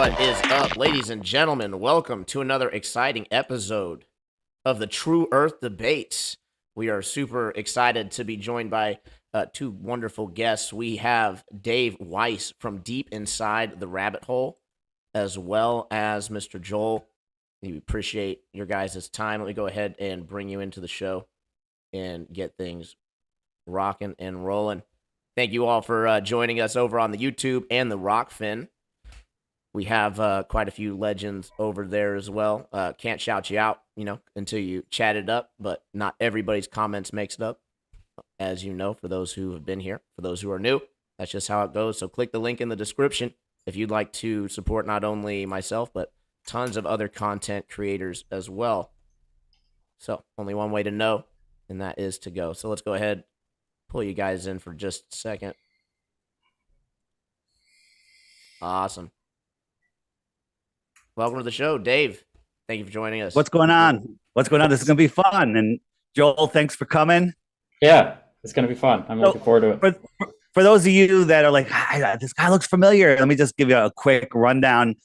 What is up, ladies and gentlemen? Welcome to another exciting episode of the True Earth Debates. We are super excited to be joined by two wonderful guests. We have Dave Weiss from deep inside the rabbit hole, as well as Mr. Joel. We appreciate your guys' time. Let me go ahead and bring you into the show and get things rocking and rolling. Thank you all for joining us over on the YouTube and the Rockfin. We have quite a few legends over there as well. Can't shout you out, until you chat it up, but not everybody's comments makes it up. As you know, for those who have been here, for those who are new, that's just how it goes. So click the link in the description if you'd like to support not only myself, but tons of other content creators as well. So only one way to know, and that is to go. So let's go ahead, pull you guys in for just a second. Awesome. Welcome to the show, Dave. Thank you for joining us. What's going on? This is going to be fun. And Joel, thanks for coming. Yeah, it's going to be fun. I'm looking forward to it. For those of you that are like, this guy looks familiar, let me just give you a quick rundown.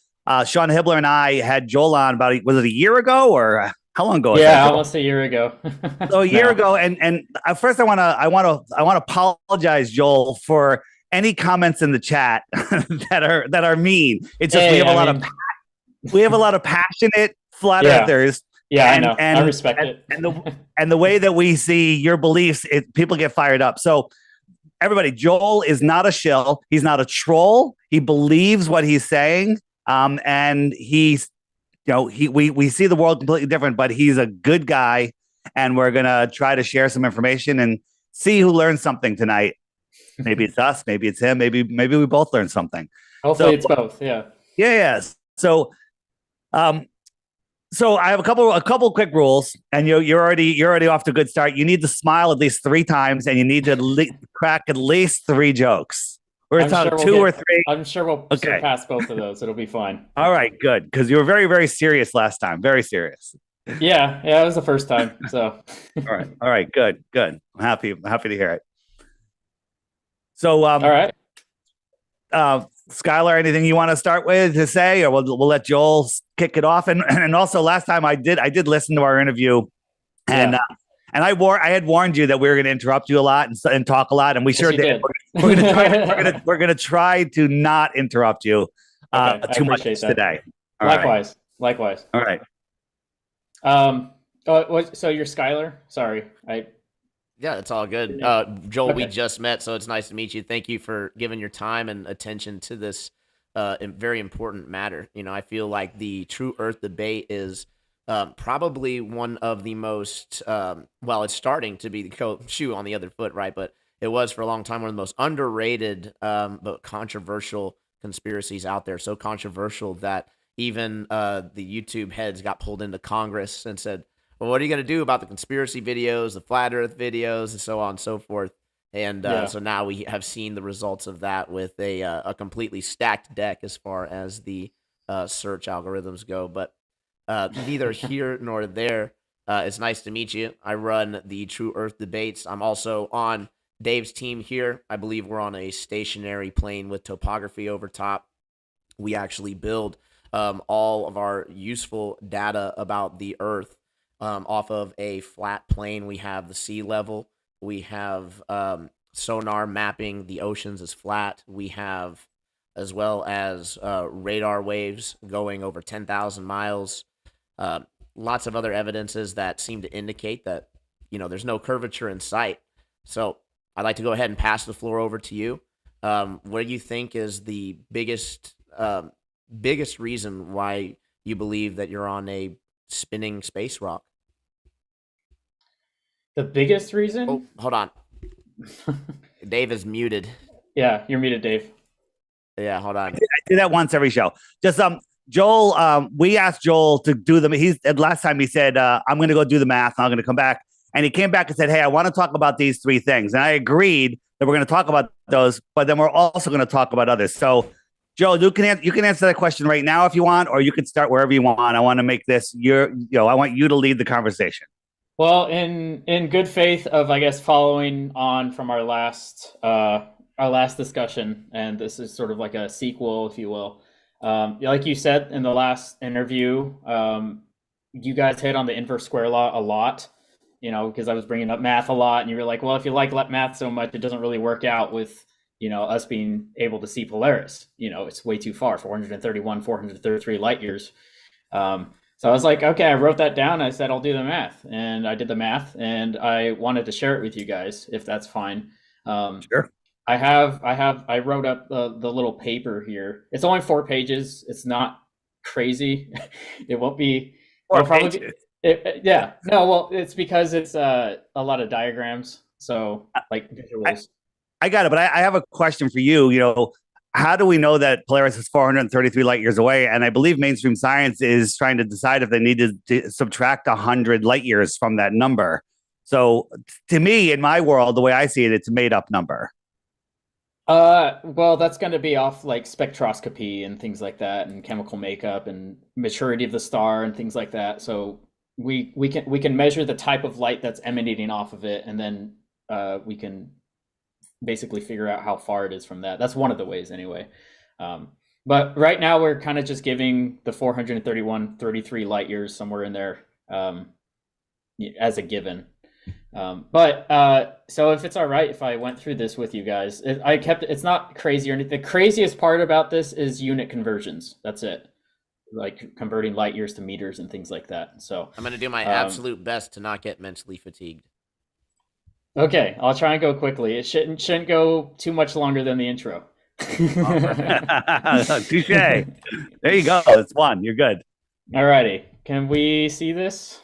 Sean Hibbler and I had Joel on was it a year ago or how long ago? Yeah, almost a year ago. So a year ago. And first I want to apologize, Joel, for any comments in the chat that are mean. It's just we have a lot of passionate flat earthers. Yeah, I know. I respect it. And the way that we see your beliefs, people get fired up. So everybody, Joel is not a shill. He's not a troll. He believes what he's saying. And he's, we see the world completely different, but he's a good guy. And we're going to try to share some information and see who learns something tonight. Maybe it's us, maybe it's him, maybe we both learn something. Hopefully it's both. Yeah. Yes. So I have a couple quick rules, and you're already off to a good start. You need to smile at least 3 times, and you need to crack at least 3 jokes. We're going to talk 2 or 3. I'm sure we'll surpass both of those. It'll be fine. All right, good, because you were very, very serious last time. Very serious. Yeah, it was the first time. So. All right, good. I'm happy to hear it. So, all right. Skylar, anything you want to start with to say, or we'll let Joel kick it off? And also last time I did listen to our interview, and I had warned you that we were going to interrupt you a lot and talk a lot, and we sure did. We're going to try to not interrupt you too much today. Likewise. All right. So you're Skylar? Sorry, Yeah, it's all good. Joel, okay. We just met, so it's nice to meet you. Thank you for giving your time and attention to this very important matter. I feel like the True Earth debate is probably one of the most, it's starting to be the shoe on the other foot, right? But it was for a long time one of the most underrated but controversial conspiracies out there. So controversial that even the YouTube heads got pulled into Congress and said, well, what are you going to do about the conspiracy videos, the flat earth videos, and so on and so forth? And so now we have seen the results of that with a completely stacked deck as far as the search algorithms go. But neither here nor there. It's nice to meet you. I run the True Earth Debates. I'm also on Dave's team here. I believe we're on a stationary plane with topography over top. We actually build all of our useful data about the Earth off of a flat plane. We have the sea level. We have sonar mapping the oceans as flat. We have, as well as radar waves going over 10,000 miles. Lots of other evidences that seem to indicate that, there's no curvature in sight. So I'd like to go ahead and pass the floor over to you. What do you think is the biggest reason why you believe that you're on a spinning space rock? The biggest reason? Oh, hold on. Dave is muted. Yeah, you're muted, Dave. Yeah, hold on. I do that once every show. Just Joel, we asked Joel to do last time he said, I'm going to go do the math. And I'm going to come back. And he came back and said, hey, I want to talk about these 3 things. And I agreed that we're going to talk about those, but then we're also going to talk about others. So Joel, you can answer that question right now if you want, or you can start wherever you want. I want to make this I want you to lead the conversation. Well, in good faith of, I guess, following on from our last discussion, and this is sort of like a sequel, if you will. Like you said in the last interview, you guys hit on the inverse square law a lot, because I was bringing up math a lot, and you were like, well, if you like math so much, it doesn't really work out with, us being able to see Polaris. It's way too far, 431, 433 light years. So I was like, okay, I wrote that down. I said, I'll do the math, and I did the math, and I wanted to share it with you guys, if that's fine. Sure. I wrote up the little paper here. It's only 4 pages. It's not crazy. It won't be. It'll probably yeah. No, well, it's because it's a lot of diagrams. So like visuals. I got it, but I have a question for you. How do we know that Polaris is 433 light years away? And I believe mainstream science is trying to decide if they need to subtract 100 light years from that number. So to me, in my world, the way I see it, it's a made up number. Well, that's going to be off like spectroscopy and things like that, and chemical makeup and maturity of the star and things like that. So we can measure the type of light that's emanating off of it, and then we can basically figure out how far it is from that. That's one of the ways anyway. But right now we're kind of just giving the 431, 33 light years somewhere in there as a given. So if it's all right if I went through this with you guys, it's not crazy or anything. The craziest part about this is unit conversions. That's it. Like converting light years to meters and things like that. So I'm going to do my absolute best to not get mentally fatigued. Okay, I'll try and go quickly. It shouldn't go too much longer than the intro. Touche. There you go. It's one. You're good. Alrighty. Can we see this?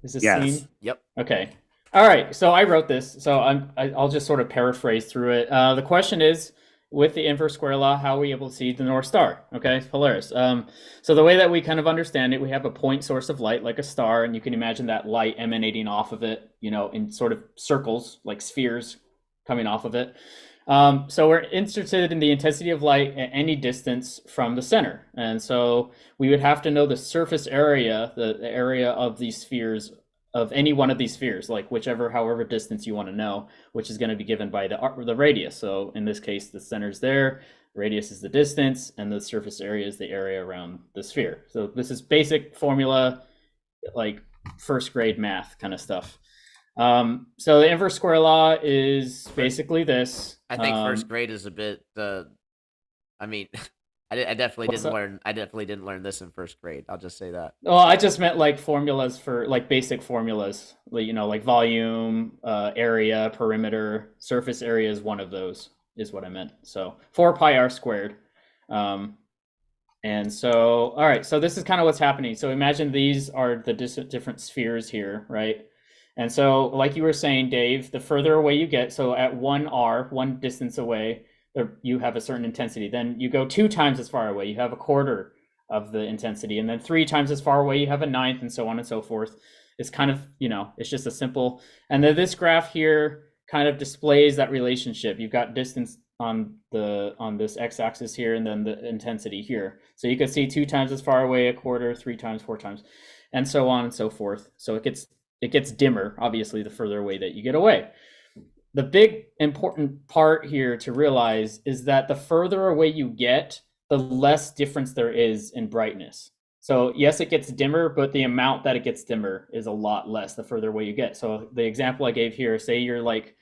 Is this seen? Yep. Okay. All right. So I wrote this. So I'll just sort of paraphrase through it. The question is, with the inverse square law, how are we able to see the North Star? Okay, Polaris. So the way that we kind of understand it, we have a point source of light like a star, and you can imagine that light emanating off of it, in sort of circles, like spheres coming off of it. So we're interested in the intensity of light at any distance from the center. And so we would have to know the surface area, the area of these spheres, of any one of these spheres, like however distance you want to know, which is going to be given by the radius. So in this case, the center's there, radius is the distance, and the surface area is the area around the sphere. So this is basic formula, like first grade math kind of stuff. So the inverse square law is basically this. I think first grade is a bit. I definitely didn't learn. I definitely didn't learn this in first grade. I'll just say that. Well, I just meant like formulas for like basic formulas, like volume, area, perimeter, surface area is one of those. Is what I meant. So 4 pi r squared. And so, all right. So this is kind of what's happening. So imagine these are the different spheres here, right? And so, like you were saying, Dave, the further away you get, so at 1r, one distance away, you have a certain intensity. Then you go 2 times as far away, you have a quarter of the intensity. And then 3 times as far away, you have a ninth, and so on and so forth. It's kind of, it's just a simple. And then this graph here kind of displays that relationship. You've got distance on this x-axis here, and then the intensity here. So you can see 2 times as far away, a quarter, 3 times, 4 times, and so on and so forth. So it gets dimmer, obviously, the further away that you get away. The big important part here to realize is that the further away you get, the less difference there is in brightness. So yes, it gets dimmer, but the amount that it gets dimmer is a lot less the further away you get. So the example I gave here, say you're like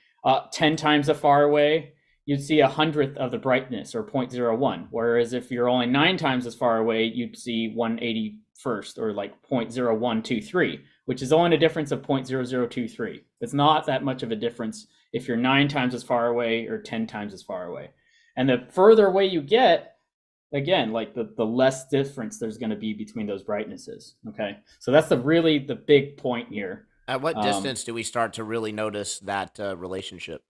10 times as far away, you'd see 100th of the brightness, or 0.01. Whereas if you're only 9 times as far away, you'd see 181st, or like 0.0123. Which is only a difference of 0.0023. It's not that much of a difference if you're 9 times as far away or 10 times as far away. And the further away you get, again, like the less difference there's going to be between those brightnesses. Okay, so that's the big point here. At what distance do we start to really notice that relationship?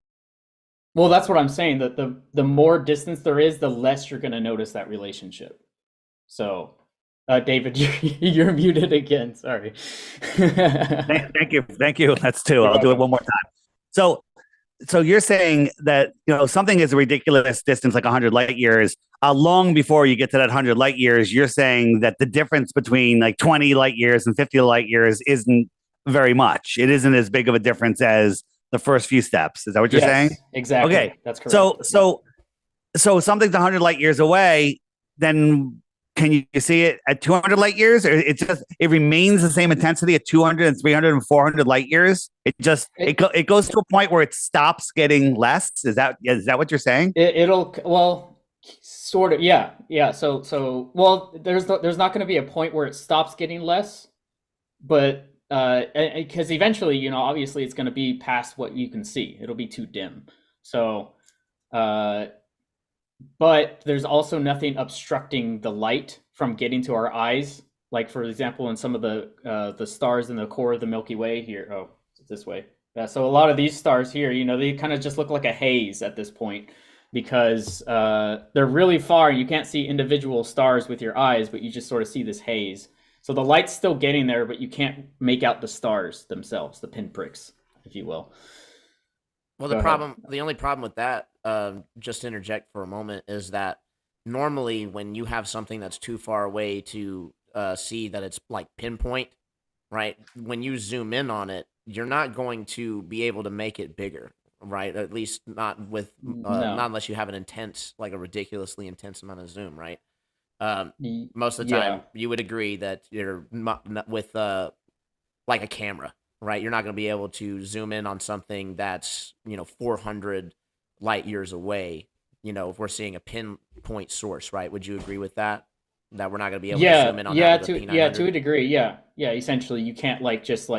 Well, that's what I'm saying. That the more distance there is, the less you're going to notice that relationship. So. David, you're muted again. Sorry. Thank you. That's 2. I'll do it one more time. So you're saying that something is a ridiculous distance, like 100 light years. Long before you get to that 100 light years, you're saying that the difference between like 20 light years and 50 light years isn't very much. It isn't as big of a difference as the first few steps. Is that what you're saying? Exactly. Okay, that's correct. So something's 100 light years away. then can you see it at 200 light years, or it remains the same intensity at 200 and 300 and 400 light years? It goes to a point where it stops getting less. Is that what you're saying? Well, sort of, yeah. So well, there's not going to be a point where it stops getting less, but because eventually, you know, obviously it's going to be past what you can see. It'll be too dim. So, but there's also nothing obstructing the light from getting to our eyes. Like, for example, in some of the stars in the core of the Milky Way here. Oh, it's this way. So a lot of these stars here, you know, they kind of just look like a haze at this point because they're really far. You can't see individual stars with your eyes, but you just sort of see this haze. So the light's still getting there, but you can't make out the stars themselves, the pinpricks, if you will. Well, the only problem with that, just to interject for a moment, is that normally when you have something that's too far away to see that it's like pinpoint, right? When you zoom in on it, you're not going to be able to make it bigger, right? At least not with, not unless you have an intense, like a ridiculously intense amount of zoom, right? Most of the time, you would agree that you're with like a camera, right? You're not going to be able to zoom in on something that's, you know, 400 light years away. You know, if we're seeing a pinpoint source, right? Would you agree with that? That we're not going to be able to zoom in on that with a P900? To a degree, yeah. Essentially, you can't just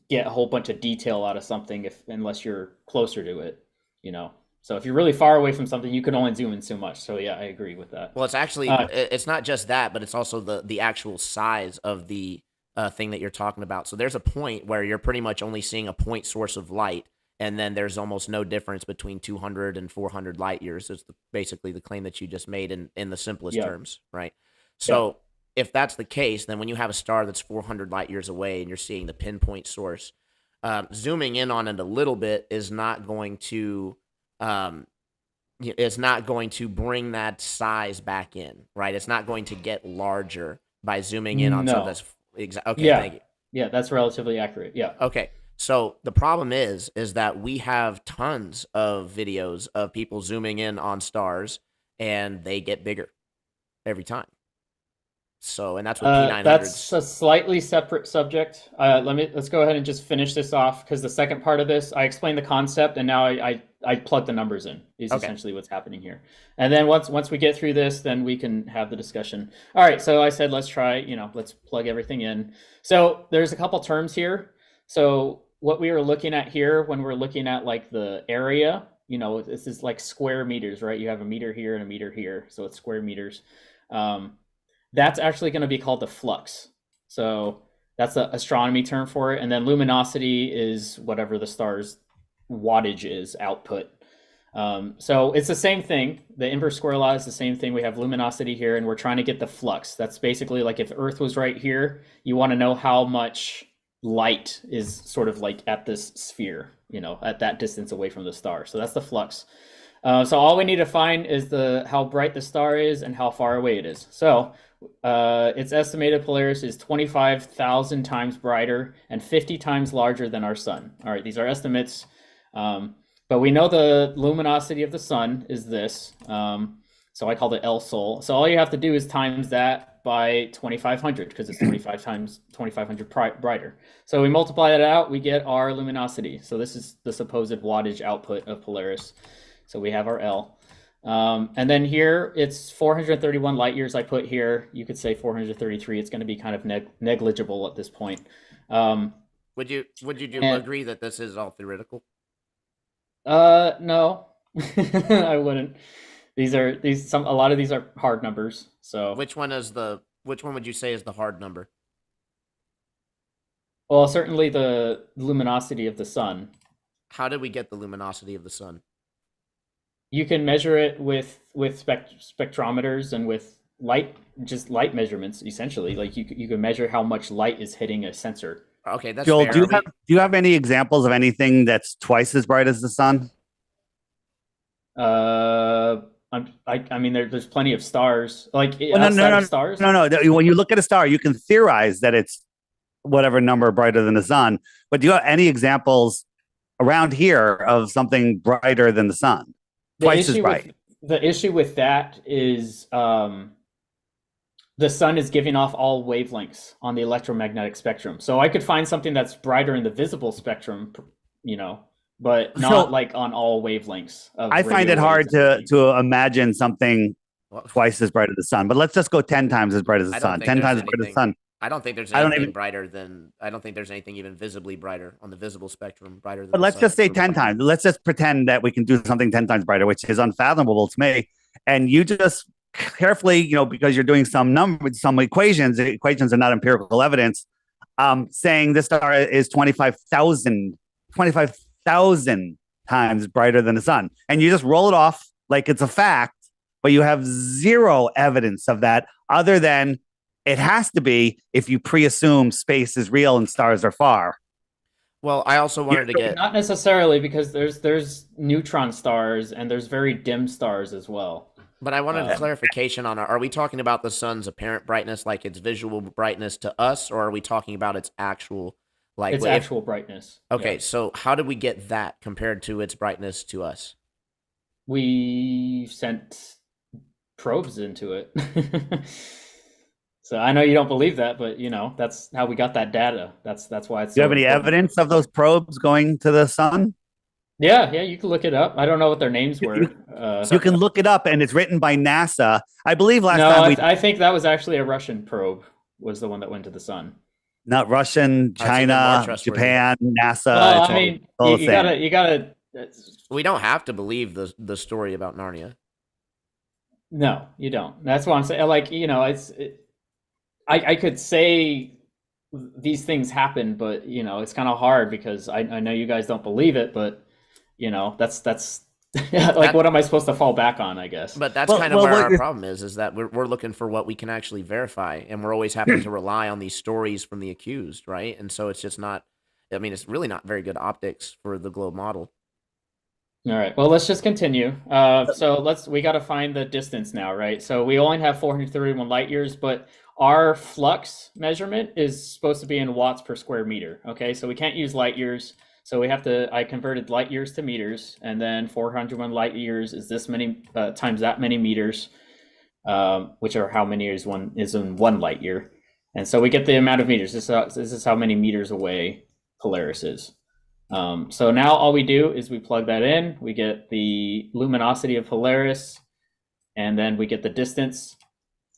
get a whole bunch of detail out of something unless you're closer to it, you know. So if you're really far away from something, you can only zoom in so much. So yeah, I agree with that. Well, it's actually it's not just that, but it's also the actual size of the thing that you're talking about. So there's a point where you're pretty much only seeing a point source of light, and then there's almost no difference between 200 and 400 light years. It's basically the claim that you just made in the simplest terms, right? So if that's the case, then when you have a star that's 400 light years away and you're seeing the pinpoint source, zooming in on it a little bit is not going to bring that size back in, right? It's not going to get larger by zooming in on something that's okay. Thank you. Yeah, that's relatively accurate. Yeah. Okay. So the problem is that we have tons of videos of people zooming in on stars and they get bigger every time. So, and that's what P900s. That's a slightly separate subject. Let's go ahead and just finish this off, because the second part of this, I explained the concept, and now I plug the numbers in. Is essentially what's happening here. And then once we get through this, then we can have the discussion. All right. So I said let's try. Let's plug everything in. So there's a couple terms here. So what we were looking at here, when we're looking at like the area, this is like square meters, right? You have a meter here and a meter here, so it's square meters. That's actually going to be called the flux. So that's the astronomy term for it. And then luminosity is whatever the star's wattage is, output. So it's the same thing. The inverse square law is the same thing. We have luminosity here, and we're trying to get the flux. That's basically like if Earth was right here, you want to know how much light is sort of like at this sphere, at that distance away from the star. So that's the flux. So all we need to find is how bright the star is and how far away it is. So its estimated Polaris is 25,000 times brighter and 50 times larger than our sun. All right, these are estimates, but we know the luminosity of the sun is this. So I called it L Sol. So all you have to do is times that by 2,500, because it's 2,500 brighter. So we multiply that out, we get our luminosity. So this is the supposed wattage output of Polaris. So we have our L. And then here it's 431 light years I put here. You could say 433. It's going to be kind of negligible at this point. Would you agree that this is all theoretical? No, I wouldn't. A lot of these are hard numbers. So which one would you say is the hard number? Well, certainly the luminosity of the sun. How did we get the luminosity of the sun? You can measure it with spectrometers and with light measurements, essentially. Like you can measure how much light is hitting a sensor. Okay, that's Joel, fair. do you have any examples of anything that's twice as bright as the sun? I mean, there's plenty of stars. Like stars. No. When you look at a star, you can theorize that it's whatever number brighter than the sun. But do you have any examples around here of something brighter than the sun? Twice as bright. The issue with that is the sun is giving off all wavelengths on the electromagnetic spectrum. So I could find something that's brighter in the visible spectrum, but not like on all wavelengths. I find it hard to imagine something twice as bright as the sun, but let's just go 10 times as bright as the sun. 10 times as bright as the sun. I don't think there's anything brighter than. I don't think there's anything even visibly brighter on the visible spectrum brighter than. But let's just say 10 times. Let's just pretend that we can do something 10 times brighter, which is unfathomable to me. And you just carefully, because you're doing some equations. The equations are not empirical evidence. Saying this star is 25,000 times brighter than the sun, and you just roll it off like it's a fact, but you have zero evidence of that other than it has to be if you pre-assume space is real and stars are far. Well, I also wanted to get not necessarily, because there's neutron stars and there's very dim stars as well. But I wanted clarification on are we talking about the sun's apparent brightness, like its visual brightness to us, or are we talking about its actual actual brightness? Okay, so how did we get that compared to its brightness to us? We sent probes into it. So I know you don't believe that, but that's how we got that data. That's why it's. Do you have any evidence of those probes going to the sun? Yeah, you can look it up. I don't know what their names were. You can look it up, and it's written by NASA. I believe time. I think that was actually a Russian probe. Was the one that went to the sun. Not Russian, China, Japan, NASA. Well, I mean, you gotta. We don't have to believe the story about Narnia. No, you don't. That's what I'm saying. I could say these things happen, but it's kind of hard because I know you guys don't believe it, but that's what am I supposed to fall back on, I guess. But that's where our problem is that we're looking for what we can actually verify, and we're always having to rely on these stories from the accused, right? And so it's just not. I mean, it's really not very good optics for the globe model. All right. Well, let's just continue. We got to find the distance now, right? So we only have 431 light years, but our flux measurement is supposed to be in watts per square meter. Okay, so we can't use light years. So I converted light years to meters, and then 401 light years is this many times that many meters, which are how many is in 1 light year. And so we get the amount of meters. This is how many meters away Polaris is. So now all we do is we plug that in. We get the luminosity of Polaris, and then we get the distance.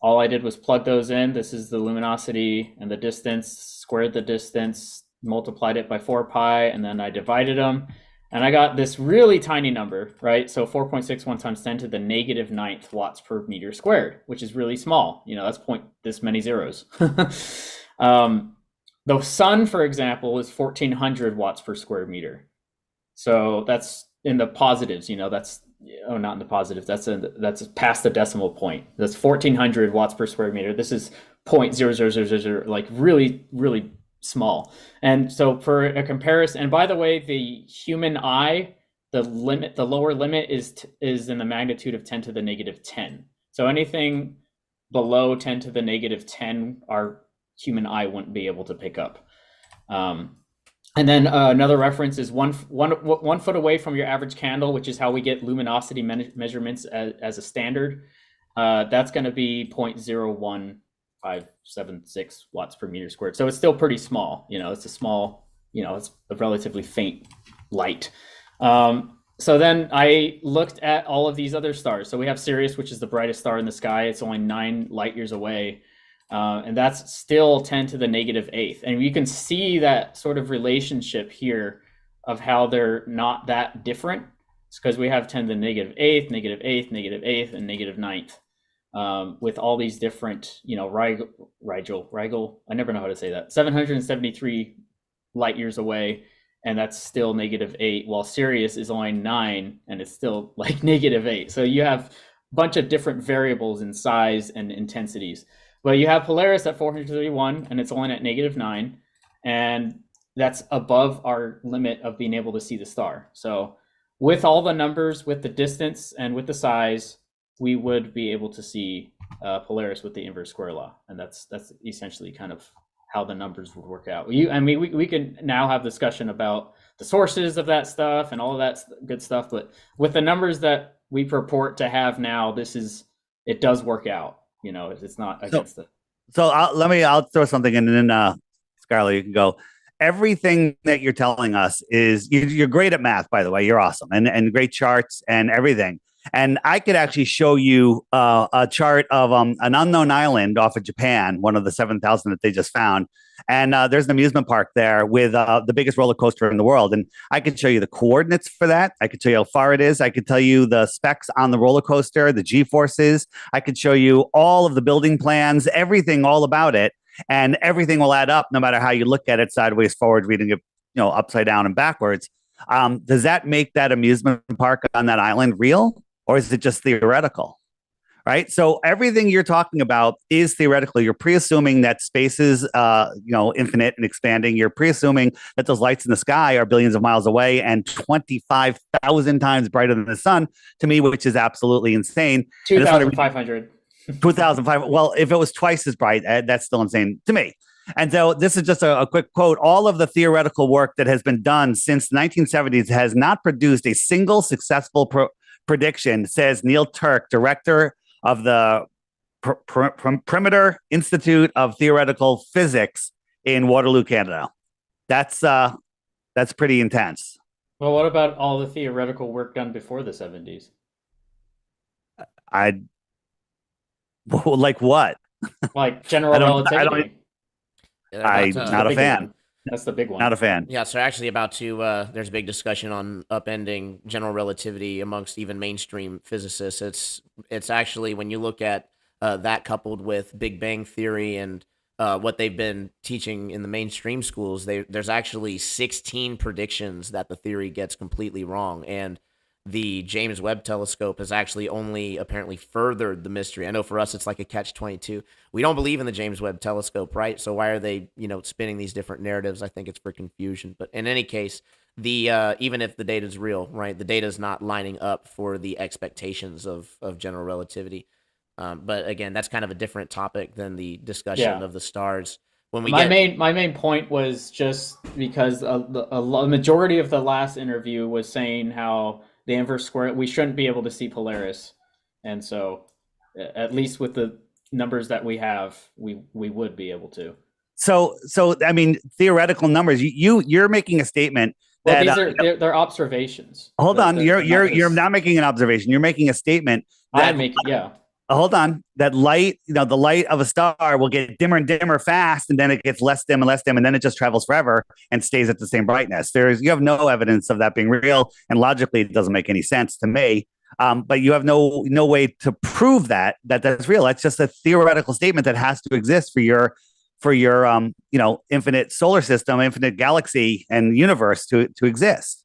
All I did was plug those in. This is the luminosity and the distance, squared the distance, multiplied it by 4 pi, and then I divided them, and I got this really tiny number, right? So 4.61 times 10 to the negative 9th watts per meter squared, which is really small. That's this many zeros. The sun, for example, is 1400 watts per square meter. So that's in the positives, not in the positives. That's past the decimal point. That's 1400 watts per square meter. This is 0.00000, like really, really small. And so for a comparison, and by the way, the human eye, the lower limit is in the magnitude of 10 to the negative 10. So anything below 10 to the negative 10, our human eye wouldn't be able to pick up. And then another reference is one foot away from your average candle, which is how we get luminosity measurements as a standard. That's going to be 0.01576 watts per meter squared. So it's still pretty small. It's a small, it's a relatively faint light. So then I looked at all of these other stars. So we have Sirius, which is the brightest star in the sky. It's only 9 light years away. And that's still 10 to the negative 8th. And you can see that sort of relationship here of how they're not that different. It's because we have 10 to the negative 8th, negative 8th, negative 8th, and negative 9th. With all these different, Rigel, I never know how to say that, 773 light years away, and that's still negative 8, while Sirius is only 9, and it's still like negative 8. So you have a bunch of different variables in size and intensities. But you have Polaris at 431, and it's only at negative 9, and that's above our limit of being able to see the star. So with all the numbers, with the distance, and with the size, we would be able to see Polaris with the inverse square law, and that's essentially kind of how the numbers would work out. We can now have discussion about the sources of that stuff and all of that good stuff, but with the numbers that we purport to have now, it does work out. It's not against it. So I'll throw something in, and then Scarlett, you can go. Everything that you're telling us is you're great at math, by the way. You're awesome, and great charts and everything. And I could actually show you a chart of an unknown island off of Japan, one of the 7,000 that they just found. And there's an amusement park there with the biggest roller coaster in the world. And I could show you the coordinates for that. I could tell you how far it is. I could tell you the specs on the roller coaster, the G forces. I could show you all of the building plans, everything all about it. And everything will add up no matter how you look at it, sideways, forward, reading it, upside down and backwards. Does that make that amusement park on that island real, or is it just theoretical? Right. So everything you're talking about is theoretical. You're pre-assuming that space is, infinite and expanding. You're pre-assuming that those lights in the sky are billions of miles away and 25,000 times brighter than the sun, to me, which is absolutely insane. 2,500. 2005. Well, if it was twice as bright, that's still insane to me. And so this is just a quick quote. All of the theoretical work that has been done since the 1970s has not produced a single successful prediction, says Neil Turk, director of the Perimeter Institute of Theoretical Physics in Waterloo, Canada. That's pretty intense. Well, what about all the theoretical work done before the 70s? Like what? Like general relativity. I'm not a fan. That's the big one. Not a fan. Yeah, so actually about to, there's a big discussion on upending general relativity amongst even mainstream physicists. It's actually, when you look at that coupled with Big Bang Theory and what they've been teaching in the mainstream schools, there's actually 16 predictions that the theory gets completely wrong. And the James Webb telescope has actually only apparently furthered the mystery. I know for us it's like a catch-22. We don't believe in the James Webb telescope, right? So why are they, spinning these different narratives? I think it's for confusion. But in any case, the even if the data is real, right, the data is not lining up for the expectations of general relativity. But again, that's kind of a different topic than the discussion of the stars. When we my main point was just because a majority of the last interview was saying how the inverse square, we shouldn't be able to see Polaris. And so at least with the numbers that we have, we would be able to. So I mean, theoretical numbers, you're making a statement that they're observations. Hold on. You're not making an observation. You're making a statement. Hold on. That light, the light of a star will get dimmer and dimmer fast, and then it gets less dim and less dim, and then it just travels forever and stays at the same brightness. You have no evidence of that being real, and logically, it doesn't make any sense to me. But you have no way to prove that's real. It's just a theoretical statement that has to exist for your infinite solar system, infinite galaxy, and universe to exist.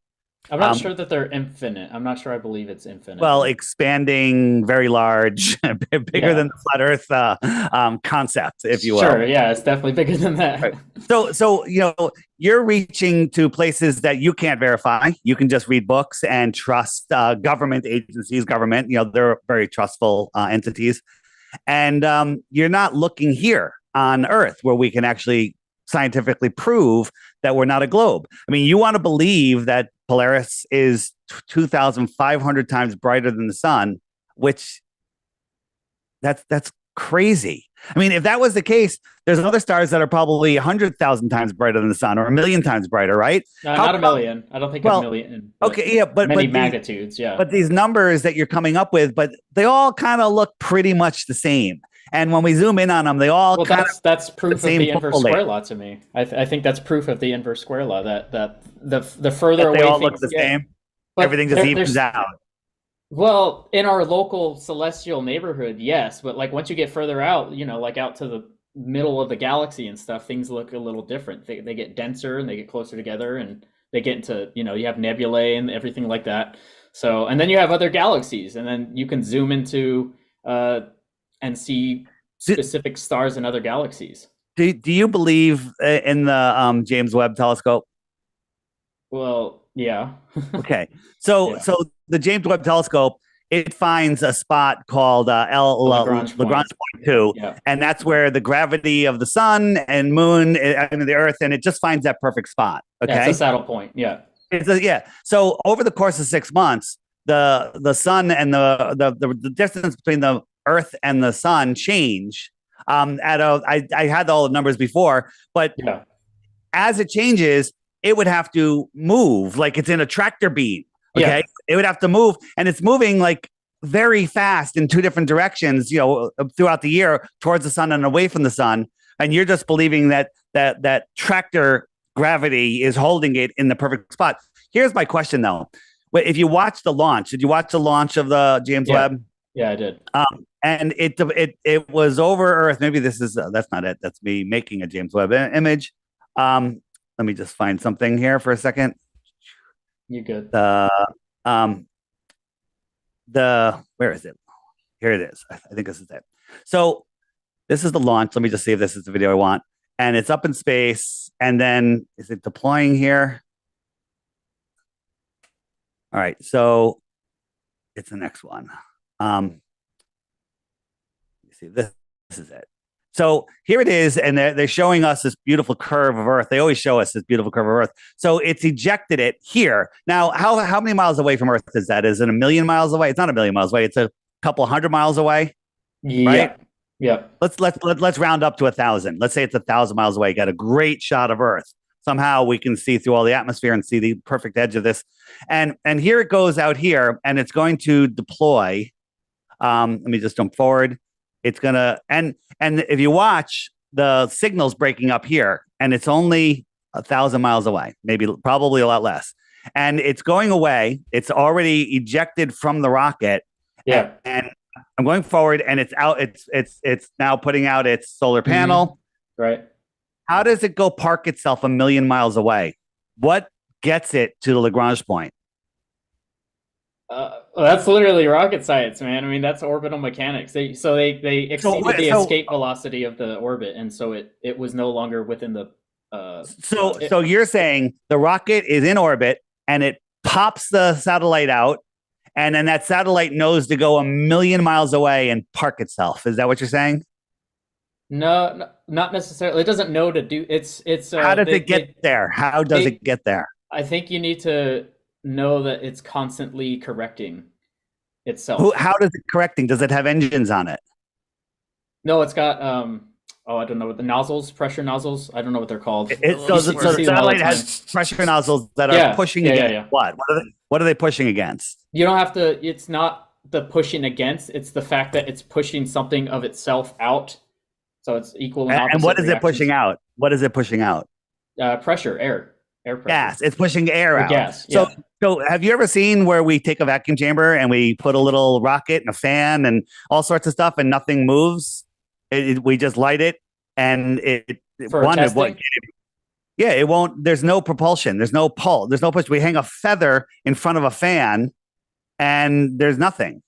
I'm not sure that they're infinite. I'm not sure I believe it's infinite. Well, expanding, very large, bigger than the flat Earth concept, if you will. Sure, yeah, it's definitely bigger than that. Right. So you're reaching to places that you can't verify. You can just read books and trust government agencies. They're very trustful entities. And you're not looking here on Earth where we can actually scientifically prove that we're not a globe. I mean, you want to believe that Polaris is 2,500 times brighter than the sun, which that's crazy. I mean, if that was the case, there's other stars that are probably 100,000 times brighter than the sun, or a million times brighter, right? No, not a million. I don't think a million. Okay, yeah, but many magnitudes, yeah. But these numbers that you're coming up with, but they all kind of look pretty much the same. And when we zoom in on them, they all that's proof of the inverse square law to me. I think that's proof of the inverse square law that the further away they all look the same. Everything just evens out. Well, in our local celestial neighborhood, yes, but like once you get further out, like out to the middle of the galaxy and stuff, things look a little different. They get denser and they get closer together, and they get into you have nebulae and everything like that. So, and then you have other galaxies, and then you can zoom into and see specific stars in other galaxies. Do you believe in the James Webb telescope? Well, yeah. Okay. So the James Webb telescope, it finds a spot called Lagrange point 2, and that's where the gravity of the sun and moon and the Earth, and it just finds that perfect spot. Okay. It's a saddle point. Yeah. So over the course of 6 months, the sun and the distance between the Earth and the sun change I had all the numbers before, but Yeah. as it changes, it would have to move like it's in a tractor beam. Okay. Yeah. It would have to move, and it's moving like very fast in two different directions, throughout the year towards the sun and away from the sun. And you're just believing that tractor gravity is holding it in the perfect spot. Here's my question though. If you watch the launch, did you watch the launch of the James Webb? Yeah, I did. And it was over Earth. Maybe that's not it. That's me making a James Webb image. Let me just find something here for a second. You good? Where is it? Here it is. I think this is it. So this is the launch. Let me just see if this is the video I want. And it's up in space. And then is it deploying here? All right. So it's the next one. You see this is it. So here it is, and they're showing us this beautiful curve of Earth. They always show us this beautiful curve of Earth. So it's ejected it here. Now, how many miles away from Earth is that? Is it 1,000,000 miles away? It's not 1,000,000 miles away. It's a couple hundred miles away. Yeah. Right? Yeah. Let's round up to 1,000. Let's say it's 1,000 miles away. Got a great shot of Earth. Somehow we can see through all the atmosphere and see the perfect edge of this. And here it goes out here, and it's going to deploy. Let me just jump forward. It's gonna and if you watch, the signal's breaking up here, and it's only 1,000 miles away, probably a lot less. And it's going away. It's already ejected from the rocket. Yeah. And I'm going forward, and it's out. It's now putting out its solar panel. Right. How does it go park itself 1,000,000 miles away? What gets it to the Lagrange point? Well, that's literally rocket science, man. I mean, that's orbital mechanics. They exceeded the escape velocity of the orbit, and so it was no longer within the. So you're saying the rocket is in orbit and it pops the satellite out, and then that satellite knows to go 1,000,000 miles away and park itself. Is that what you're saying? No, not necessarily. It doesn't know to do. It's. How does it get there? How does it get there? I think you need to know that it's constantly correcting itself. How does it correcting? Does it have engines on it? No, it's got I don't know what the nozzles, pressure nozzles. I don't know what they're called. So the satellite has pressure nozzles that are pushing against what? What are they pushing against? You don't have to. It's not the pushing against. It's the fact that it's pushing something of itself out. So it's equal and opposite. And what is reactions. it pushing out? What is it pushing out? Pressure, air pressure. Gas. It's pushing air out. Gas. So have you ever seen where we take a vacuum chamber and we put a little rocket and a fan and all sorts of stuff and nothing moves? We just light it and it won't. There's no propulsion. There's no pull. There's no push. We hang a feather in front of a fan and there's nothing.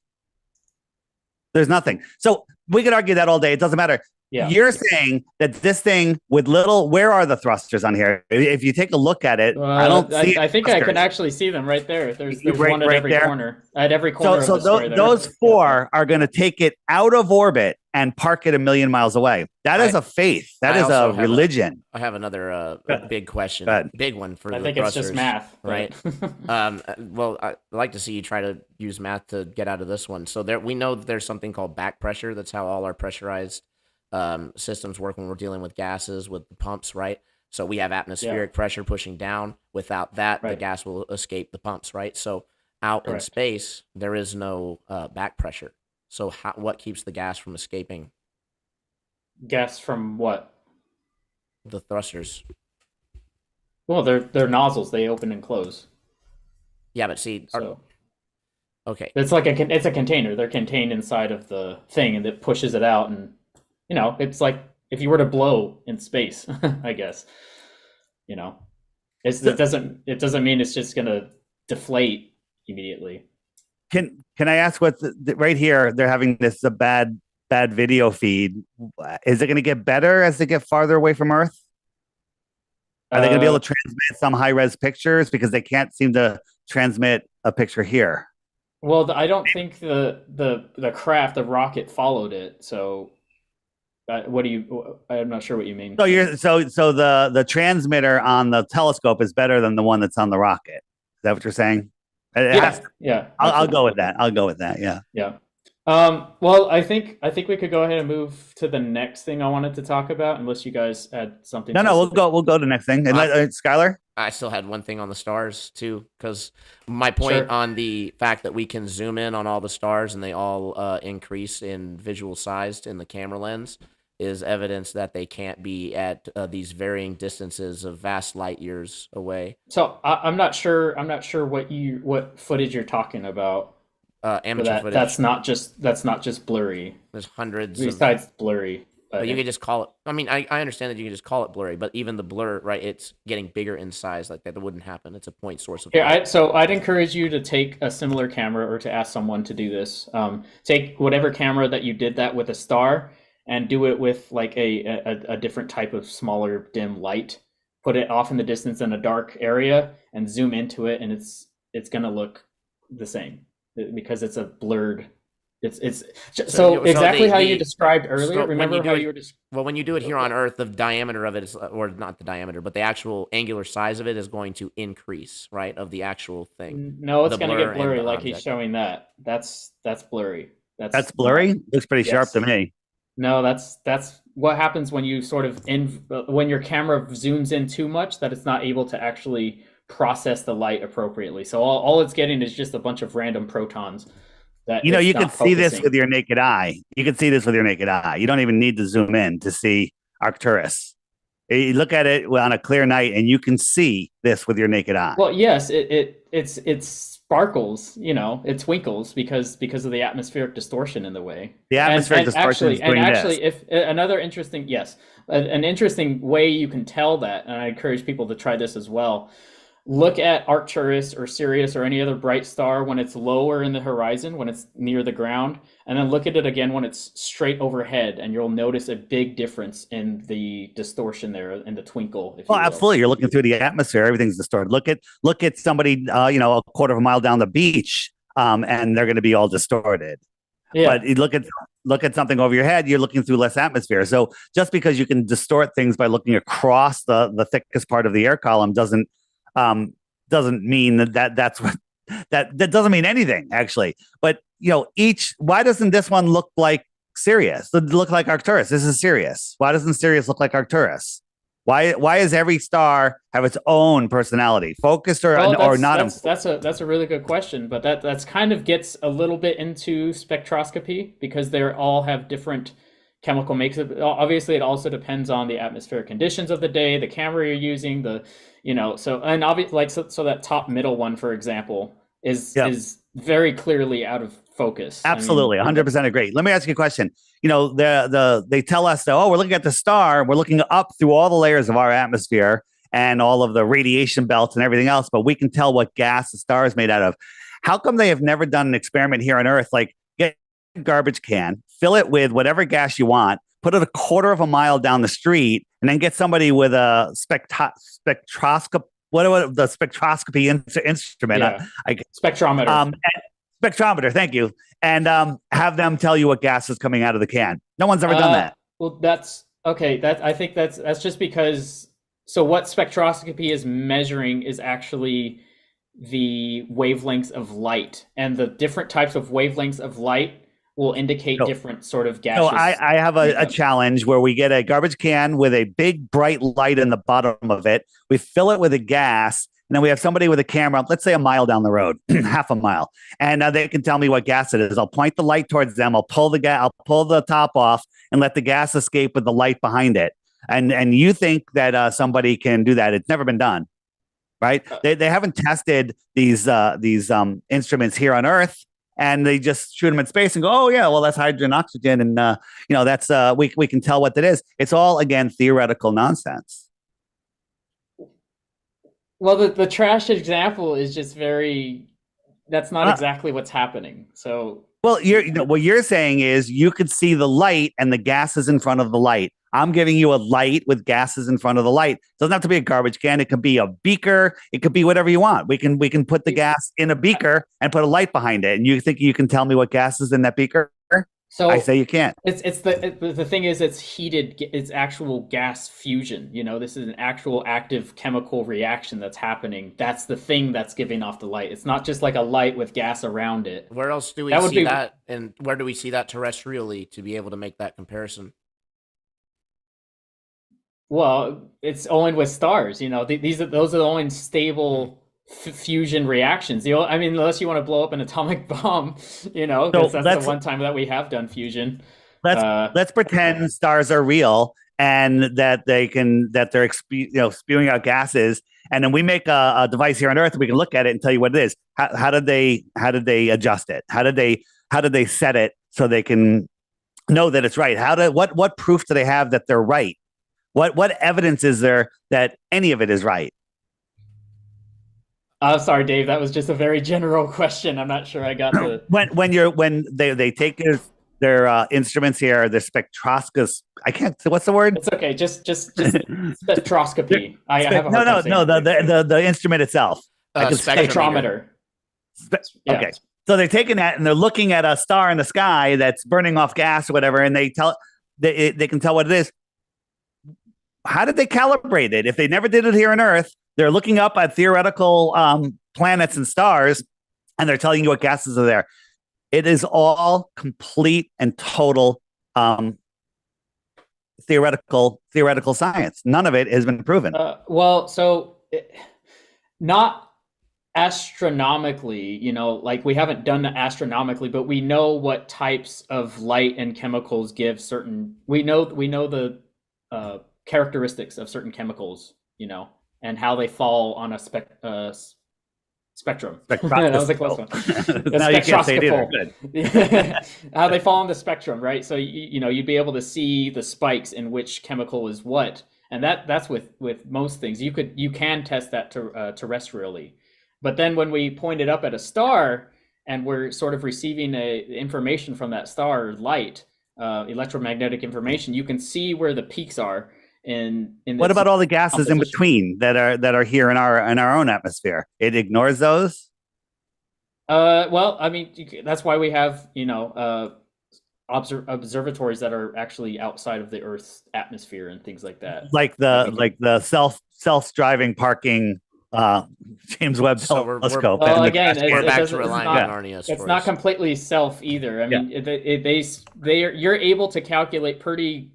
There's nothing. So we could argue that all day. It doesn't matter. Yeah. You're saying that this thing with where are the thrusters on here? If you take a look at it, I don't see. I think thrusters. I can actually see them right there. There's right, one at right every there. corner. At every corner. So those four are going to take it out of orbit and park it 1,000,000 miles away. That is a faith. That is a religion. I have another big question. Big one for I the think thrusters, it's just math, right? Well, I'd like to see you try to use math to get out of this one. So we know that there's something called back pressure. That's how all our pressurized systems work when we're dealing with gases with the pumps, right? So we have atmospheric pressure pushing down. Without that, the gas will escape the pumps, right? So out in space, there is no back pressure. So what keeps the gas from escaping? Gas from what? The thrusters. Well, they're nozzles. They open and close. Yeah, but see, okay, it's like it's a container. They're contained inside of the thing, and it pushes it out. And it's like if you were to blow in space, I guess. It doesn't mean it's just gonna deflate immediately. Can I ask what right here? They're having this bad video feed. Is it going to get better as they get farther away from Earth? Are they going to be able to transmit some high res pictures because they can't seem to transmit a picture here? Well, I don't think the craft, the rocket, followed it. So, I'm not sure what you mean. So the transmitter on the telescope is better than the one that's on the rocket. Is that what you're saying? Yeah. I'll go with that. Yeah. Yeah. Well, I think we could go ahead and move to the next thing I wanted to talk about, unless you guys had something No, we'll specific. go to the next thing. And Skylar? I still had one thing on the stars too, because my point Sure. on the fact that we can zoom in on all the stars and they all increase in visual size in the camera lens is evidence that they can't be at these varying distances of vast light years away. So I'm not sure. I'm not sure what footage you're talking about for Amateur that. footage. That's not just blurry. There's hundreds of. Besides blurry, But you could just call it. I mean, I understand that you can just call it blurry, but even the blur, right? It's getting bigger in size. Like that wouldn't happen. It's a point source of here. light. So I'd encourage you to take a similar camera or to ask someone to do this. Take whatever camera that you did that with a star and do it with like a different type of smaller dim light. Put it off in the distance in a dark area and zoom into it, and it's gonna look the same because it's a blurred. It's so exactly how you described earlier. Remember how you were well, when you do it here on Earth, the diameter of it is, or not the diameter, but the actual angular size of it is going to increase, right? Of the actual thing. No, it's The going to blur get and blurry the like object. he's showing that. That's blurry. That's blurry? Looks pretty sharp Yes. to me. No, that's what happens when you sort of when your camera zooms in too much that it's not able to actually process the light appropriately. So all it's getting is just a bunch of random protons that You know, it's you not can see this focusing. with your naked eye. You can see this with your naked eye. You don't even need to zoom in to see Arcturus. You look at it on a clear night and you can see this with your naked eye. Well, yes, it sparkles, it twinkles because of the atmospheric distortion in the way. The atmospheric distortion is doing this. If another interesting, yes, an interesting way you can tell that, and I encourage people to try this as well. Look at Arcturus or Sirius or any other bright star when it's lower in the horizon, when it's near the ground, and then look at it again when it's straight overhead, and you'll notice a big difference in the distortion there, in the twinkle, if you will. Absolutely. You're looking through the atmosphere. Everything's distorted. Look at somebody, a quarter of a mile down the beach, and they're going to be all distorted. Yeah. But you look at something over your head, you're looking through less atmosphere. So just because you can distort things by looking across the thickest part of the air column doesn't mean that's what that doesn't mean anything actually. But why doesn't this one look like Sirius? Look like Arcturus? This is Sirius. Why doesn't Sirius look like Arcturus? Why does every star have its own personality, focused or not? That's a really good question, but that's kind of gets a little bit into spectroscopy because they all have different chemical makes. Obviously, it also depends on the atmospheric conditions of the day, the camera you're using, so and obviously so that top middle one, for example, is very clearly out of focus. Absolutely, 100% agree. Let me ask you a question. They tell us that, we're looking at the star, we're looking up through all the layers of our atmosphere and all of the radiation belts and everything else, but we can tell what gas the star is made out of. How come they have never done an experiment here on Earth? Like, get a garbage can, fill it with whatever gas you want, put it a quarter of a mile down the street, and then get somebody with a spectroscope. What the spectroscopy instrument? Spectrometer. Spectrometer. Thank you. And have them tell you what gas is coming out of the can. No one's ever done that. Well, that's okay. I think that's just because. So what spectroscopy is measuring is actually the wavelengths of light, and the different types of wavelengths of light will indicate different sort of gases. So I have a challenge where we get a garbage can with a big bright light in the bottom of it. We fill it with a gas, and then we have somebody with a camera, let's say a mile down the road, half a mile, and they can tell me what gas it is. I'll point the light towards them. I'll pull the top off and let the gas escape with the light behind it. And you think that somebody can do that? It's never been done, right? They haven't tested these instruments here on Earth. And they just shoot them in space and go, oh yeah, well that's hydrogen, oxygen, and that's we can tell what that is. It's all again theoretical nonsense. Well, the trash example is just that's not exactly what's happening. So well, what you're saying is you could see the light and the gases in front of the light. I'm giving you a light with gases in front of the light. It doesn't have to be a garbage can. It could be a beaker. It could be whatever you want. We can put the gas in a beaker and put a light behind it. And you think you can tell me what gas is in that beaker? I So say you can't. the thing is, it's heated. It's actual gas fusion. This is an actual active chemical reaction that's happening. That's the thing that's giving off the light. It's not just like a light with gas around it. Where else do we That would see be that, and where do we see that terrestrially to be able to make that comparison? Well, it's only with stars. Those are the only stable fusion reactions. I mean, unless you want to blow up an atomic bomb, because So that's the one time that we have done fusion. let's Uh, let's pretend stars are real and that they're spewing out gases, and then we make a device here on Earth. We can look at it and tell you what it is. How did they adjust it? How did they set it so they can know that it's right? What proof do they have that they're right? What evidence is there that any of it is right? sorry, Dave. That was just a very general question. I'm not sure I got the. When they take their instruments here, the spectroscopes. I can't. What's the word? It's okay. Just spectroscopy. I have a hard time saying the instrument itself. Spectrometer. Yeah. Okay, so they're taking that and they're looking at a star in the sky that's burning off gas or whatever, and they can tell what it is. How did they calibrate it? If they never did it here on Earth, they're looking up at theoretical planets and stars, and they're telling you what gases are there. It is all complete and total theoretical science. None of it has been proven. Not astronomically, like we haven't done it astronomically, but we know what types of light and chemicals give certain. We know the characteristics of certain chemicals, and how they fall on a spectrum. That was a close one. Now you can't say it either. Good. How they fall on the spectrum, right? So you'd be able to see the spikes in which chemical is what, and that's with most things. You can test that terrestrially, but then when we point it up at a star and we're sort of receiving information from that star, light, electromagnetic information, you can see where the peaks are. What about all the gases in between that are here in our own atmosphere? It ignores those. Well, I mean, that's why we have observatories that are actually outside of the Earth's atmosphere and things like that. Like the self-driving parking James Webb telescope. Well, again, we're back to relying on Narnia. It's not completely self either. I mean, you're able to calculate pretty.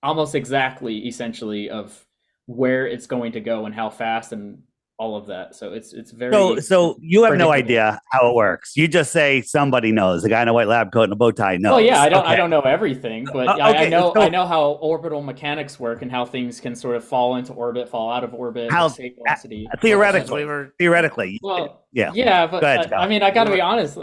Almost exactly, essentially, of where it's going to go and how fast and all of that. So it's very. So you have no idea how it works. You just say somebody knows. The guy in a white lab coat and a bow tie knows. Well, yeah, I don't know everything, but I know how orbital mechanics work and how things can sort of fall into orbit, fall out of orbit, escape velocity. Theoretically. Well, yeah, but I mean, I got to be honest.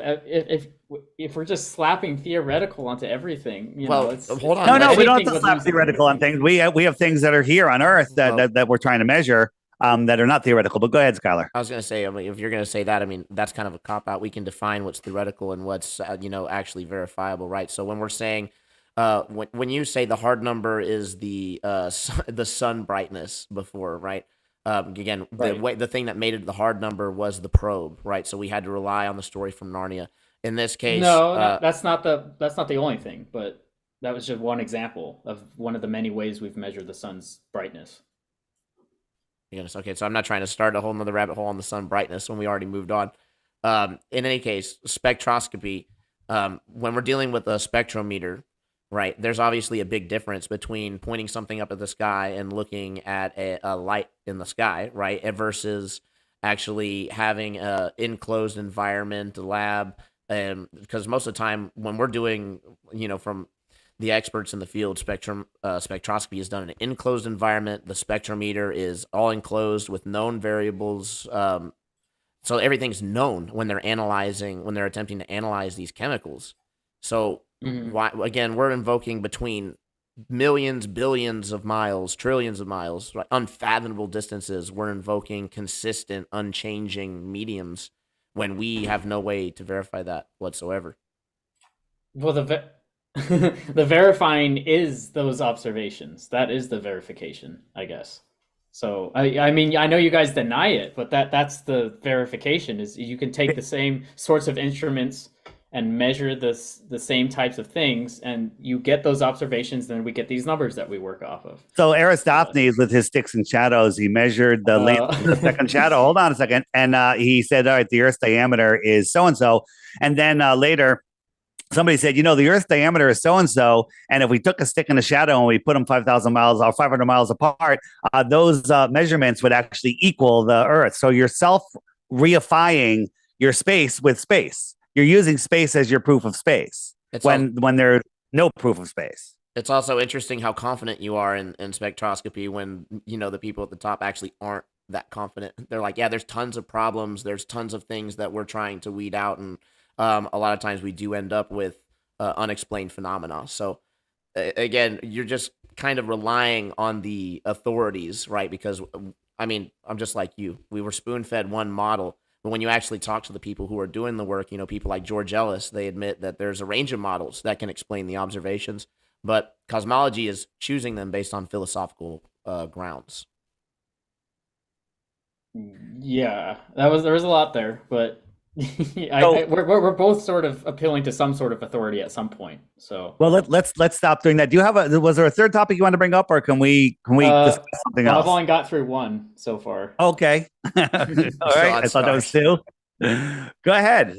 If we're just slapping theoretical onto everything, hold on. No, we don't have to slap theoretical on things. We have things that are here on Earth that we're trying to measure that are not theoretical. But go ahead, Skylar. I was going to say, I mean, if you're going to say that, I mean, that's kind of a cop out. We can define what's theoretical and what's actually verifiable, right? So when we're saying, when you say the hard number is the sun brightness before, right? Again, the thing that made it the hard number was the probe, right? So we had to rely on the story from Narnia. In this case, that's not the only thing, but that was just one example of one of the many ways we've measured the sun's brightness. Okay, so I'm not trying to start a whole nother rabbit hole on the sun brightness when we already moved on. In any case, spectroscopy, when we're dealing with a spectrometer, right, there's obviously a big difference between pointing something up at the sky and looking at a light in the sky, right, versus actually having an enclosed environment, a lab, because most of the time when we're doing, from the experts in the field, spectroscopy is done in an enclosed environment. The spectrometer is all enclosed with known variables. So everything's known when they're attempting to analyze these chemicals. So why, again, we're invoking between millions, billions of miles, trillions of miles, right? Unfathomable distances. We're invoking consistent, unchanging mediums when we have no way to verify that whatsoever. Well, the verifying is those observations. That is the verification, I guess. So I mean, I know you guys deny it, but that's the verification. Is you can take the same sorts of instruments and measure the same types of things, and you get those observations, then we get these numbers that we work off of. So Aristophanes, with his sticks and shadows, he measured the length of the second shadow. Hold on a second. And he said, all right, the Earth's diameter is so-and-so. And then later, somebody said, the Earth's diameter is so-and-so. And if we took a stick and a shadow and we put them 5,000 miles or 500 miles apart, those measurements would actually equal the Earth. So you're self-reifying your space with space. You're using space as your proof of space when there's no proof of space. It's also interesting how confident you are in spectroscopy when, the people at the top actually aren't that confident. They're like, yeah, there's tons of problems. There's tons of things that we're trying to weed out. And a lot of times we do end up with unexplained phenomena. So again, you're just kind of relying on the authorities, right? Because, I'm just like you. We were spoon-fed one model. But when you actually talk to the people who are doing the work, people like George Ellis, they admit that there's a range of models that can explain the observations. But cosmology is choosing them based on philosophical grounds. Yeah, there was a lot there, but we're both sort of appealing to some sort of authority at some point. So let's stop doing that. Was there a third topic you want to bring up, or can we discuss something else? I've only got through one so far. Okay, all right. I thought that was two. Go ahead.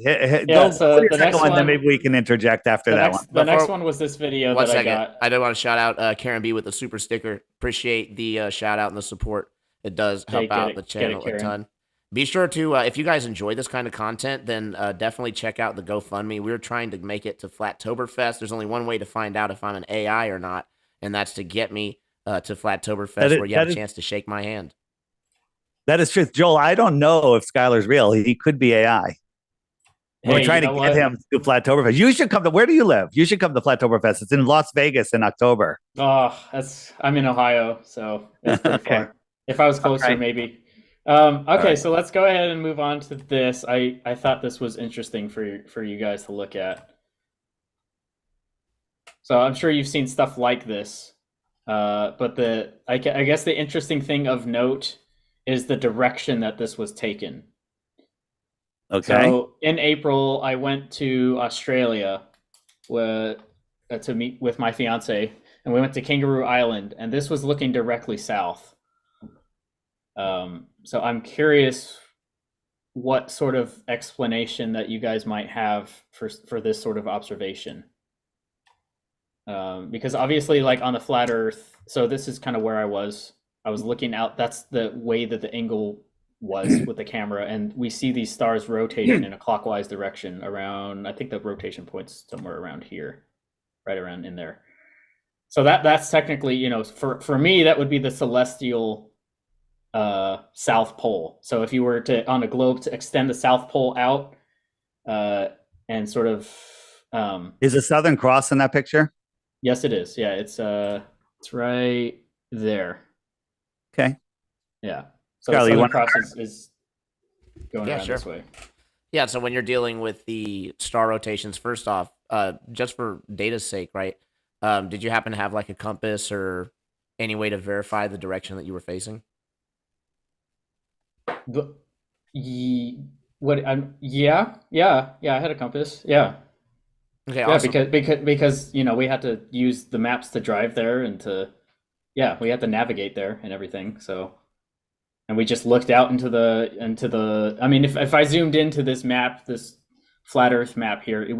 So the next one, then maybe we can interject after that one. The next one was this video that I got. I do want to shout out Karen B with the super sticker. Appreciate the shout out and the support. It does help out the channel a ton. Be sure to, if you guys enjoy this kind of content, then definitely check out the GoFundMe. We're trying to make it to Flattoberfest. There's only one way to find out if I'm an AI or not, and that's to get me to Flattoberfest, where you have a chance to shake my hand. That is true. Joel, I don't know if Skylar's real. He could be AI. We're trying to get him to Flattoberfest. You should come to, where do you live? You should come to Flattoberfest. It's in Las Vegas in October. Oh, I'm in Ohio, so it's pretty far. If I was closer, maybe. Okay, so let's go ahead and move on to this. I thought this was interesting for you guys to look at. So I'm sure you've seen stuff like this, but I guess the interesting thing of note is the direction that this was taken. Okay. So in April, I went to Australia to meet with my fiance, and we went to Kangaroo Island, and this was looking directly south. So I'm curious what sort of explanation that you guys might have for this sort of observation. Because obviously, like on the flat Earth, so this is kind of where I was looking out. That's the way that the angle was with the camera, and we see these stars rotating in a clockwise direction around, I think the rotation point's somewhere around here, right around in there. So that's technically, for me, that would be the celestial South Pole. So if you were to, on a globe, to extend the South Pole out and sort of is the Southern Cross in that picture? Yes, it is. Yeah, it's right there. Okay. Yeah. So the Southern Cross is going around this way. Yeah, so when you're dealing with the star rotations, first off, just for data's sake, right? Did you happen to have like a compass or any way to verify the direction that you were facing? Yeah, I had a compass. Yeah. Okay, yeah, awesome. because we had to use the maps to drive there and we had to navigate there and everything. So, and we just looked out into the. I mean, if I zoomed into this map, this flat Earth map here, I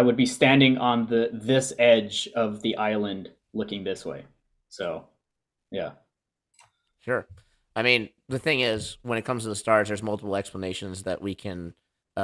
would be standing on this edge of the island, looking this way. So, yeah. Sure. I mean, the thing is, when it comes to the stars, there's multiple explanations that we can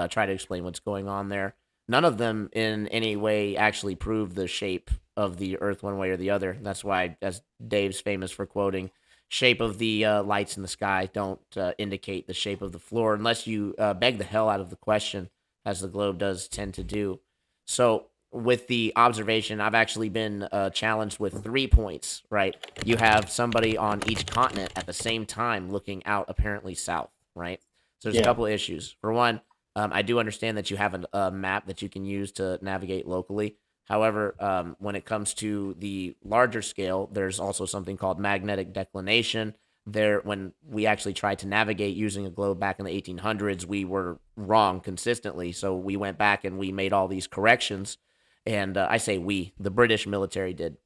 try to explain what's going on there. None of them in any way actually prove the shape of the Earth one way or the other. That's why, as Dave's famous for quoting, shape of the lights in the sky don't indicate the shape of the floor unless you beg the hell out of the question, as the globe does tend to do. So with the observation, I've actually been challenged with 3 points, right? You have somebody on each continent at the same time looking out apparently south, right? So there's a couple of issues. For one, I do understand that you have a map that you can use to navigate locally. However, when it comes to the larger scale, there's also something called magnetic declination. when we actually tried to navigate using a globe back in the 1800s, we were wrong consistently. So we went back and we made all these corrections. And I say we, the British military did.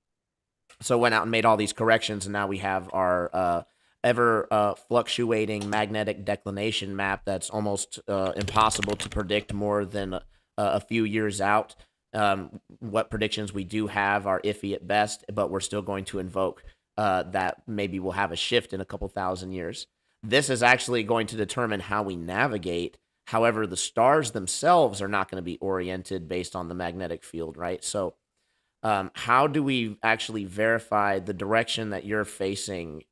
So went out and made all these corrections, and now we have our ever fluctuating magnetic declination map that's almost impossible to predict more than a few years out. What predictions we do have are iffy at best, but we're still going to invoke that maybe we'll have a shift in a couple thousand years. This is actually going to determine how we navigate. However, the stars themselves are not going to be oriented based on the magnetic field, right? So how do we actually verify the direction that you're facing,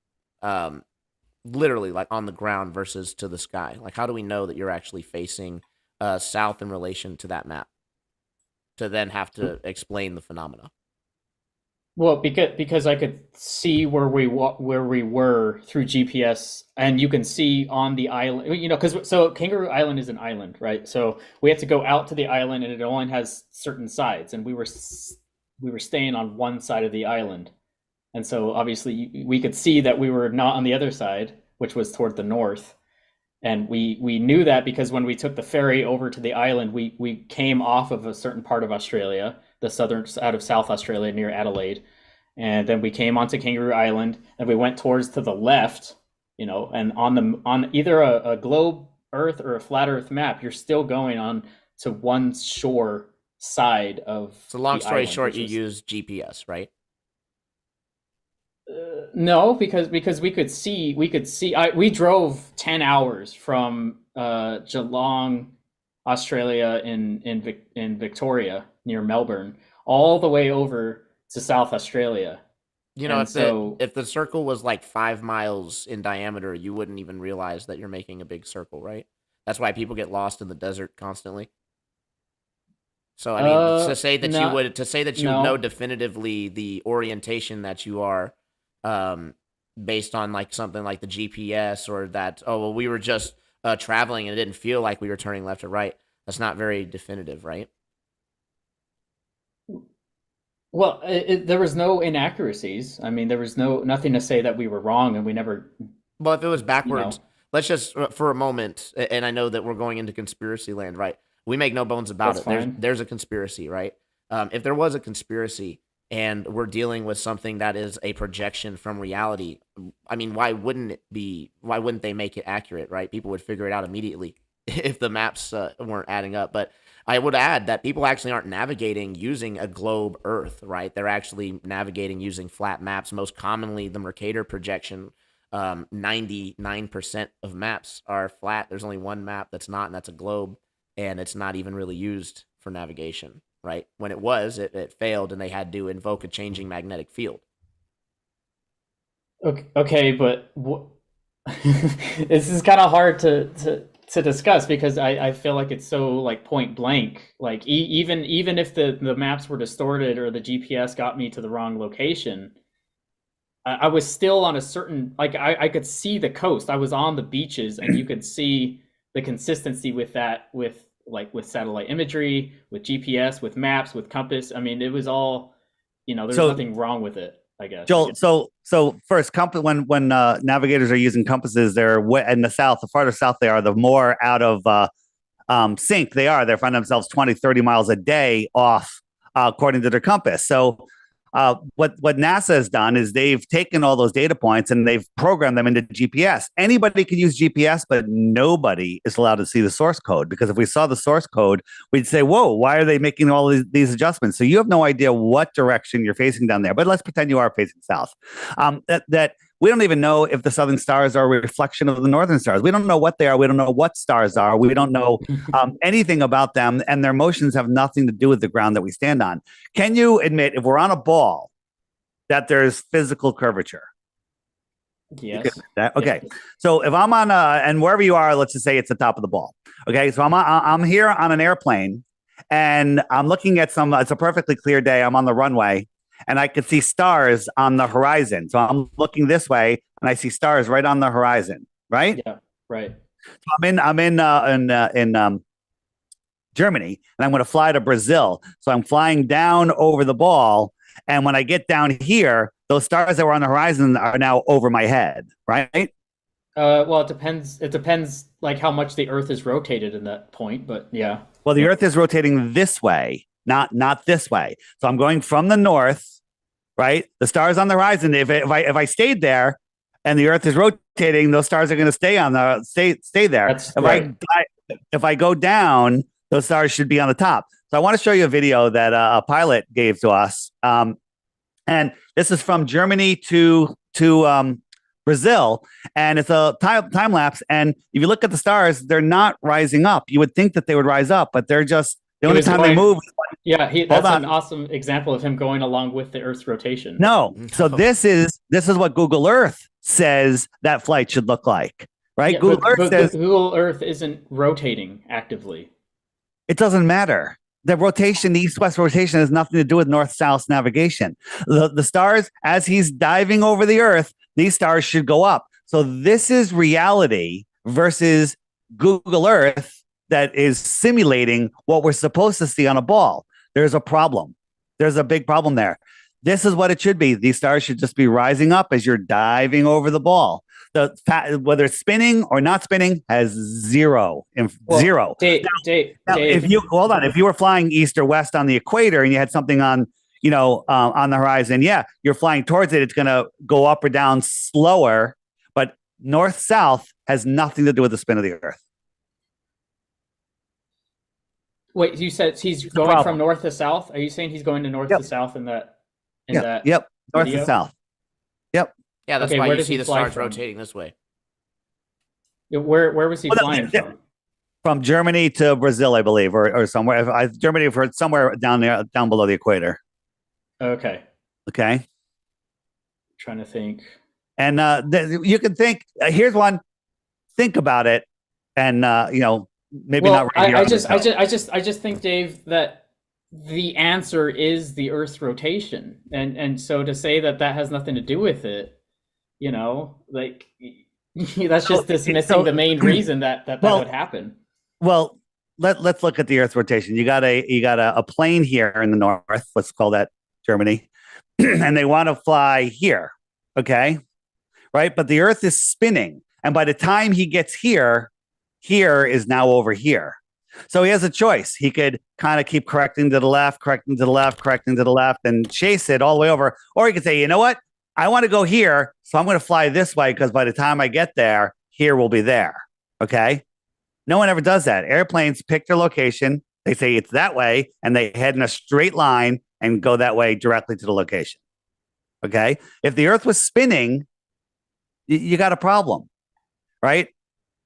literally like on the ground versus to the sky? Like, how do we know that you're actually facing south in relation to that map to then have to explain the phenomena? Well, because I could see where we were through GPS, and you can see on the island, you know, because so Kangaroo Island is an island, right? So we have to go out to the island, and it only has certain sides, and we were staying on one side of the island, and so obviously we could see that we were not on the other side, which was toward the north, and we knew that because when we took the ferry over to the island, we came off of a certain part of Australia, the southern out of South Australia near Adelaide, and then we came onto Kangaroo Island, and we went towards to the left, you know, and on either a globe Earth or a flat Earth map, you're still going on to one shore side of. So long the story island, short, which you is- use GPS, right? No, because we could see we drove 10 hours from Geelong, Australia in Victoria near Melbourne all the way over to South Australia. You know, And if the circle was like 5 miles in diameter, you wouldn't even realize that you're making a big circle, right? That's why people get lost in the desert constantly. So I mean, to say that you would know no. definitively the orientation that you are, based on like something like the GPS, or that, oh well, we were just traveling and it didn't feel like we were turning left or right. That's not very definitive, right? Well, there was no inaccuracies. I mean, there was nothing to say that we were wrong, and we never, Well, if it was you backwards, know. let's just for a moment, and I know that we're going into conspiracy land, right? We make no bones about That's it. fine. There's a conspiracy, right? If there was a conspiracy and we're dealing with something that is a projection from reality, I mean, why wouldn't it be? Why wouldn't they make it accurate, right? People would figure it out immediately if the maps weren't adding up. But I would add that people actually aren't navigating using a globe Earth, right? They're actually navigating using flat maps. Most commonly, the Mercator projection, 99% of maps are flat. There's only one map that's not, and that's a globe, and it's not even really used for navigation, right? When it was, it failed, and they had to invoke a changing magnetic field. Okay, but this is kind of hard to discuss because I feel like it's so like point blank. Like even if the maps were distorted or the GPS got me to the wrong location, I was still on a certain, like I could see the coast. I was on the beaches, and you could see the consistency with that, with satellite imagery, with GPS, with maps, with compass. I mean, it was all, there's So, nothing wrong with it, I guess. Joel, so first, when navigators are using compasses, they're in the south. The farther south they are, the more out of sync they are. They find themselves 20, 30 miles a day off, according to their compass. So what NASA has done is they've taken all those data points and they've programmed them into GPS. Anybody can use GPS, but nobody is allowed to see the source code, because if we saw the source code, we'd say, whoa, why are they making all these adjustments? So you have no idea what direction you're facing down there. But let's pretend you are facing south. That we don't even know if the southern stars are a reflection of the northern stars. We don't know what they are. We don't know what stars are. We don't know anything about them, and their motions have nothing to do with the ground that we stand on. Can you admit, if we're on a ball, that there's physical curvature? Yes. Okay. Yes. So if I'm on and wherever you are, let's just say it's the top of the ball. Okay. So I'm here on an airplane, and I'm looking at it's a perfectly clear day. I'm on the runway, and I could see stars on the horizon. So I'm looking this way, and I see stars right on the horizon. Right. Yeah. Right. So I'm in Germany, and I'm going to fly to Brazil. So I'm flying down over the ball, and when I get down here, those stars that were on the horizon are now over my head, right? Well, it depends. It depends like how much the Earth is rotated in that point, but yeah. Well, the Earth is rotating this way, not this way. So I'm going from the north, right? The stars on the horizon. If I stayed there, and the Earth is rotating, those stars are going to stay there. That's right. If I go down, those stars should be on the top. So I want to show you a video that a pilot gave to us, and this is from Germany to Brazil, and it's a time lapse. And if you look at the stars, they're not rising up. You would think that they would rise up, but they're just the only time they move. Yeah, that's an awesome example of him going along with the Earth's rotation. No, so this is what Google Earth says that flight should look like, right? Yeah, Google Earth says Google Earth isn't rotating actively. It doesn't matter. The rotation, the east-west rotation, has nothing to do with north-south navigation. The stars, as he's diving over the Earth, these stars should go up. So this is reality versus Google Earth that is simulating what we're supposed to see on a ball. There's a problem. There's a big problem there. This is what it should be. These stars should just be rising up as you're diving over the ball. Whether it's spinning or not spinning has zero. Dave, if you hold on, if you were flying east or west on the equator and you had something on the horizon, yeah, you're flying towards it. It's going to go up or down slower, but north south has nothing to do with the spin of the Earth. Wait, you said he's going from north to south? Are you saying he's going to north to south in that? Yep. North to south. Yep. Yeah, that's why you see the stars rotating this way. Where was he flying from? From Germany to Brazil, I believe, or somewhere. Germany for somewhere down there, down below the equator. Okay. Trying to think. And you can think. Here's one. Think about it, and maybe not. Right I just think, Dave, that the answer is the Earth's rotation, and so to say that has nothing to do with it, like that's just dismissing the main reason that would happen. Well, let's look at the Earth's rotation. You got a plane here in the north. Let's call that Germany, and they want to fly here. Okay, right? But the Earth is spinning, and by the time he gets here is now over here. So he has a choice. He could kind of keep correcting to the left, and chase it all the way over. Or he could say, you know what? I want to go here, so I'm going to fly this way because by the time I get there, here will be there. Okay? No one ever does that. Airplanes pick their location. They say it's that way, and they head in a straight line and go that way directly to the location. Okay? If the Earth was spinning, you got a problem, right?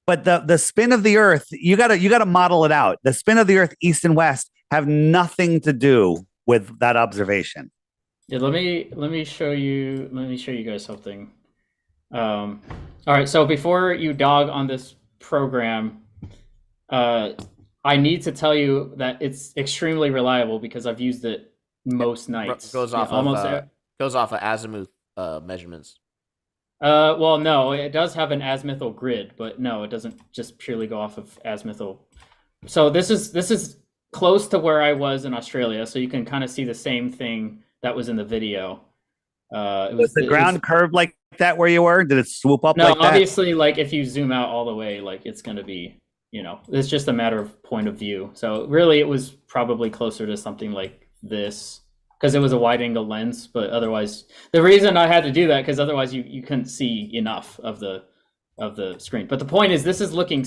But the spin of the Earth, you gotta model it out. The spin of the Earth, east and west, have nothing to do with that observation. Yeah, let me show you guys something. All right, so before you dog on this program, I need to tell you that it's extremely reliable because I've used it most nights. Goes off of azimuth measurements. Well, no, it does have an azimuthal grid, but no, it doesn't just purely go off of azimuthal. So this is close to where I was in Australia, so you can kind of see the same thing that was in the video. Was the ground curved like that where you were? Did it swoop up like that? No, obviously, like if you zoom out all the way, like it's going to be, it's just a matter of point of view. So really, it was probably closer to something like this, because it was a wide angle lens, but otherwise the reason I had to do that, because otherwise you couldn't see enough of the screen. But the point is, this is looking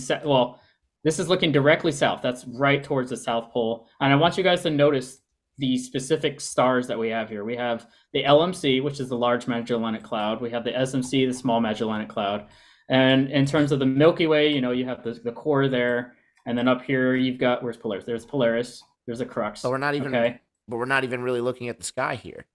directly south. That's right towards the South Pole. And I want you guys to notice the specific stars that we have here. We have the LMC, which is the Large Magellanic Cloud. We have the SMC, the Small Magellanic Cloud. And in terms of the Milky Way, you have the core there. And then up here, you've got, where's Polaris? There's Polaris. There's a Crux. So we're not even... Okay. But we're not even really looking at the sky here.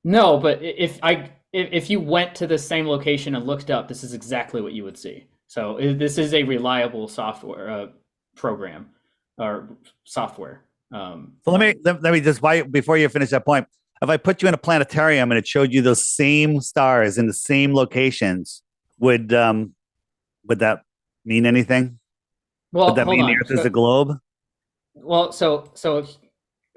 No, but if you went to the same location and looked up, this is exactly what you would see. So this is a reliable software program or software. So let me just, before you finish that point, if I put you in a planetarium and it showed you those same stars in the same locations, would that mean anything? Well, would that mean the Earth is a globe? Well, so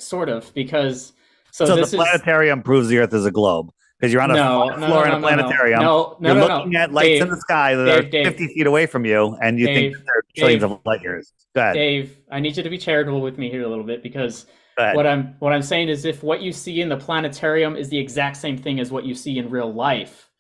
sort of, because so the planetarium proves the Earth is a globe. because you're on a No, no, no, floor in no, a no, no, planetarium. no, no, You're no, looking no. at lights in the sky that are Dave, 50 feet away from you, and you think that they're trillions of light years. Go ahead. Dave, I need you to be charitable with me here a little bit, because Go ahead. what I'm saying is, if what you see in the planetarium is the exact same thing as what you see in real life,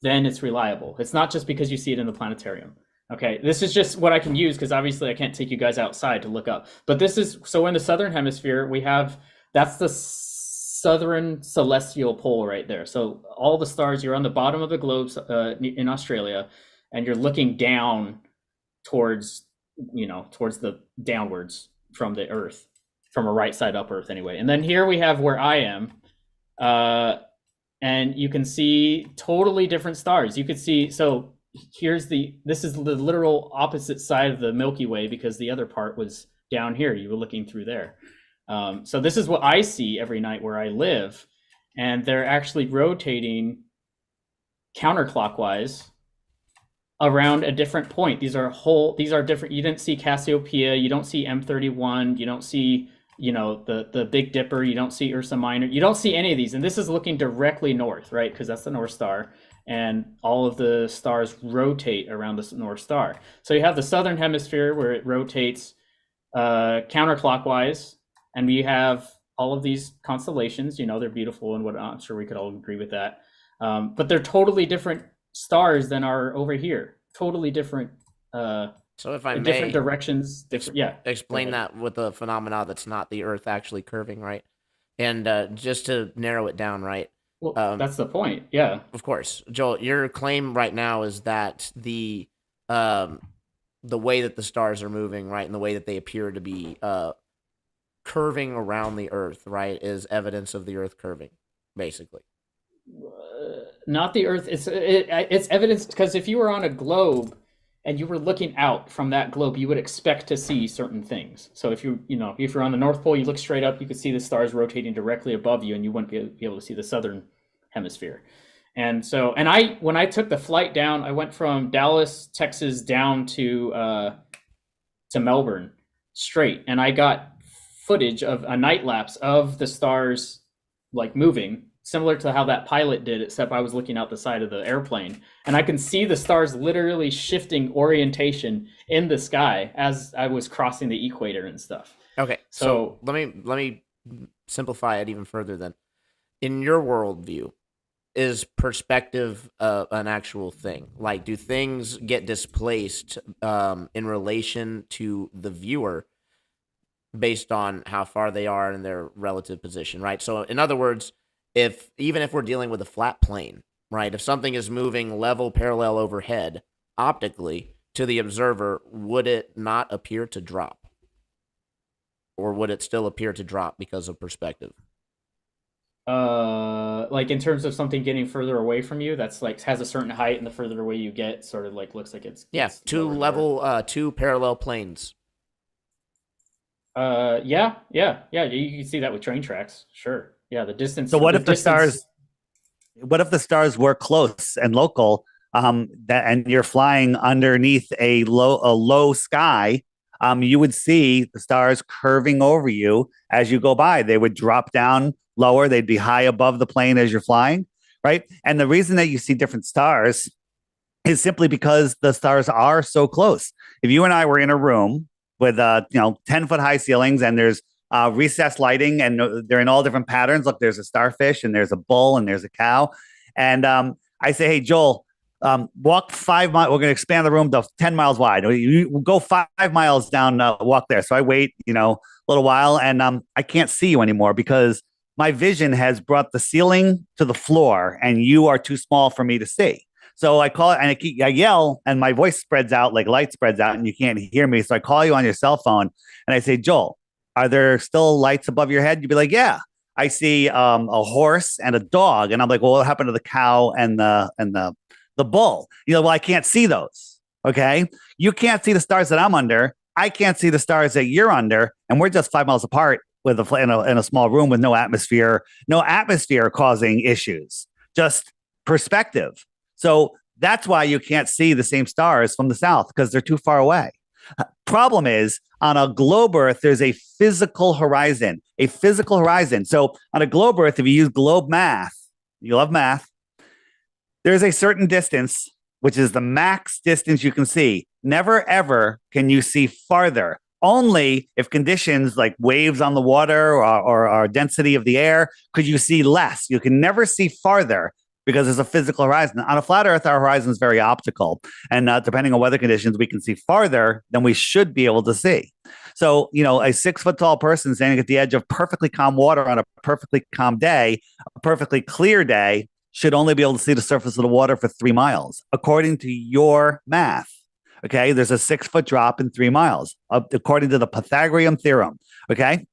then it's reliable. It's not just because you see it in the planetarium. Okay, this is just what I can use, because obviously I can't take you guys outside to look up. But this is, so in the southern hemisphere, we have, that's the southern celestial pole right there. So all the stars, you're on the bottom of the globe in Australia, and you're looking down towards, towards the downwards from the Earth, from a right side up Earth anyway. And then here we have where I am, and you can see totally different stars. You could see, so this is the literal opposite side of the Milky Way, because the other part was down here. You were looking through there. So this is what I see every night where I live, and they're actually rotating counterclockwise around a different point. These are different. You didn't see Cassiopeia, you don't see M31, you don't see, the Big Dipper, you don't see Ursa Minor, you don't see any of these. And this is looking directly north, right? Because that's the North Star, and all of the stars rotate around the North Star. So you have the southern hemisphere where it rotates counterclockwise, and we have all of these constellations. They're beautiful and whatnot. I'm sure we could all agree with that. But they're totally different stars than are over here. Totally different. So if I may, different directions. Explain that with a phenomena that's not the Earth actually curving, right? And just to narrow it down, right? Well, that's the point. Yeah. Of course, Joel. Your claim right now is that the way that the stars are moving, right, and the way that they appear to be curving around the Earth, right, is evidence of the Earth curving, basically. Not the Earth. It's evidence, because if you were on a globe and you were looking out from that globe, you would expect to see certain things. So if if you're on the North Pole, you look straight up, you could see the stars rotating directly above you, and you wouldn't be able to see the southern hemisphere. And so, when I took the flight down, I went from Dallas, Texas, down to Melbourne straight, and I got footage of a night lapse of the stars like moving, similar to how that pilot did, except I was looking out the side of the airplane, and I can see the stars literally shifting orientation in the sky as I was crossing the equator and stuff. Okay, so let me simplify it even further then. In your worldview, is perspective an actual thing? Like, do things get displaced in relation to the viewer based on how far they are in their relative position, right? So in other words, even if we're dealing with a flat plane, right, if something is moving level parallel overhead optically to the observer, would it not appear to drop? Or would it still appear to drop because of perspective? Like in terms of something getting further away from you, that's like has a certain height, and the further away you get, sort of like looks like it's two parallel planes. Yeah, you can see that with train tracks, sure. Yeah, the distance. So what if the stars were close and local, and you're flying underneath a low sky? You would see the stars curving over you as you go by. They would drop down lower. They'd be high above the plane as you're flying, right? And the reason that you see different stars is simply because the stars are so close. If you and I were in a room with 10-foot high ceilings, and there's recessed lighting, and they're in all different patterns. Look, there's a starfish, and there's a bull, and there's a cow. And I say, hey, Joel, walk 5 miles. We're going to expand the room to 10 miles wide. You go 5 miles down, walk there. So I wait, a little while, and I can't see you anymore because my vision has brought the ceiling to the floor, and you are too small for me to see. So I call it, and I yell, and my voice spreads out like light spreads out, and you can't hear me. So I call you on your cell phone, and I say, Joel, are there still lights above your head? You'd be like, yeah. I see a horse and a dog, and I'm like, well, what happened to the cow and the bull? Well, I can't see those. Okay, you can't see the stars that I'm under. I can't see the stars that you're under, and we're just 5 miles apart with in a small room with no atmosphere causing issues, just perspective. So that's why you can't see the same stars from the south, because they're too far away. Problem is, on a globe Earth, there's a physical horizon. So on a globe Earth, if you use globe math, you love math. There's a certain distance, which is the max distance you can see. Never, ever can you see farther. Only if conditions like waves on the water or density of the air could you see less. You can never see farther because there's a physical horizon. On a flat Earth, our horizon is very optical. And depending on weather conditions, we can see farther than we should be able to see. So, you know, a 6 foot tall person standing at the edge of perfectly calm water on a perfectly calm day, a perfectly clear day, should only be able to see the surface of the water for 3 miles, according to your math. Okay, there's a 6 foot drop in 3 miles, according to the Pythagorean theorem. Okay,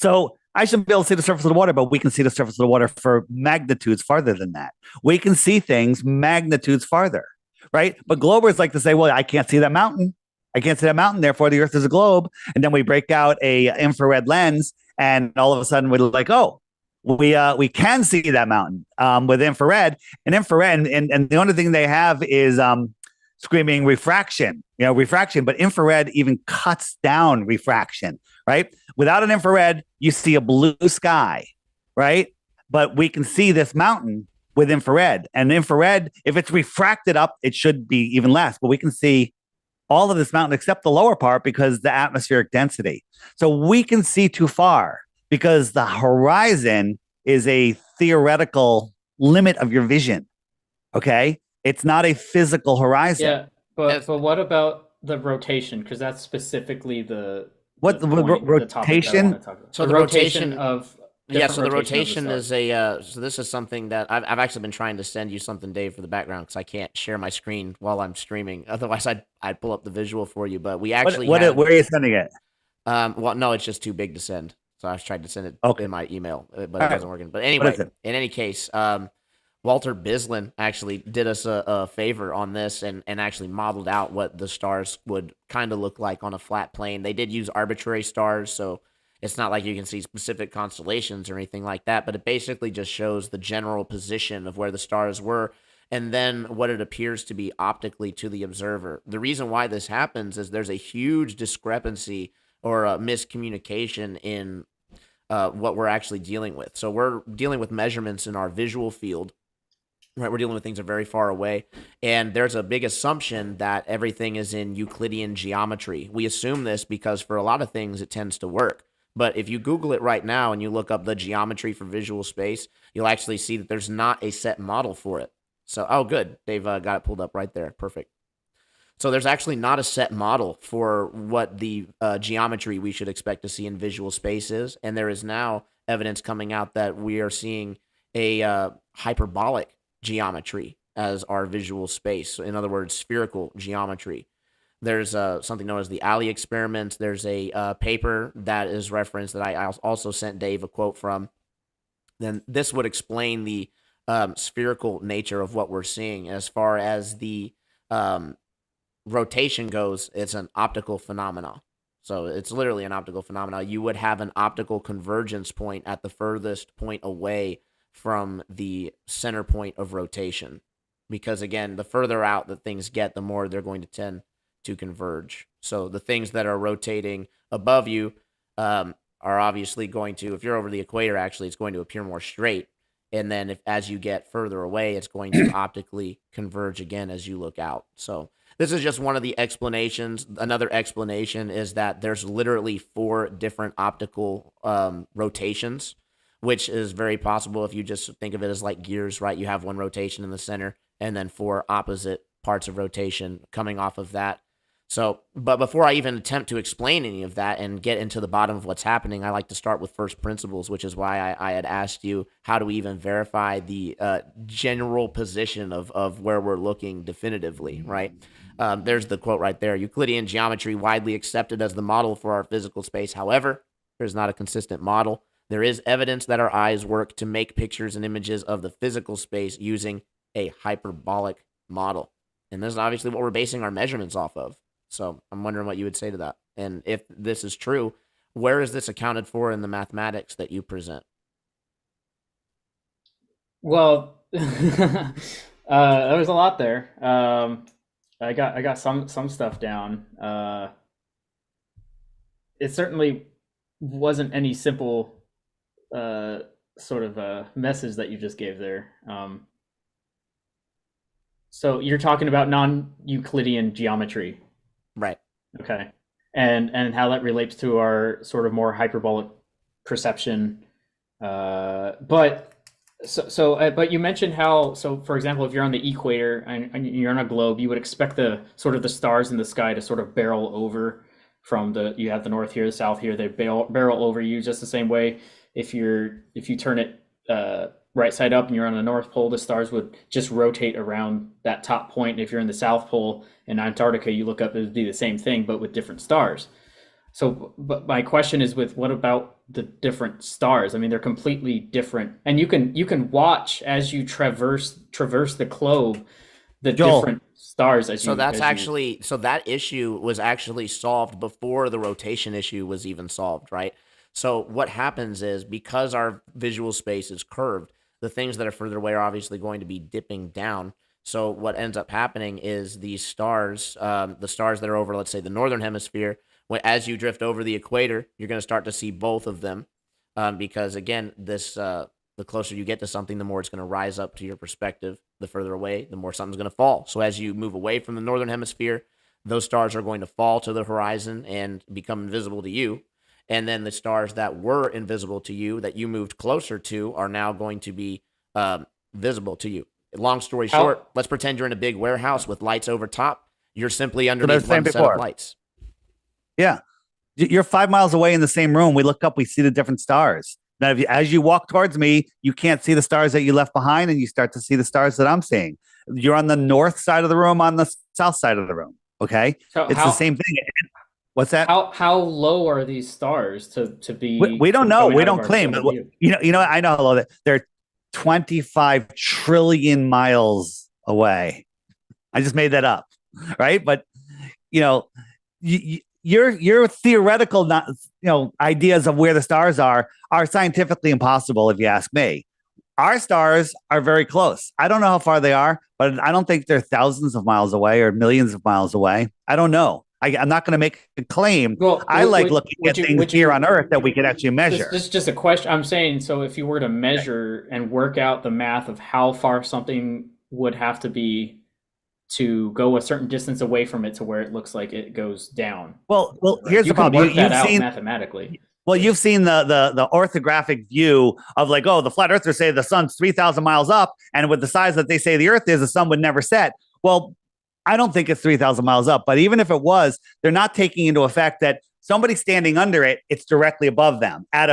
so I shouldn't be able to see the surface of the water, but we can see the surface of the water for magnitudes farther than that. We can see things magnitudes farther, right? But globers like to say, well, I can't see that mountain. I can't see that mountain, therefore the Earth is a globe. And then we break out a infrared lens, and all of a sudden we're like, oh, we can see that mountain with infrared. And infrared, and the only thing they have is screaming refraction, but infrared even cuts down refraction, right? Without an infrared, you see a blue sky, right? But we can see this mountain with infrared. And infrared, if it's refracted up, it should be even less, but we can see all of this mountain except the lower part because the atmospheric density. So we can see too far because the horizon is a theoretical limit of your vision. Okay? It's not a physical horizon. Yeah, but what about the rotation? Because that's specifically the topic that I rotation? want to talk about. So the rotation of so the rotation is so this is something that I've actually been trying to send you something, Dave, for the background because I can't share my screen while I'm streaming. Otherwise, I'd pull up the visual for you. But we actually where are you sending it? Well, no, it's just too big to send. So I tried to send it in my email, but it wasn't working. But anyway, in any case, Walter Bislin actually did us a favor on this and actually modeled out what the stars would kind of look like on a flat plane. They did use arbitrary stars, so it's not like you can see specific constellations or anything like that, but it basically just shows the general position of where the stars were and then what it appears to be optically to the observer. The reason why this happens is there's a huge discrepancy or a miscommunication in what we're actually dealing with. So we're dealing with measurements in our visual field. Right, we're dealing with things that are very far away, and there's a big assumption that everything is in Euclidean geometry. We assume this because for a lot of things it tends to work. But if you Google it right now and you look up the geometry for visual space, you'll actually see that there's not a set model for it. So, oh, good. They've got it pulled up right there. Perfect. So there's actually not a set model for what the geometry we should expect to see in visual space is. And there is now evidence coming out that we are seeing a hyperbolic geometry as our visual space. So in other words, spherical geometry. There's something known as the Alley experiment. There's a paper that is referenced that I also sent Dave a quote from. Then this would explain the spherical nature of what we're seeing. As far as the rotation goes, it's an optical phenomena. So it's literally an optical phenomena. You would have an optical convergence point at the furthest point away from the center point of rotation. Because again, the further out that things get, the more they're going to tend to converge. So the things that are rotating above you are obviously going to, if you're over the equator, actually, it's going to appear more straight. And then as you get further away, it's going to optically converge again as you look out. So this is just one of the explanations. Another explanation is that there's literally 4 different optical rotations, which is very possible if you just think of it as like gears, right? You have one rotation in the center and then 4 opposite parts of rotation coming off of that. So, but before I even attempt to explain any of that and get into the bottom of what's happening, I like to start with first principles, which is why I had asked you, how do we even verify the general position of where we're looking definitively, right? There's the quote right there. Euclidean geometry widely accepted as the model for our physical space. However, there's not a consistent model. There is evidence that our eyes work to make pictures and images of the physical space using a hyperbolic model. And this is obviously what we're basing our measurements off of. So I'm wondering what you would say to that. And if this is true, where is this accounted for in the mathematics that you present? Well, there was a lot there. I got some stuff down. It certainly wasn't any simple sort of message that you just gave there. So you're talking about non-Euclidean geometry, Right. okay, and how that relates to our sort of more hyperbolic perception. But but you mentioned how, so for example, if you're on the equator and you're on a globe, you would expect the sort of the stars in the sky to sort of barrel over from you have the north here, the south here, they barrel over you just the same way. If you turn it right side up and you're on the North Pole, the stars would just rotate around that top point. And if you're in the South Pole in Antarctica, you look up, it would be the same thing, but with different stars. So, but my question is, with what about the different stars? I mean, they're completely different, and you can watch as you traverse the globe, the Joel. different stars. So that issue was actually solved before the rotation issue was even solved, right? So what happens is, because our visual space is curved, the things that are further away are obviously going to be dipping down. So what ends up happening is these stars, the stars that are over, let's say, the northern hemisphere, as you drift over the equator, you're going to start to see both of them, because again, the closer you get to something, the more it's going to rise up to your perspective. The further away, the more something's going to fall. So as you move away from the northern hemisphere, those stars are going to fall to the horizon and become invisible to you. And then the stars that were invisible to you, that you moved closer to, are now going to be visible to you. Long story short, let's pretend you're in a big warehouse with lights over top. You're simply underneath one set of lights. Yeah. You're 5 miles away in the same room. We look up, we see the different stars. Now, as you walk towards me, you can't see the stars that you left behind, and you start to see the stars that I'm seeing. You're on the north side of the room, on the south side of the room. Okay. So it's the same thing. What's that? How low are these stars to be? We don't know. We don't claim. But you know. I know how low they're 25 trillion miles away. I just made that up, right? But your theoretical, ideas of where the stars are scientifically impossible, if you ask me. Our stars are very close. I don't know how far they are, but I don't think they're thousands of miles away or millions of miles away. I don't know. I'm not going to make a claim. Well, I like looking at things here on Earth that we can actually measure. This is just a question. I'm saying, so if you were to measure and work out the math of how far something would have to be to go a certain distance away from it to where it looks like it goes down. Well, here's the problem. You've seen mathematically. Well, you've seen the orthographic view of like, the flat earthers say the sun's 3,000 miles up, and with the size that they say the Earth is, the sun would never set. Well, I don't think it's 3,000 miles up, but even if it was, they're not taking into effect that somebody standing under it, it's directly above them at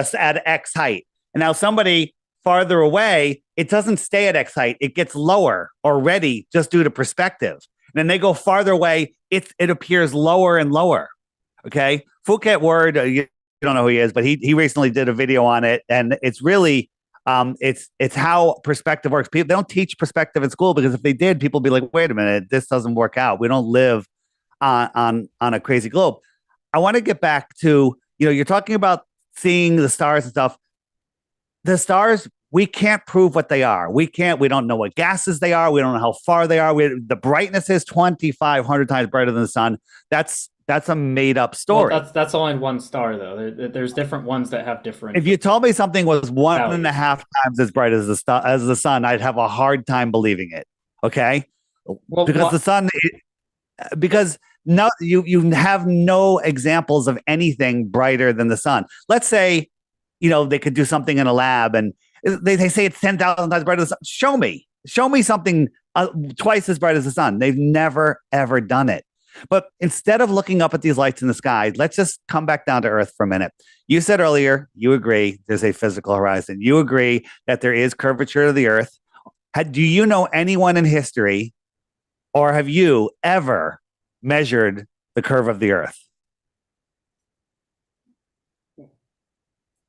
X height. And now somebody farther away, it doesn't stay at X height. It gets lower already just due to perspective. And then they go farther away, it appears lower and lower. Okay. Phuket Word, you don't know who he is, but he recently did a video on it. And it's really, it's how perspective works. People, they don't teach perspective in school, because if they did, people would be like, wait a minute, this doesn't work out. We don't live on a crazy globe. I want to get back to, you're talking about seeing the stars and stuff. The stars, we can't prove what they are. We don't know what gases they are. We don't know how far they are. The brightness is 2,500 times brighter than the sun. That's a made up story. Well, that's only one star, though. There's different ones that have different. If you told me something was 1.5 times as bright as the sun, I'd have a hard time believing it. Okay, because the sun, because no, you have no examples of anything brighter than the sun. Let's say, they could do something in a lab, and they say it's 10,000 times brighter than the sun. Show me something twice as bright as the sun. They've never ever done it. But instead of looking up at these lights in the sky, let's just come back down to Earth for a minute. You said earlier, you agree there's a physical horizon. You agree that there is curvature of the Earth. Do you know anyone in history, or have you ever measured the curve of the Earth?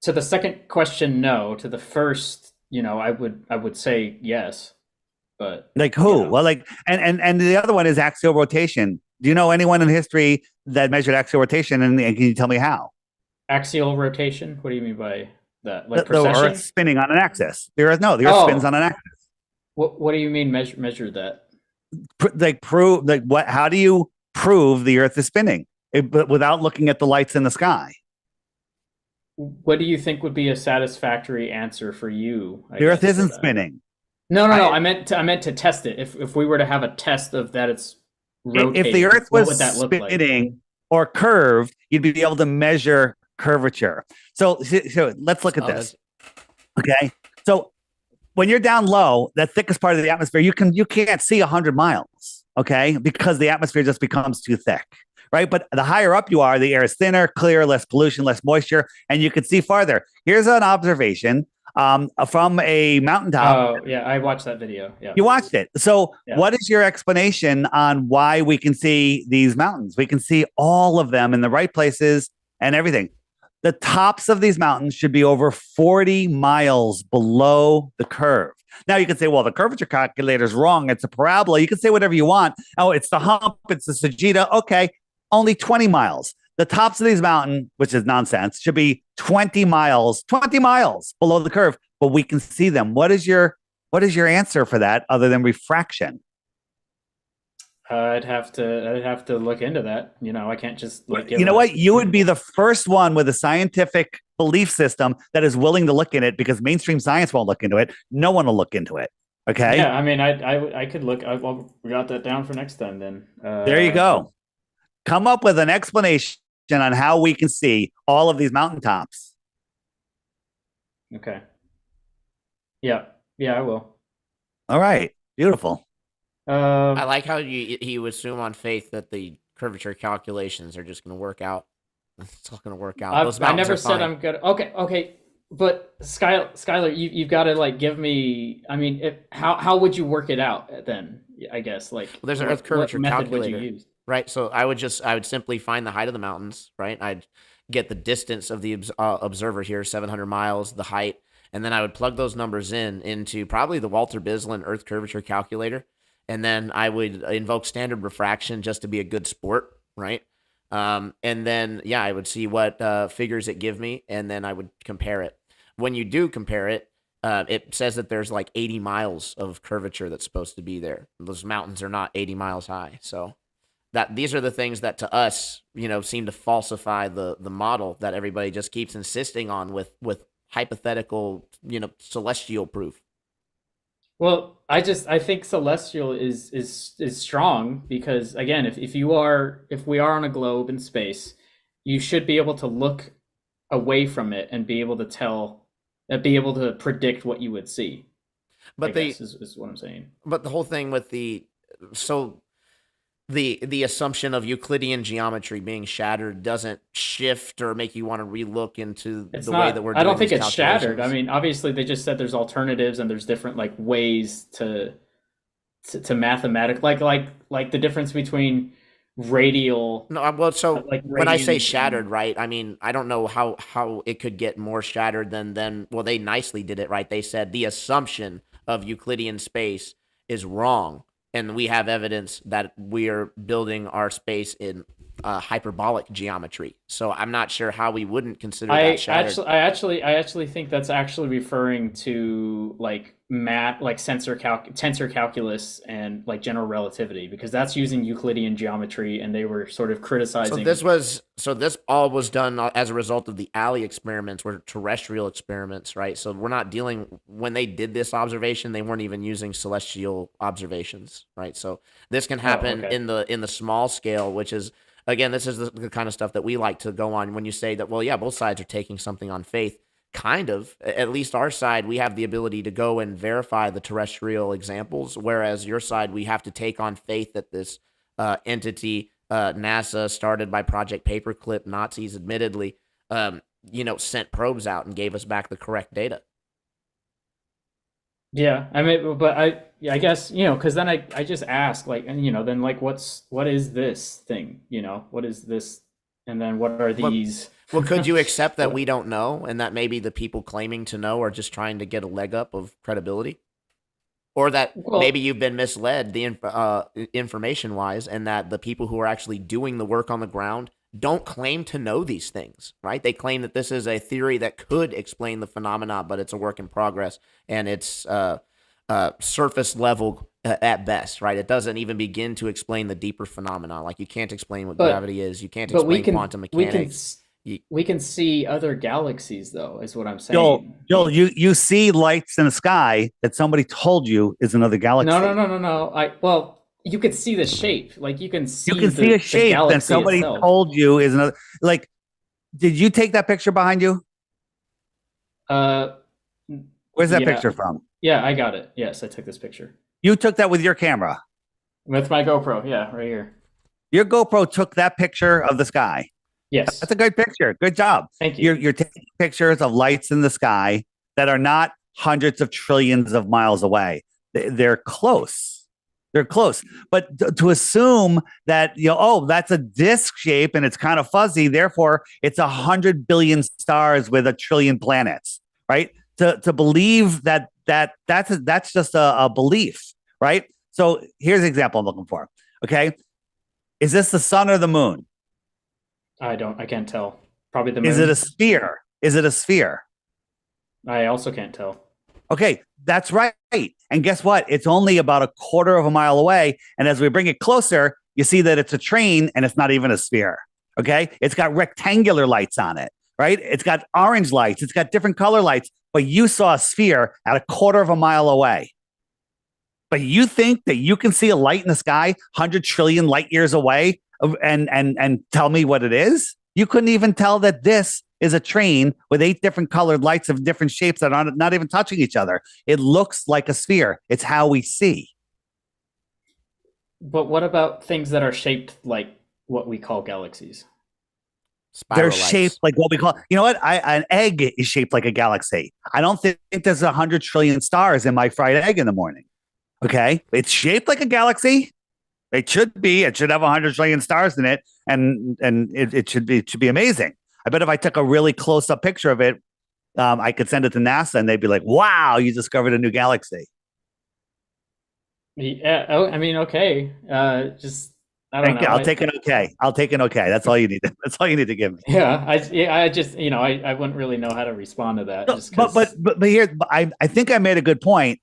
To the second question, no. To the first, I would say yes. But like who? Well, like, and the other one is axial rotation. Do you know anyone in history that measured axial rotation? And can you tell me how? Axial rotation? What do you mean by that? Like the Earth spinning on an axis. The Earth spins on an axis. What do you mean measure that? Prove what? How do you prove the Earth is spinning without looking at the lights in the sky? what do you think would be a satisfactory answer for you, I The Earth guess, for isn't that? spinning. No. I, I meant to test it. If we were to have a test of that it's if the rotating, Earth what was would that look like? spinning or curved, you'd be able to measure curvature. So let's look at Oh, this. Okay. So when you're down low, that thickest part of the atmosphere, you can't see 100 miles. Okay, because the atmosphere just becomes too thick. Right. But the higher up you are, the air is thinner, clear, less pollution, less moisture, and you can see farther. Here's an observation from a mountaintop. Oh, yeah, I watched that video. Yeah. You watched it. So, Yeah. what is your explanation on why we can see these mountains? We can see all of them in the right places and everything. The tops of these mountains should be over 40 miles below the curve. Now, you can say, well, the curvature calculator is wrong. It's a parabola. You can say whatever you want. Oh, it's the hump. It's the Sagitta. Okay. Only 20 miles. The tops of these mountains, which is nonsense, should be 20 miles below the curve, but we can see them. What is your answer for that other than refraction? I'd have to look into that. I can't just like give You know a, what? You would be the first one with a scientific belief system that is willing to look in it, because mainstream science won't look into it. No one will look into it. Okay. Yeah, I mean, I could look. I'll got that down for next time then. There you go. Come up with an explanation on how we can see all of these mountaintops. Okay. Yeah. Yeah, I will. All right. Beautiful. I like how you assume on faith that the curvature calculations are just going to work out. It's all going to work out. Those I mountains never are said fine. I'm good. Okay. But Skylar, you've got to like give me. I mean, how would you work it out then? I guess like Well, there's an what Earth curvature method would calculator, you use? right? So I would simply find the height of the mountains, right? I'd get the distance of the observer here, 700 miles, the height, and then I would plug those numbers into probably the Walter Bislin Earth curvature calculator, and then I would invoke standard refraction just to be a good sport, right? And then yeah, I would see what figures it give me, and then I would compare it. When you do compare it, it says that there's like 80 miles of curvature that's supposed to be there. Those mountains are not 80 miles high, so that these are the things that to us, seem to falsify the model that everybody just keeps insisting on with hypothetical, celestial proof. Well, I think celestial is strong because again, if we are on a globe in space, you should be able to look away from it and be able to be able to predict what you would see. I But guess is what I'm saying. the whole thing with so the assumption of Euclidean geometry being shattered doesn't shift or make you want to relook into It's the not. way that we're I doing don't think these it's shattered. I calculations. mean, obviously they just said there's alternatives and there's different like ways to mathematic like the difference between radial No, well, so like when I say radians shattered, and right? I mean, I don't know how it could get more shattered than well, they nicely did it, right? They said the assumption of Euclidean space is wrong, and we have evidence that we are building our space in hyperbolic geometry. So I'm not sure how we wouldn't consider that shattered. I actually think that's actually referring to like math, like tensor calculus and like general relativity, because that's using Euclidean geometry, and they were sort of So criticizing. this all was done as a result of the alley experiments, were terrestrial experiments, right? So we're not dealing when they did this observation, they weren't even using celestial observations, right? So this can Oh, happen okay. in the small scale, which is again, this is the kind of stuff that we like to go on when you say that, well, yeah, both sides are taking something on faith. Kind of, at least our side, we have the ability to go and verify the terrestrial examples, whereas your side, we have to take on faith that this entity, NASA, started by Project Paperclip, Nazis, admittedly, sent probes out and gave us back the correct data. Yeah, I mean, but I guess, because then I just ask like, and then like, what is this thing? What is this? And then what are Well, these? well, could you accept that What? we don't know, and that maybe the people claiming to know are just trying to get a leg up of credibility? Or that maybe Well, you've been misled information wise, and that the people who are actually doing the work on the ground don't claim to know these things, right? They claim that this is a theory that could explain the phenomena, but it's a work in progress, and it's surface level at best, right? It doesn't even begin to explain the deeper phenomena. Like, you can't explain what but gravity is, you can't but explain quantum we can mechanics, We can see other galaxies, though, is what I'm saying. Joel, you see lights in the sky that somebody told you is another galaxy. No. Well, you could see the shape. Like you can see You can see a shape that somebody told you is another. Like, did you take that picture behind you? Where's that picture from? Yeah, I got it. Yes, I took this picture. You took that with your camera? With my GoPro, yeah, right here. Your GoPro took that picture of the sky? Yes. That's a good picture. Good job. Thank you. You're taking pictures of lights in the sky that are not hundreds of trillions of miles away. They're close. They're close. But to assume that, that's a disk shape and it's kind of fuzzy, therefore it's 100 billion stars with a trillion planets, right? To believe that's just a belief, right? So here's an example I'm looking for. Okay. Is this the sun or the moon? I can't tell. Probably the moon. Is it a sphere? Is it a sphere? I also can't tell. Okay, that's right. And guess what? It's only about a quarter of a mile away. And as we bring it closer, you see that it's a train and it's not even a sphere. Okay. It's got rectangular lights on it, right? It's got orange lights. It's got different color lights, but you saw a sphere at a quarter of a mile away. But you think that you can see a light in the sky 100 trillion light years away and tell me what it is? You couldn't even tell that this is a train with 8 different colored lights of different shapes that are not even touching each other. It looks like a sphere. It's how we see. But what about things that are shaped like what we call galaxies? They're shaped like what we call, you know what? An egg is shaped like a galaxy. I don't think there's 100 trillion stars in my fried egg in the morning. Okay. It's shaped like a galaxy. It should be. It should have 100 trillion stars in it, and it should be amazing. I bet if I took a really close up picture of it, I could send it to NASA, and they'd be like, "Wow, you discovered a new galaxy." Yeah. Oh, I mean, okay. Just I don't know. I'll take an okay. I'll take an okay. That's all you need. That's all you need to give me. Yeah. I just I wouldn't really know how to respond to that. But here, I think I made a good point.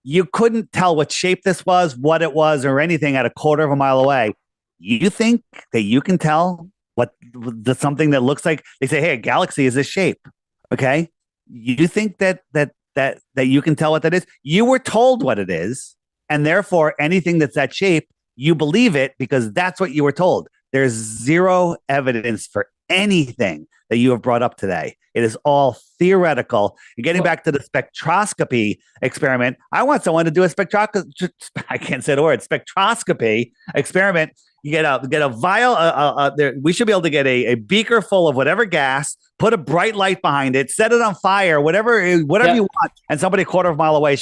You couldn't tell what shape this was, what it was, or anything at a quarter of a mile away. You think that you can tell what something that looks like, they say, hey, a galaxy is this shape. Okay. You think that you can tell what that is? You were told what it is. And therefore anything that's that shape, you believe it because that's what you were told. There's zero evidence for anything that you have brought up today. It is all theoretical. And getting back to the spectroscopy experiment, I want someone to do a I can't say the word, spectroscopy experiment. You get a vial. We should be able to get a beaker full of whatever gas, put a bright light behind it, set it on fire, whatever you want, and somebody a quarter of a mile away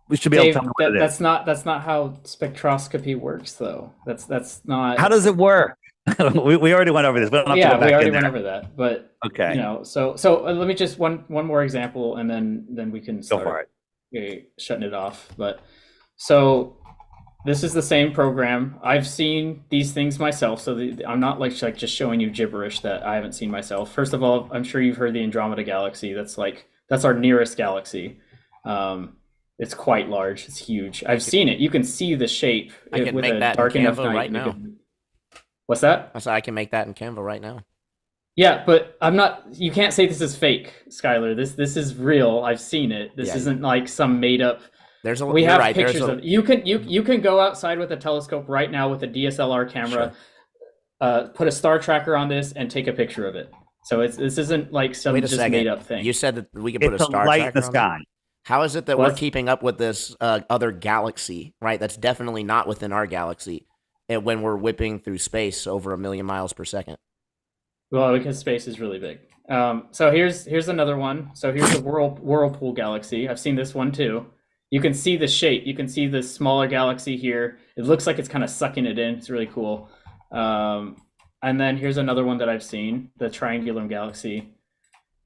we should be able to tell them what it is. That's not how spectroscopy works, though. That's not. How does it work? we already went over this. We already went over that. But okay, so let me just one more example, and then we can start go for it. Shutting it off. But so this is the same program. I've seen these things myself, so I'm not like just showing you gibberish that I haven't seen myself. First of all, I'm sure you've heard the Andromeda Galaxy. That's our nearest galaxy. It's quite large. It's huge. I've seen it. You can see the shape. I can make that in Canva right now. What's that? I said I can make that in Canva right now. Yeah, but I'm not. You can't say this is fake, Skylar. This is real. I've seen it. This isn't like some made up. We have pictures of. You can go outside with a telescope right now with a DSLR camera, put a star tracker on this, and take a picture of it. So this isn't like some just made up thing. You said that we could put a star light tracker in the sky. On it? How is it that we're keeping up with this other galaxy, right? That's definitely not within our galaxy, and when we're whipping through space over 1 million miles per second. Well, because space is really big. So here's another one. So here's the Whirlpool Galaxy. I've seen this one too. You can see the shape. You can see the smaller galaxy here. It looks like it's kind of sucking it in. It's really cool. And then here's another one that I've seen, the Triangulum Galaxy.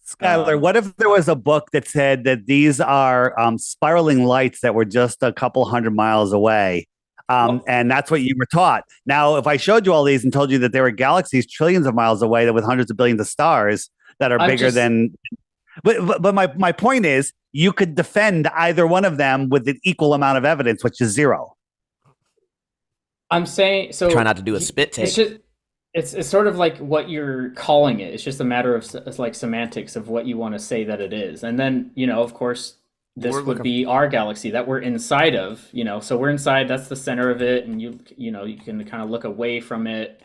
Skylar, what if there was a book that said that these are spiraling lights that were just a couple hundred miles away? And that's what you were taught. Now, if I showed you all these and told you that there were galaxies trillions of miles away with hundreds of billions of stars that are bigger than... But my point is, you could defend either one of them with an equal amount of evidence, which is zero. I'm saying... so try not to do a spit take. It's sort of like what you're calling it. It's just a matter of it's like semantics of what you want to say that it is. And then, of course, this We're would looking. be our galaxy that we're inside of, so we're inside, that's the center of it, and you can kind of look away from it.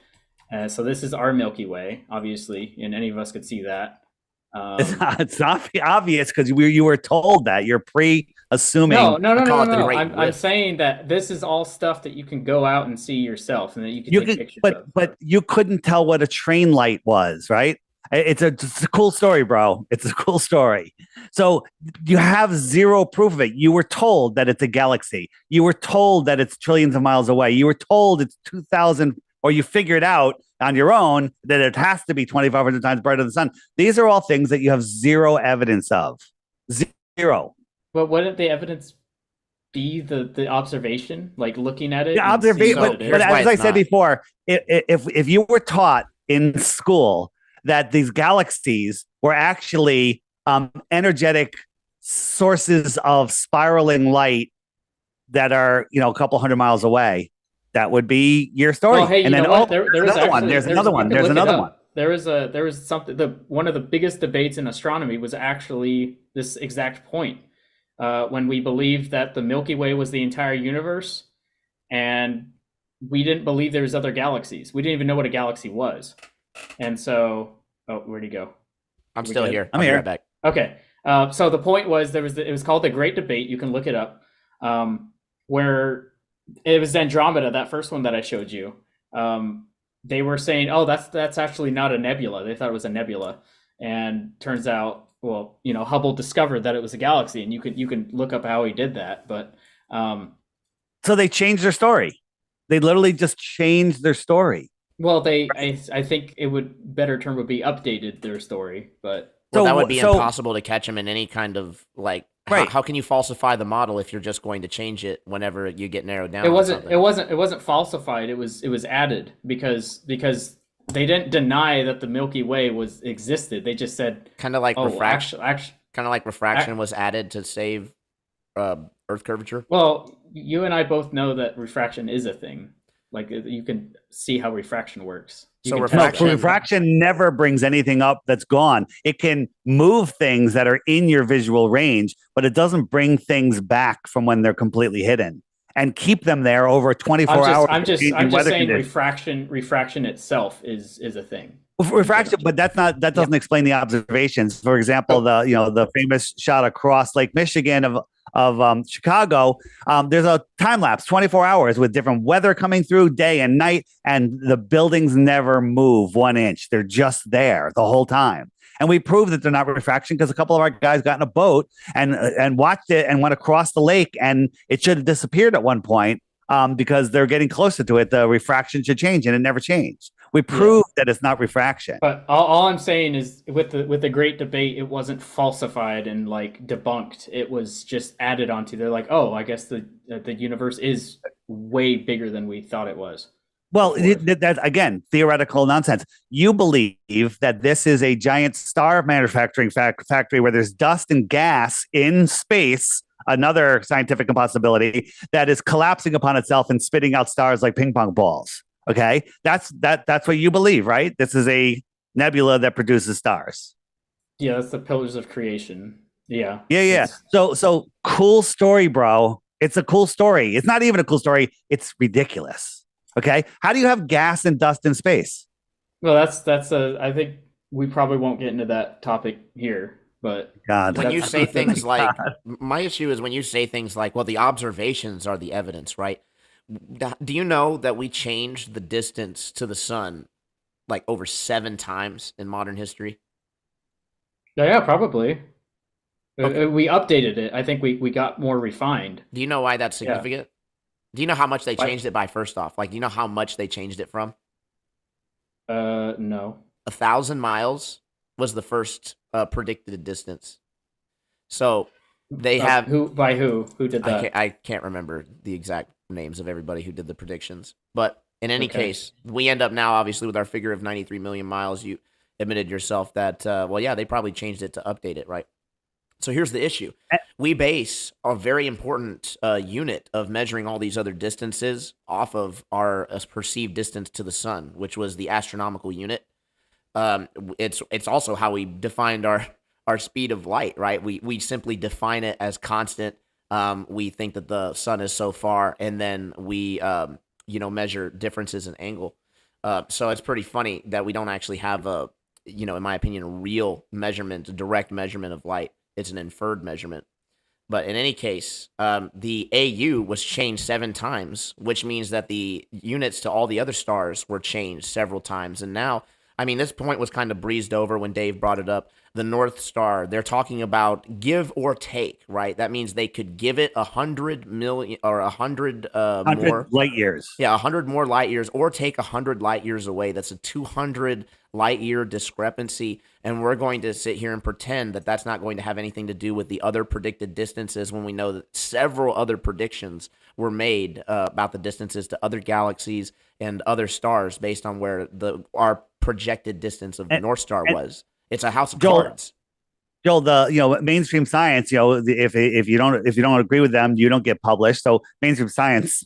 So this is our Milky Way, obviously, and any of us could see that. It's not obvious because you were told that. You're No, pre-assuming. no, I no, call no, it the no, no. Great I'm Rift. saying that this is all stuff that you can go out and see yourself, and that you can You take could, pictures but of. but you couldn't tell what a train light was, right? It's a cool story, bro. It's a cool story. So you have zero proof of it. You were told that it's a galaxy. You were told that it's trillions of miles away. You were told it's 2,000, or you figured out on your own that it has to be 2,500 times brighter than the sun. These are all things that you have zero evidence of. Zero. But wouldn't the evidence be the observation, like looking at it The and seeing observation, what So it but is? here's why as I it's said not. before, if you were taught in school that these galaxies were actually energetic sources of spiraling light that are a couple hundred miles away, that would be your story. Well, hey, And you then know what? There was another one. actually There's another you one. can There's look it another one. up. There was something. One of the biggest debates in astronomy was actually this exact point, when we believed that the Milky Way was the entire universe, and we didn't believe there was other galaxies. We didn't even know what a galaxy was, and so where'd he go? I'm We still good? here. I'm I'll be here. right back. Okay. So the point was it was called the Great Debate. You can look it up. Where it was Andromeda, that first one that I showed you. They were saying, "Oh, that's actually not a nebula." They thought it was a nebula, and turns out, well, Hubble discovered that it was a galaxy, and you can look up how he did that. But So they changed their story. They literally just changed their story. well, I think it would better term would be updated their story, but. Well, that So would be so impossible to catch them in any kind of like. right. How can you falsify the model if you're just going to change it whenever you get narrowed down? It on wasn't. something? It wasn't falsified. It was added because they didn't deny that the Milky Way existed. They just said, Kind of like "Oh, refraction. actually, Kind of like refraction was added to save Earth curvature. well, you and I both know that refraction is a thing. Like you can see how refraction works. You So can No, test refraction- it. refraction never brings anything up that's gone. It can move things that are in your visual range, but it doesn't bring things back from when they're completely hidden and keep them there over 24 hours. I'm just weather saying conditions. refraction itself is a thing. Refraction, but that doesn't explain the observations. For example, the famous shot across Lake Michigan of Chicago. There's a time lapse, 24 hours with different weather coming through day and night, and the buildings never move 1 inch. They're just there the whole time. And we proved that they're not refraction because a couple of our guys got in a boat and watched it and went across the lake, and it should have disappeared at one point because they're getting closer to it. The refraction should change, and it never changed. We proved that it's not refraction. But all I'm saying is with the Great Debate, it wasn't falsified and like debunked. It was just added onto. They're like, oh, I guess the universe is way bigger than we thought it was. Well, that's again theoretical nonsense. You believe that this is a giant star manufacturing factory where there's dust and gas in space, another scientific impossibility, that is collapsing upon itself and spitting out stars like ping pong balls. Okay, that's what you believe, right? This is a nebula that produces stars. Yeah, that's the pillars of creation. Yeah. Yeah. So cool story, bro. It's a cool story. It's not even a cool story. It's ridiculous. Okay, how do you have gas and dust in space? Well, that's I think we probably won't get into that topic here, but God, When you That's- say things like, my issue is when you say things like, well, the observations are the evidence, right? Do you know that we changed the distance to the sun like over 7 times in modern history? yeah, probably. Okay. We updated it. I think we got more refined. Do you know why that's Yeah. significant? Do you know how much they Why- changed it by first off? Like, do you know how much they changed it from? No. 1,000 miles was the first predicted distance. So they have who did that? I can't remember the exact names of everybody who did the predictions, but in any Okay. case, we end up now obviously with our figure of 93 million miles. You admitted yourself that well, yeah, they probably changed it to update it, right? So here's the issue. We base a very important unit of measuring all these other distances off of our perceived distance to the sun, which was the astronomical unit. It's also how we defined our speed of light, right? We simply define it as constant. We think that the sun is so far, and then we measure differences in angle. So it's pretty funny that we don't actually have in my opinion, a real measurement, a direct measurement of light. It's an inferred measurement. But in any case, the AU was changed 7 times, which means that the units to all the other stars were changed several times. And now, I mean, this point was kind of breezed over when Dave brought it up. The North Star, they're talking about give or take, right? That means they could give it 100 million or 100 more light years. Yeah, 100 more light years, or take 100 light years away. That's a 200 light year discrepancy. And we're going to sit here and pretend that that's not going to have anything to do with the other predicted distances, when we know that several other predictions were made about the distances to other galaxies and other stars based on where our projected distance of the North Star was. It's a house of cards. Joel, the mainstream science, if you don't agree with them, you don't get published. So mainstream science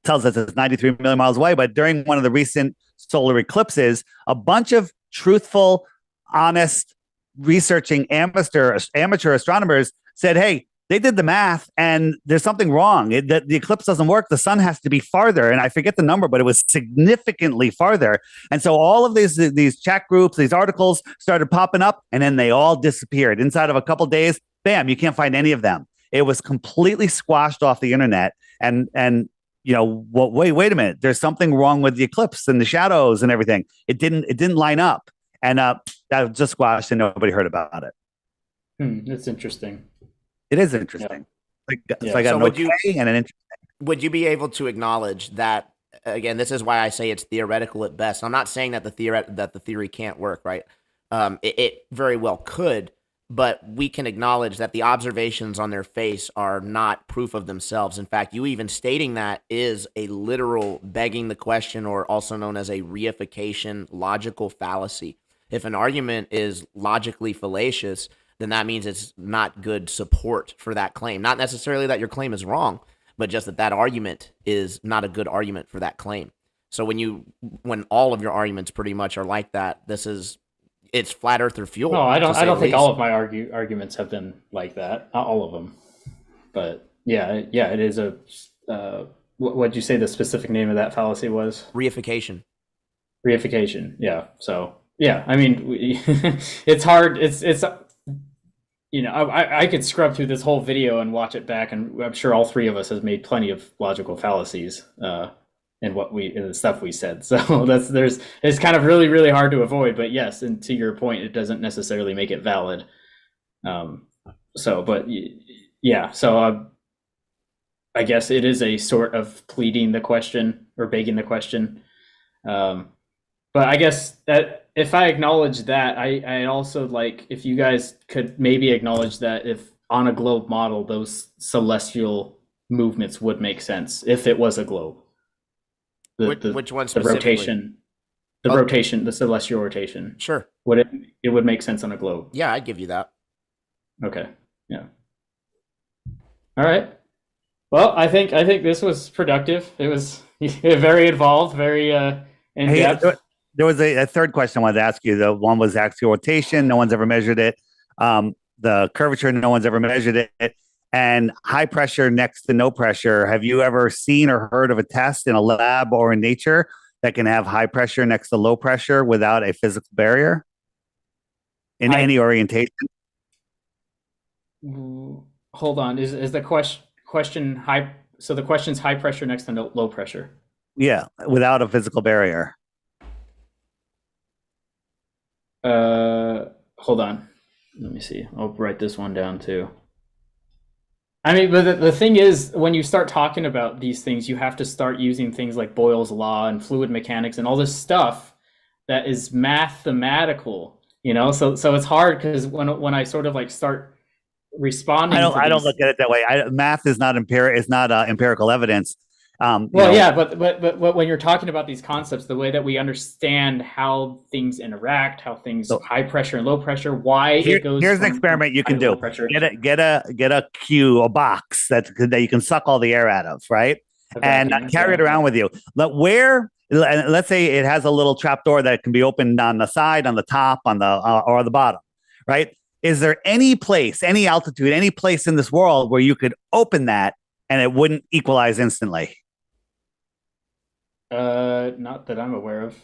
tells us it's 93 million miles away. But during one of the recent solar eclipses, a bunch of truthful, honest, researching amateur astronomers said, "Hey, they did the math, and there's something wrong. The eclipse doesn't work. The sun has to be farther." And I forget the number, but it was significantly farther. And so all of these chat groups, these articles started popping up, and then they all disappeared. Inside of a couple of days, bam, you can't find any of them. It was completely squashed off the internet. And wait a minute. There's something wrong with the eclipse and the shadows and everything. It didn't line up. And that was just squashed, and nobody heard about it. That's interesting. It is interesting. Yeah. So I got an okay and an interesting. Would you be able to acknowledge that, again, this is why I say it's theoretical at best. I'm not saying that the theory can't work, right? It very well could, but we can acknowledge that the observations on their face are not proof of themselves. In fact, you even stating that is a literal begging the question, or also known as a reification logical fallacy. If an argument is logically fallacious, then that means it's not good support for that claim. Not necessarily that your claim is wrong, but just that argument is not a good argument for that claim. So when all of your arguments pretty much are like that, it's flat Earth or fuel. No, I don't think all of my arguments have been like that. Not all of them, but yeah, it is a. What'd you say the specific name of that fallacy was? Reification. Reification. Yeah. So yeah, I mean, it's hard. It's. I could scrub through this whole video and watch it back, and I'm sure all three of us have made plenty of logical fallacies in the stuff we said. So it's kind of really, really hard to avoid. But yes, and to your point, it doesn't necessarily make it valid. So I guess it is a sort of pleading the question or begging the question. But I guess that if I acknowledge that, I also like if you guys could maybe acknowledge that if on a globe model, those celestial movements would make sense if it was a globe. Which one specifically? The rotation, the celestial rotation. Sure. It would make sense on a globe. Yeah, I'd give you that. Okay. Yeah. All right. Well, I think this was productive. It was very involved, very in depth. There was a third question I wanted to ask you. The one was axial rotation. No one's ever measured it. The curvature, no one's ever measured it. And high pressure next to no pressure. Have you ever seen or heard of a test in a lab or in nature that can have high pressure next to low pressure without a physical barrier in any orientation? Hold on. Is the question high? So the question's high pressure next to low pressure. Yeah, without a physical barrier. Hold on. Let me see. I'll write this one down too. I mean, but the thing is, when you start talking about these things, you have to start using things like Boyle's law and fluid mechanics and all this stuff that is mathematical, So it's hard because when I sort of like start responding, I don't look at it that way. Math is not empirical evidence. But when you're talking about these concepts, the way that we understand how things interact, how things So high pressure and low pressure, why it goes. Here's an experiment you can do. Get a cube, a box that you can suck all the air out of, right? And carry it around with you. Let's say it has a little trap door that can be opened on the side, on the top, on the or the bottom, right? Is there any place, any altitude, any place in this world where you could open that and it wouldn't equalize instantly? Not that I'm aware of.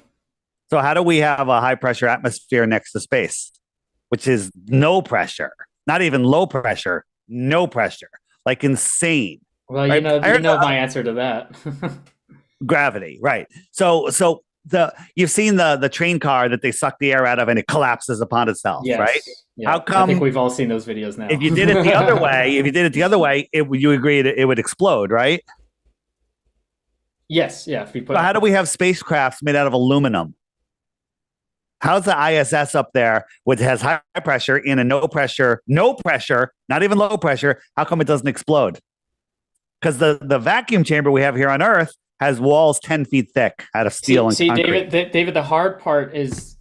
So how do we have a high pressure atmosphere next to space, which is no pressure, not even low pressure, no pressure, like insane? Well, right? you know my answer to that. Gravity, right? So you've seen the train car that they suck the air out of and it collapses upon itself, yes. Right? Yeah. How come? I think we've all seen those videos now. If you did it the other way, you agree that it would explode, right? Yes, yeah. So how do we have spacecrafts made out of aluminum? How's the ISS up there, which has high pressure in a no pressure, not even low pressure? How come it doesn't explode? Because the vacuum chamber we have here on Earth has walls 10 feet thick out of steel and concrete. David, the hard part is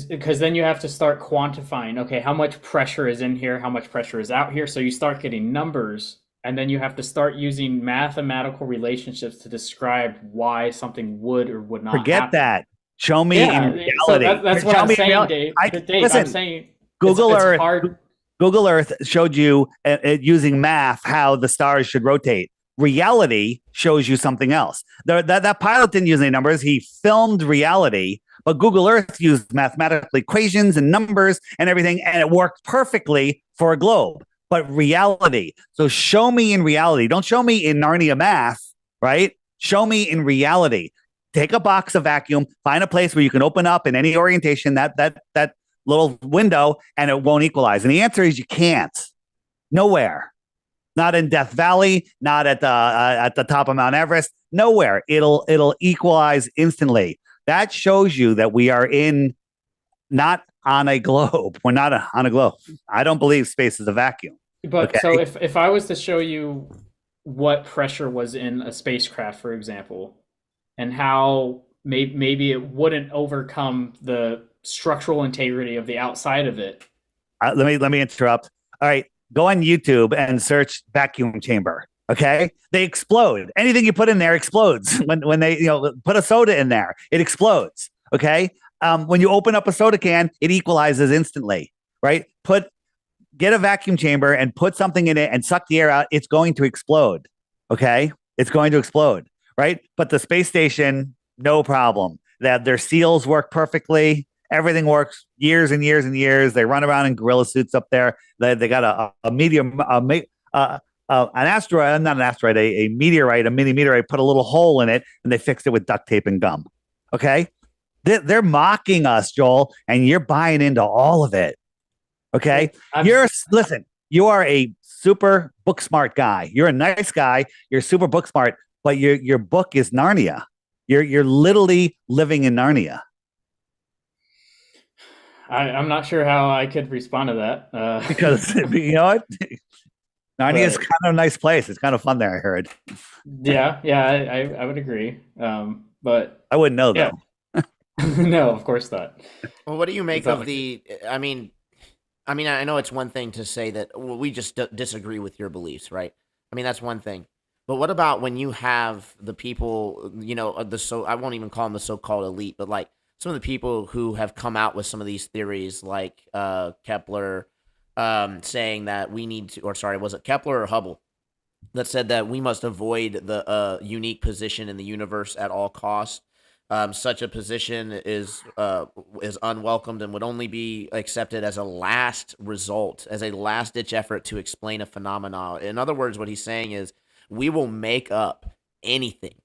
because then you have to start quantifying, okay, how much pressure is in here, how much pressure is out here. So you start getting numbers, and then you have to start using mathematical relationships to describe why something would or would not Forget happen. That. Show me in reality. So that's what I'm saying, Dave. Dave, I'm saying Google Earth. Hard. Google Earth showed you using math how the stars should rotate. Reality shows you something else. That pilot didn't use any numbers. He filmed reality, but Google Earth used mathematical equations and numbers and everything, and it worked perfectly for a globe. But reality. So show me in reality. Don't show me in Narnia math, right? Show me in reality. Take a box of vacuum, find a place where you can open up in any orientation that little window, and it won't equalize. And the answer is you can't. Nowhere. Not in Death Valley, not at the top of Mount Everest. Nowhere. It'll equalize instantly. That shows you that we are not on a globe. We're not on a globe. I don't believe space is a vacuum. But okay? So if I was to show you what pressure was in a spacecraft, for example, and how maybe it wouldn't overcome the structural integrity of the outside of it. Let me interrupt. All right, go on YouTube and search vacuum chamber. Okay, they explode. Anything you put in there explodes. When they put a soda in there, it explodes. Okay, when you open up a soda can, it equalizes instantly. Right? Get a vacuum chamber and put something in it and suck the air out. It's going to explode. Okay, it's going to explode. Right? But the space station, no problem. That their seals work perfectly. Everything works years and years and years. They run around in gorilla suits up there. They got a meteorite, a mini meteorite, put a little hole in it, and they fixed it with duct tape and gum. Okay? They're mocking us, Joel, and you're buying into all of it. Okay? Listen, you are a super book smart guy. You're a nice guy. You're super book smart, but your book is Narnia. You're literally living in Narnia. I'm not sure how I could respond to that. Because you know what? Narnia is kind of a nice place. It's kind of fun there, I heard. Yeah, I would agree. But I wouldn't know though. Yeah. No, of course not. Well, what do you make of the? I mean, I know it's one thing to say that we just disagree with your beliefs, right? I mean, that's one thing. But what about when you have the people, I won't even call them the so-called elite, but like some of the people who have come out with some of these theories, like Kepler, saying that we need to, or sorry, was it Kepler or Hubble, that said that we must avoid the unique position in the universe at all costs. Such a position is unwelcomed and would only be accepted as a last result, as a last-ditch effort to explain a phenomenon. In other words, what he's saying is we will make up anything,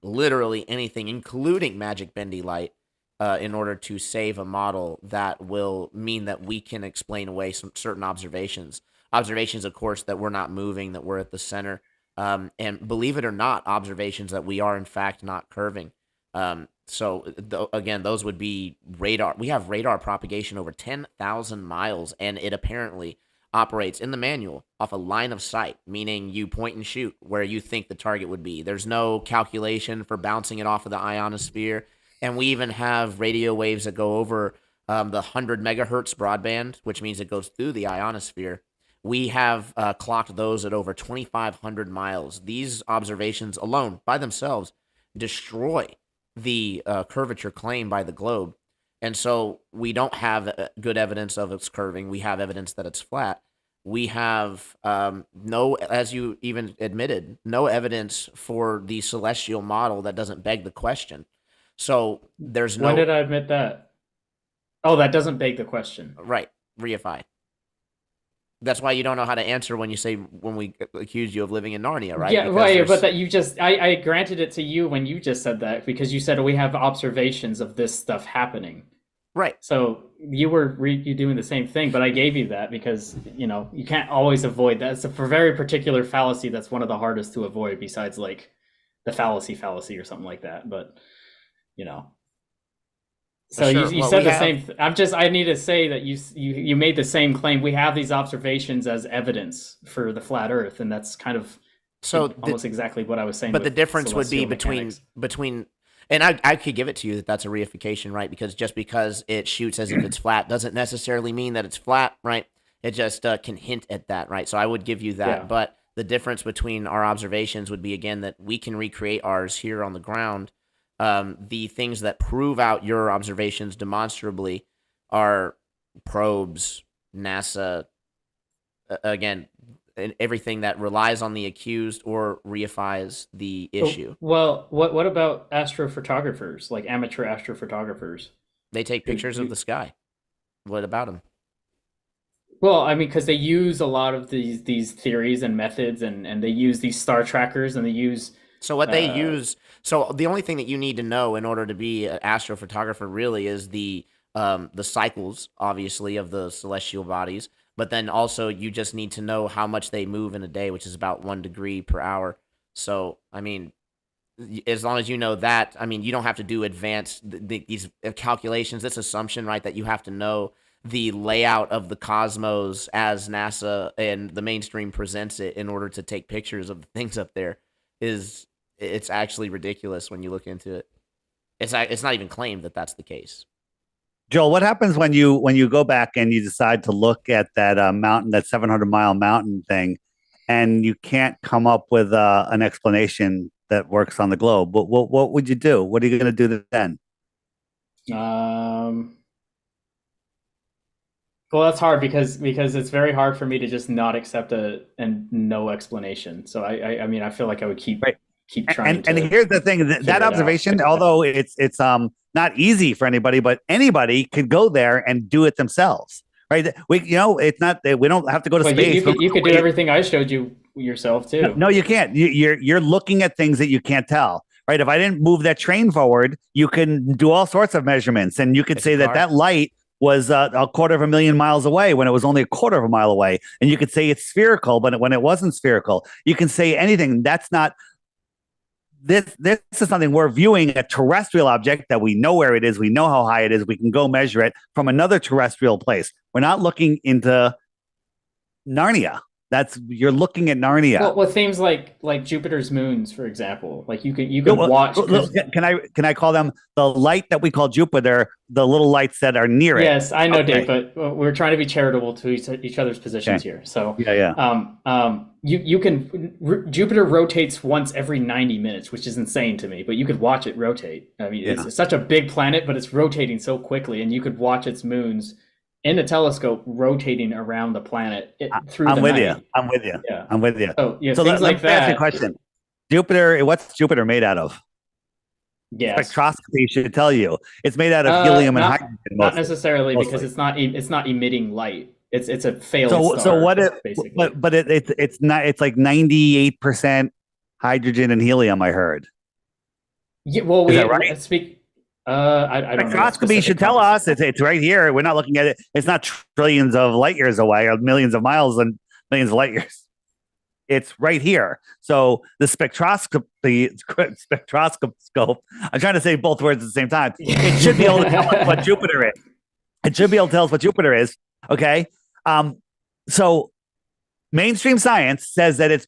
literally anything, including magic bendy light, in order to save a model that will mean that we can explain away some certain observations. Observations, of course, that we're not moving, that we're at the center. And believe it or not, observations that we are, in fact, not curving. Again, those would be radar. We have radar propagation over 10,000 miles, and it apparently, operates in the manual off a line of sight, meaning you point and shoot where you think the target would be. There's no calculation for bouncing it off of the ionosphere. And we even have radio waves that go over the 100 megahertz broadband, which means it goes through the ionosphere. We have clocked those at over 2,500 miles. These observations alone, by themselves, destroy the curvature claimed by the globe. And so we don't have good evidence of its curving. We have evidence that it's flat. We have no, as you even admitted, no evidence for the celestial model that doesn't beg the question. So there's no. When did I admit that? Oh, that doesn't beg the question. Right. Reify. That's why you don't know how to answer when we accuse you of living in Narnia, right? Yeah, right. But that you just, I granted it to you when you just said that because you said we have observations of this stuff happening. Right. So you were you doing the same thing, but I gave you that because, you can't always avoid that. It's a very particular fallacy that's one of the hardest to avoid besides like the fallacy or something like that. But, So sure. you said the same. I need to say that you made the same claim. We have these observations as evidence for the flat Earth, and that's kind of almost exactly what I was saying. But the difference would be between, and I could give it to you that that's a reification, right? Because just because it shoots as if it's flat doesn't necessarily mean that it's flat, right? It just can hint at that, right? So I would give you that. Yeah. But the difference between our observations would be, again, that we can recreate ours here on the ground. The things that prove out your observations demonstrably are probes, NASA, again, everything that relies on the accused or reifies the issue. Well, what about astrophotographers, like amateur astrophotographers? They take pictures of the sky. What about them? Well, I mean, because they use a lot of these theories and methods, and they use these star trackers, and they use... So what they use, so the only thing that you need to know in order to be an astrophotographer really is the cycles, obviously, of the celestial bodies, but then also you just need to know how much they move in a day, which is about 1 degree per hour. So, I mean, as long as you know that, I mean, you don't have to do advanced, these calculations, this assumption, right, that you have to know the layout of the cosmos as NASA and the mainstream presents it in order to take pictures of the things up there it's actually ridiculous when you look into it. It's not even claimed that that's the case. Joel, what happens when you go back and you decide to look at that mountain, that 700-mile mountain thing, and you can't come up with an explanation that works on the globe? What would you do? What are you going to do then? Well, that's hard because it's very hard for me to just not accept no explanation. So I mean, I feel like I would keep trying. And here's the thing: that observation, although it's not easy for anybody, but anybody could go there and do it themselves, right? It's not we don't have to go to space. You could do everything I showed you yourself too. No, you can't. You're looking at things that you can't tell. Right? If I didn't move that train forward, you can do all sorts of measurements, and you could say that light was 250,000 miles away when it was only 1/4 mile away. And you could say it's spherical, but when it wasn't spherical, you can say anything. That's not, this is something we're viewing, a terrestrial object that we know where it is. We know how high it is. We can go measure it from another terrestrial place. We're not looking into Narnia. You're looking at Narnia. Well, things like Jupiter's moons, for example, like you could watch. Can I call them the light that we call Jupiter, the little lights that are near it? Yes, I know, okay. Dave, but we're trying to be charitable to each other's positions here. So Jupiter rotates once every 90 minutes, which is insane to me. But you could watch it rotate. I mean, it's such a big planet, but it's rotating so quickly, and you could watch its moons in a telescope rotating around the planet through the night. I'm with you. Yeah. I'm with you. So things like that. Ask you a question. Jupiter, what's Jupiter made out of? Yes. Spectroscopy should tell you. It's made out of helium and hydrogen. Not necessarily, because it's not emitting light. It's a failed star. So what it basically. But it's not, it's like 98% hydrogen and helium, I heard. Yeah, well, is that right? I don't know. Spectroscopy should tell us. It's right here. We're not looking at it. It's not trillions of light years away, or millions of miles and millions of light years. It's right here. So the spectroscope. I'm trying to say both words at the same time. It should be able to tell us what Jupiter is. It should be able to tell us what Jupiter is. Okay. So mainstream science says that it's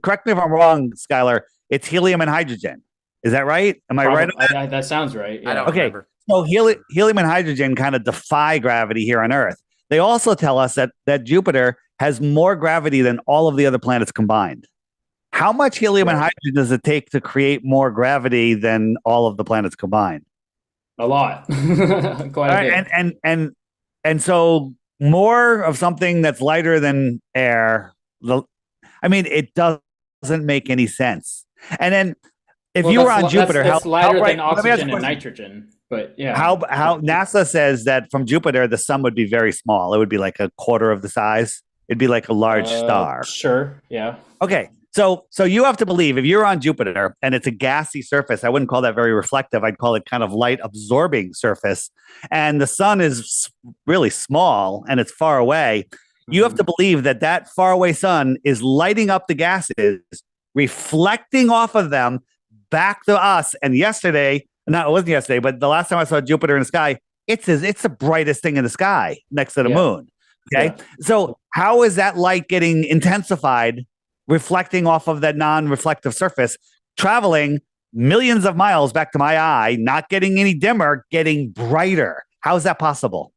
correct me if I'm wrong, Skylar, it's helium and hydrogen. Is that right? Am I right on that? That sounds right. Yeah. I don't Okay. remember. So helium and hydrogen kind of defy gravity here on Earth. They also tell us that Jupiter has more gravity than all of the other planets combined. How much helium and hydrogen does it take to create more gravity than all of the planets combined? A lot. Quite a bit. And so more of something that's lighter than air. It doesn't make any sense. And then if you were on Jupiter, that's lighter than how oxygen and nitrogen. But yeah, how NASA says that from Jupiter the sun would be very small. It would be like a quarter of the size. It'd be like a large star. Sure. Yeah. Okay. So you have to believe if you're on Jupiter and it's a gassy surface, I wouldn't call that very reflective. I'd call it kind of light absorbing surface. And the sun is really small and it's far away. You have to believe that faraway sun is lighting up the gases, reflecting off of them back to us. And it wasn't yesterday, but the last time I saw Jupiter in the sky, it's the brightest thing in the sky next to the moon. Okay. Yeah. So how is that light getting intensified, reflecting off of that non-reflective surface, traveling millions of miles back to my eye, not getting any dimmer, getting brighter? How is that possible?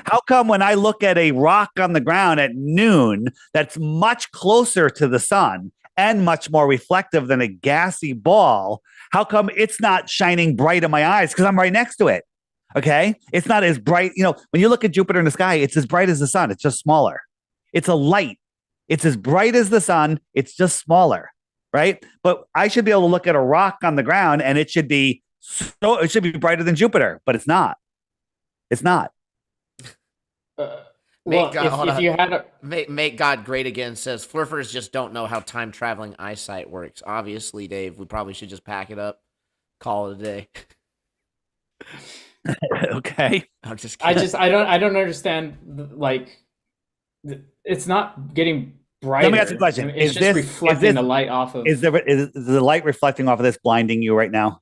How come when I look at a rock on the ground at noon that's much closer to the sun and much more reflective than a gassy ball, how come it's not shining bright in my eyes? Because I'm right next to it. Okay. It's not as bright. When you look at Jupiter in the sky, it's as bright as the sun. It's just smaller. It's a light. It's as bright as the sun. It's just smaller. Right. But I should be able to look at a rock on the ground and it should be brighter than Jupiter, but it's not. It's not. Make God great again says Flurfers just don't know how time traveling eyesight works. Obviously, Dave, we probably should just pack it up, call it a day. Okay. I'm just kidding. I don't understand. Like, it's not getting brighter. Let me ask you a question. It's just reflecting the light off of. Is the light reflecting off of this blinding you right now?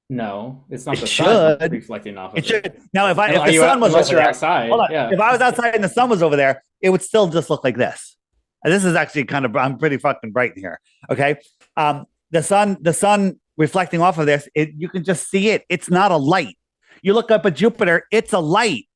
No, it's not the sun reflecting off of it. Should. Now, if the sun was unless over you're there, outside, if I was outside and the sun was over there, it would still just look like this. And this is actually I'm pretty fucking bright in here. Okay. The sun reflecting off of this, you can just see it. It's not a light. You look up at Jupiter, it's a light,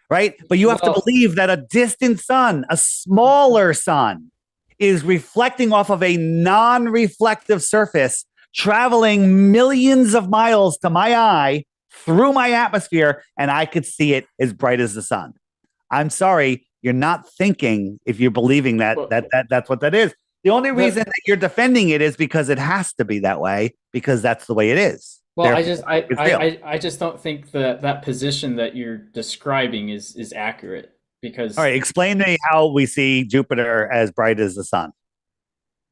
right? But you have to believe that a distant sun, a smaller sun, is reflecting off of a non-reflective surface, traveling millions of miles to my eye through my atmosphere, and I could see it as bright as the sun. I'm sorry, you're not thinking if you're believing that's what that is. The only reason that you're defending it is because it has to be that way, because that's the way it is. Well, I just don't think that position that you're describing is accurate. Because all right, explain to me how we see Jupiter as bright as the sun.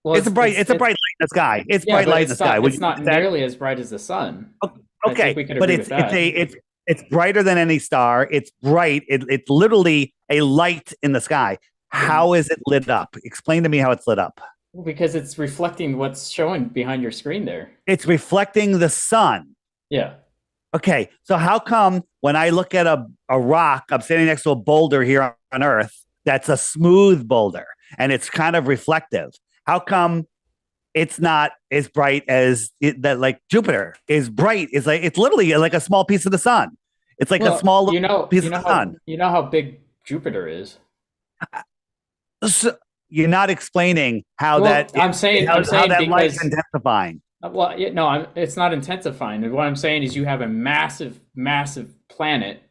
Well, it's a bright light in the sky. It's bright light in the sky. It's not nearly as bright as the sun. Okay, but it's brighter than any star. It's bright. It's literally a light in the sky. How is it lit up? Explain to me how it's lit up. Because it's reflecting what's showing behind your screen there. It's reflecting the sun. Yeah. Okay, so how come when I look at a rock, I'm standing next to a boulder here on Earth, that's a smooth boulder, and it's kind of reflective. How come it's not as bright as like Jupiter is bright? It's literally like a small piece of the sun. It's like a small piece of the sun. You know how big Jupiter is. So you're not explaining how I'm saying that light's intensifying. Well, it's not intensifying. And what I'm saying is you have a massive, massive planet,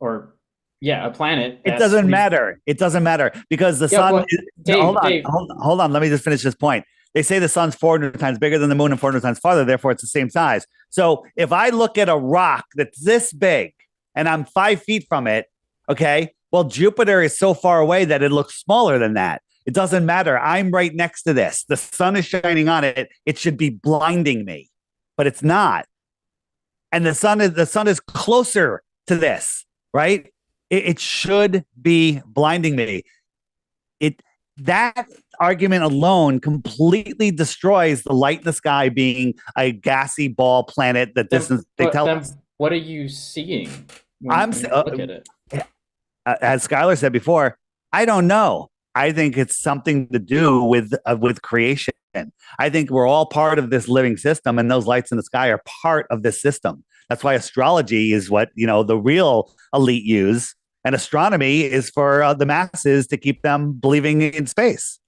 a planet. It doesn't matter. It doesn't matter because the sun. Hold on. Let me just finish this point. They say the sun's 400 times bigger than the moon and 400 times farther. Therefore, it's the same size. So if I look at a rock that's this big and I'm 5 feet from it, okay, well, Jupiter is so far away that it looks smaller than that. It doesn't matter. I'm right next to this. The sun is shining on it. It should be blinding me, but it's not. And the sun is closer to this, right? It should be blinding me. That argument alone completely destroys the light in the sky being a gassy ball planet that they tell us. What are you seeing? Look at it. As Skylar said before, I don't know. I think it's something to do with creation. I think we're all part of this living system, and those lights in the sky are part of this system. That's why astrology is what the real elite use, and astronomy is for the masses to keep them believing in space.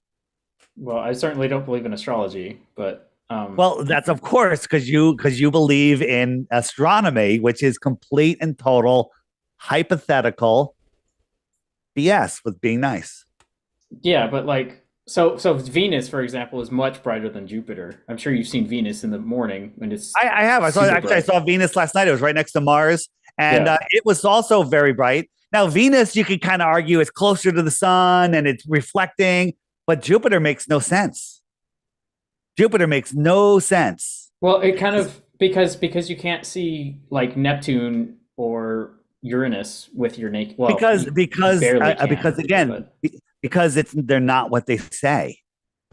Well, I certainly don't believe in astrology, but Well, that's of course because you believe in astronomy, which is complete and total hypothetical BS with being nice. yeah, but like so Venus, for example, is much brighter than Jupiter. I'm sure you've seen Venus in the morning when it's I have. I saw Venus last night. It was right next to Mars, and Yeah. it was also very bright. Now Venus, you could kind of argue, it's closer to the sun and it's reflecting, but Jupiter makes no sense. Jupiter makes no sense. Well, it kind of because you can't see like Neptune or Uranus with your naked. Well, because you because barely can, because again, but because they're not what they say,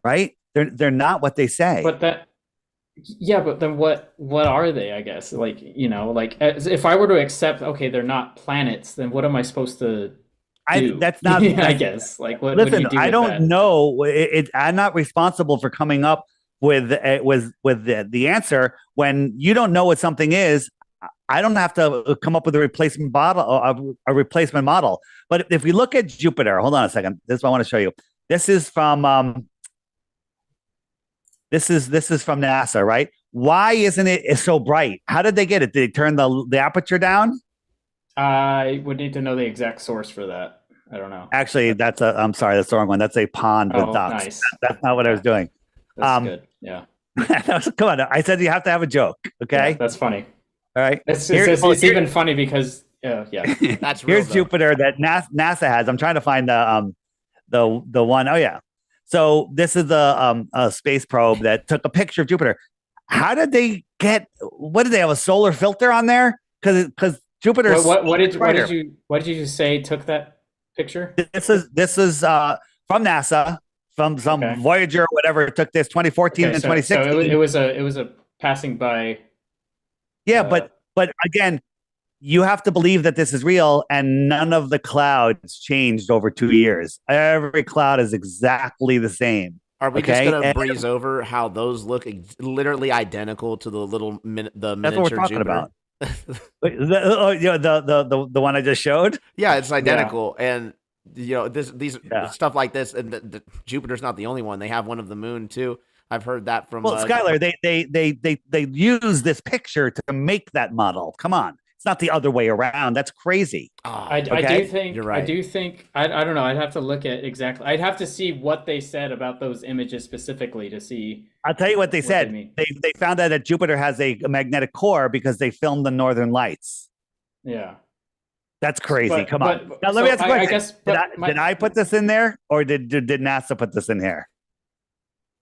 right? They're not what they say. but that yeah, but then what are they? I guess like like if I were to accept okay, they're not planets, then what am I supposed to do? That's not. I guess like what do Listen, you do I with don't that? know. I'm not responsible for coming up with the answer when you don't know what something is. I don't have to come up with a replacement model. A replacement model. But if we look at Jupiter, hold on a second. This is what I want to show you. This is from this is from NASA, right? Why isn't it so bright? How did they get it? Did they turn the aperture down? I would need to know the exact source for that. I don't know. Actually, I'm sorry, that's the wrong one. That's a pond with Oh, ducks. nice. That's not what I was doing. That's good. Yeah. Come on, I said you have to have a joke. Okay, Yeah, that's funny. all right. It's even funny because yeah. That's real, Here's though. Jupiter that NASA has. I'm trying to find the one. Oh yeah. So this is a space probe that took a picture of Jupiter. How did they get? What did they have, a solar filter on there? Because Jupiter. What did you say took that picture? This is from NASA, from some Okay. Voyager or whatever. It took this 2014 and So 2016. it was a passing by. Yeah, but again, you have to believe that this is real, and none of the clouds changed over 2 years. Every cloud is exactly the same. Are we Okay, just gonna and breeze over how those look literally identical to the that's miniature what we're talking Jupiter? about. The one I just showed. Yeah, it's identical, and these Yeah. stuff like this, and Jupiter's not the only one. They have one of the moon too. I've heard that from. Well, Skylar, they use this picture to make that model. Come on, it's not the other way around. That's crazy. I Okay. do think You're right. I do think I don't know. I'd have to look at exactly. I'd have to see what they said about those images specifically to see. I'll tell you what they What said. they mean. They found out that Jupiter has a magnetic core because they filmed the Northern Lights. Yeah. That's crazy. But- Come on. but- Now let me so ask you a I question. guess- did, but I, my- did I put this in there, or did NASA put this in here?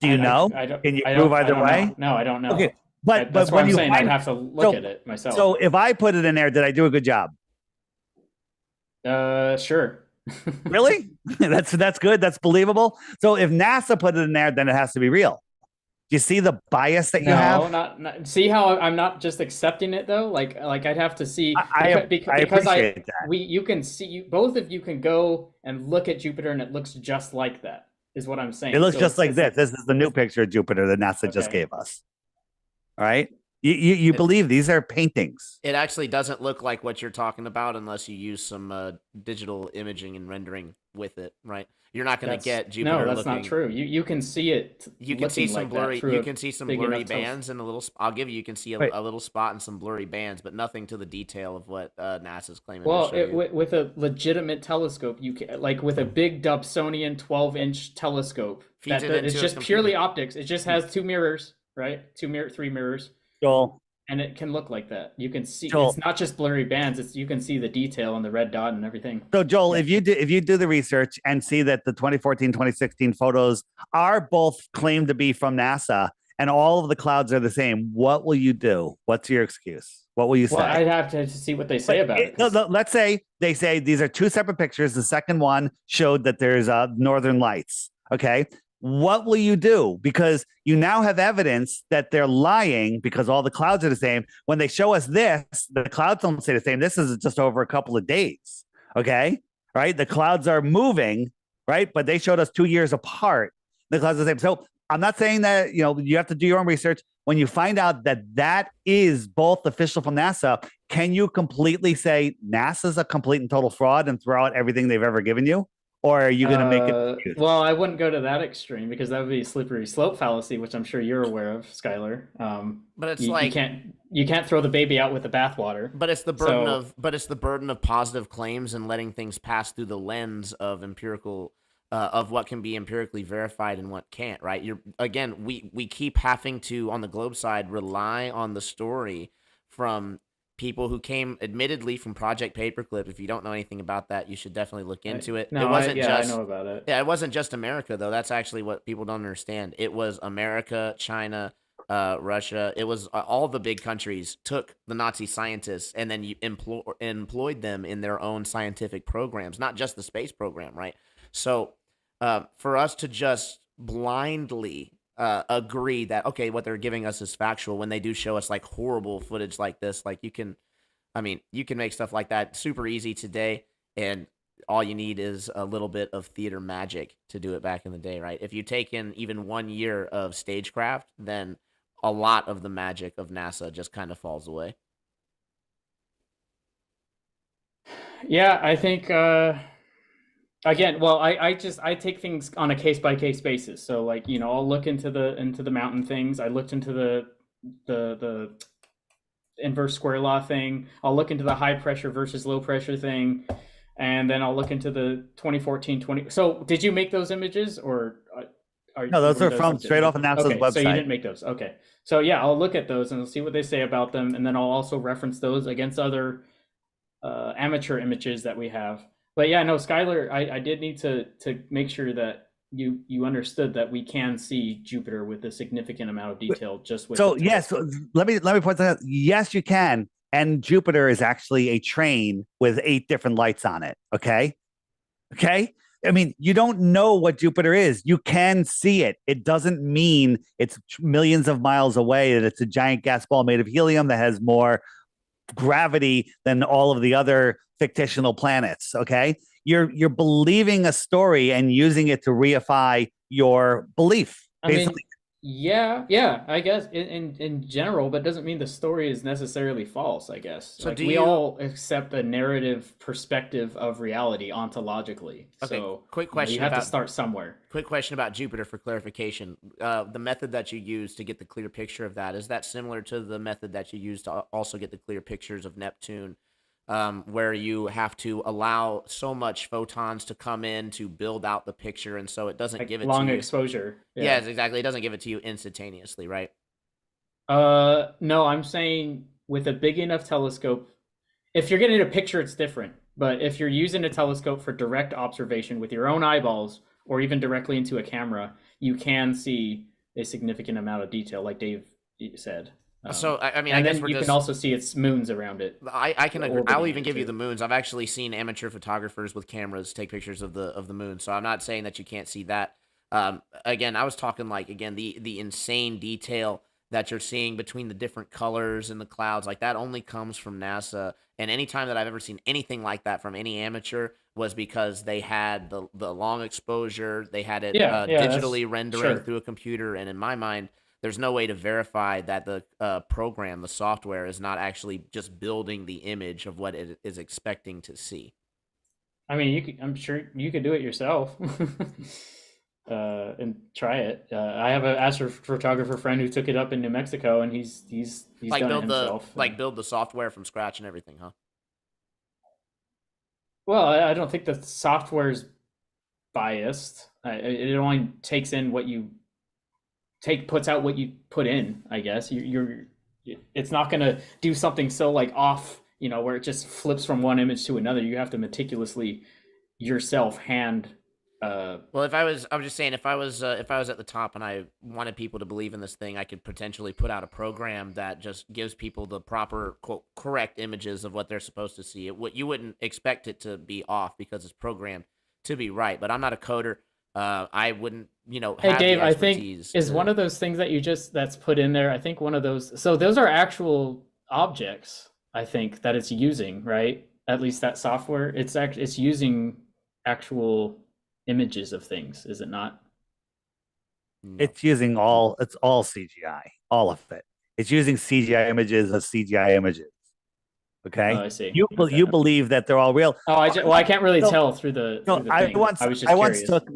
Do you know? I don't, Can you I prove don't- I either don't way? know. No, I don't know. Okay, but That's what when I'm you saying. find, I'd have to look at it myself. so if I put it in there, did I do a good job? Sure. Really? that's good. That's believable. So if NASA put it in there, then it has to be real. Do you see the bias that you No, have? not. See how I'm not just accepting it though. Like I'd have to see. I because appreciate that. you can see both of you can go and look at Jupiter and it looks just like that. Is what I'm saying. It looks So just like it's- this. This is the new picture of Jupiter that NASA just Okay. gave us. All right. You believe these are paintings. It actually doesn't look like what you're talking about unless you use some digital imaging and rendering with it, right? You're not going to That's- get Jupiter. No, that's looking, not true. You can see it. You can see looking some like that blurry. through You a can see some big blurry enough telescope. bands and a little. I'll give you. You can see Right. a little spot and some blurry bands, but nothing to the detail of what NASA's claiming. Well, to show you. with a legitimate telescope, you can like with a big Dobsonian 12-inch telescope. Feeds it It's into a just computer. purely optics. It just has two mirrors, right? Three mirrors, Joel, and it can look like that. You can see. Joel. It's not just blurry bands. It's you can see the detail and the red dot and everything. So Joel, if you do the research and see that the 2014, 2016 photos are both claimed to be from NASA and all of the clouds are the same, what will you do? What's your excuse? What will you say? Well, I'd have to see what they say about it. No, let's say they say these are two separate pictures. The second one showed that there's Northern Lights. Okay. What will you do? Because you now have evidence that they're lying because all the clouds are the same. When they show us this, the clouds don't say the same. This is just over a couple of days. Okay. right? The clouds are moving, right? But they showed us 2 years apart. The clouds are the same. So I'm not saying that, you have to do your own research. When you find out that that is both official from NASA, can you completely say NASA's a complete and total fraud and throw out everything they've ever given you? Or are you going to make it? Well, I wouldn't go to that extreme because that would be a slippery slope fallacy, which I'm sure you're aware of, Skylar. But it's you can't throw the baby out with the bathwater. But it's the burden of positive claims and letting things pass through the lens of empirical of what can be empirically verified and what can't, right? We keep having to, on the globe side, rely on the story from people who came admittedly from Project Paperclip. If you don't know anything about that, you should definitely look into it. No, I know about it. Yeah, it wasn't just America, though. That's actually what people don't understand. It was America, China, Russia. It was all the big countries took the Nazi scientists and then you employed them in their own scientific programs, not just the space program, right? So for us to just blindly agree that, okay, what they're giving us is factual when they do show us like horrible footage like this, like you can make stuff like that super easy today, and all you need is a little bit of theater magic to do it back in the day, right? If you take in even 1 year of stagecraft, then a lot of the magic of NASA just kind of falls away. Yeah, I think again, well, I take things on a case by case basis. So like, I'll look into the mountain things. I looked into the inverse square law thing. I'll look into the high pressure versus low pressure thing, and then I'll look into the 2014. So did you make those images, or no? Those are from straight off of NASA's website. So you didn't make those. Okay. So yeah, I'll look at those and I'll see what they say about them, and then I'll also reference those against other amateur images that we have. But yeah, no, Skylar, I did need to make sure that you understood that we can see Jupiter with a significant amount of detail just with. So yes, let me point that out. Yes, you can. And Jupiter is actually a train with 8 different lights on it. Okay. I mean, you don't know what Jupiter is. You can see it. It doesn't mean it's millions of miles away, that it's a giant gas ball made of helium that has more gravity than all of the other fictional planets. Okay, you're believing a story and using it to reify your belief. Basically. Yeah, I guess in general, but doesn't mean the story is necessarily false, I guess. So we all accept a narrative perspective of reality ontologically. Okay, so quick question. You have to start somewhere. Quick question about Jupiter for clarification. The method that you use to get the clear picture of that, is that similar to the method that you use to also get the clear pictures of Neptune? Where you have to allow so much photons to come in to build out the picture, and so it doesn't give it long to you. Exposure. Yes, exactly. It doesn't give it to you instantaneously, right? No, I'm saying with a big enough telescope, if you're getting a picture, it's different. But if you're using a telescope for direct observation with your own eyeballs, or even directly into a camera, you can see a significant amount of detail, like Dave said. So I mean, and I guess then you can also see its moons around it. I can agree. I'll even give you the moons. I've actually seen amateur photographers with cameras take pictures of the moon. So I'm not saying that you can't see that. Again, I was talking like the insane detail that you're seeing between the different colors in the clouds, like that only comes from NASA. And anytime that I've ever seen anything like that from any amateur was because they had the long exposure, they had it digitally rendering through a computer, and in my mind, there's no way to verify that the program, the software, is not actually just building the image of what it is expecting to see. I mean, I'm sure you could do it yourself and try it. I have an astrophotographer friend who took it up in New Mexico, and he's like done it himself. Build the software from scratch and everything, huh? Well, I don't think the software's biased. It only takes in what you puts out what you put in, I guess. It's not going to do something so like off, where it just flips from one image to another. You have to meticulously yourself hand. Well, if I was just saying, if I was at the top and I wanted people to believe in this thing, I could potentially put out a program that just gives people the proper, quote, correct images of what they're supposed to see. You wouldn't expect it to be off because it's programmed to be right. But I'm not a coder. I wouldn't, have Hey Dave, the I think is one of those things that that's put in there. I think one of those. So those are actual objects. I think that it's using, right? at least that software, it's using actual images of things, is it not? No. It's all CGI, all of it. It's using CGI images of CGI images. Oh, Okay, I see. you Okay. you believe that they're all real. Oh, I can't really So, tell through the no, thing. I was just I once curious. took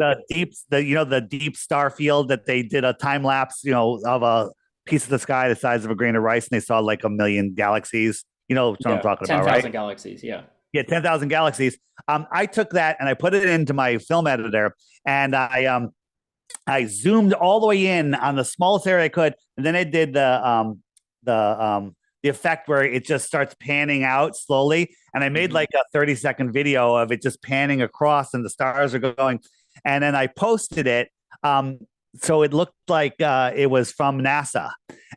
the deep star field that they did a time lapse, of a piece of the sky the size of a grain of rice, and they saw like a million galaxies. You know what I'm Yeah, talking about, 10,000 right? galaxies. Yeah. Yeah, 10,000 galaxies. I took that and I put it into my film editor, and I zoomed all the way in on the smallest area I could, and then I did the effect where it just starts panning out slowly, and I made like a 30-second video of it just panning across, and the stars are going, and then I posted it. So it looked like it was from NASA.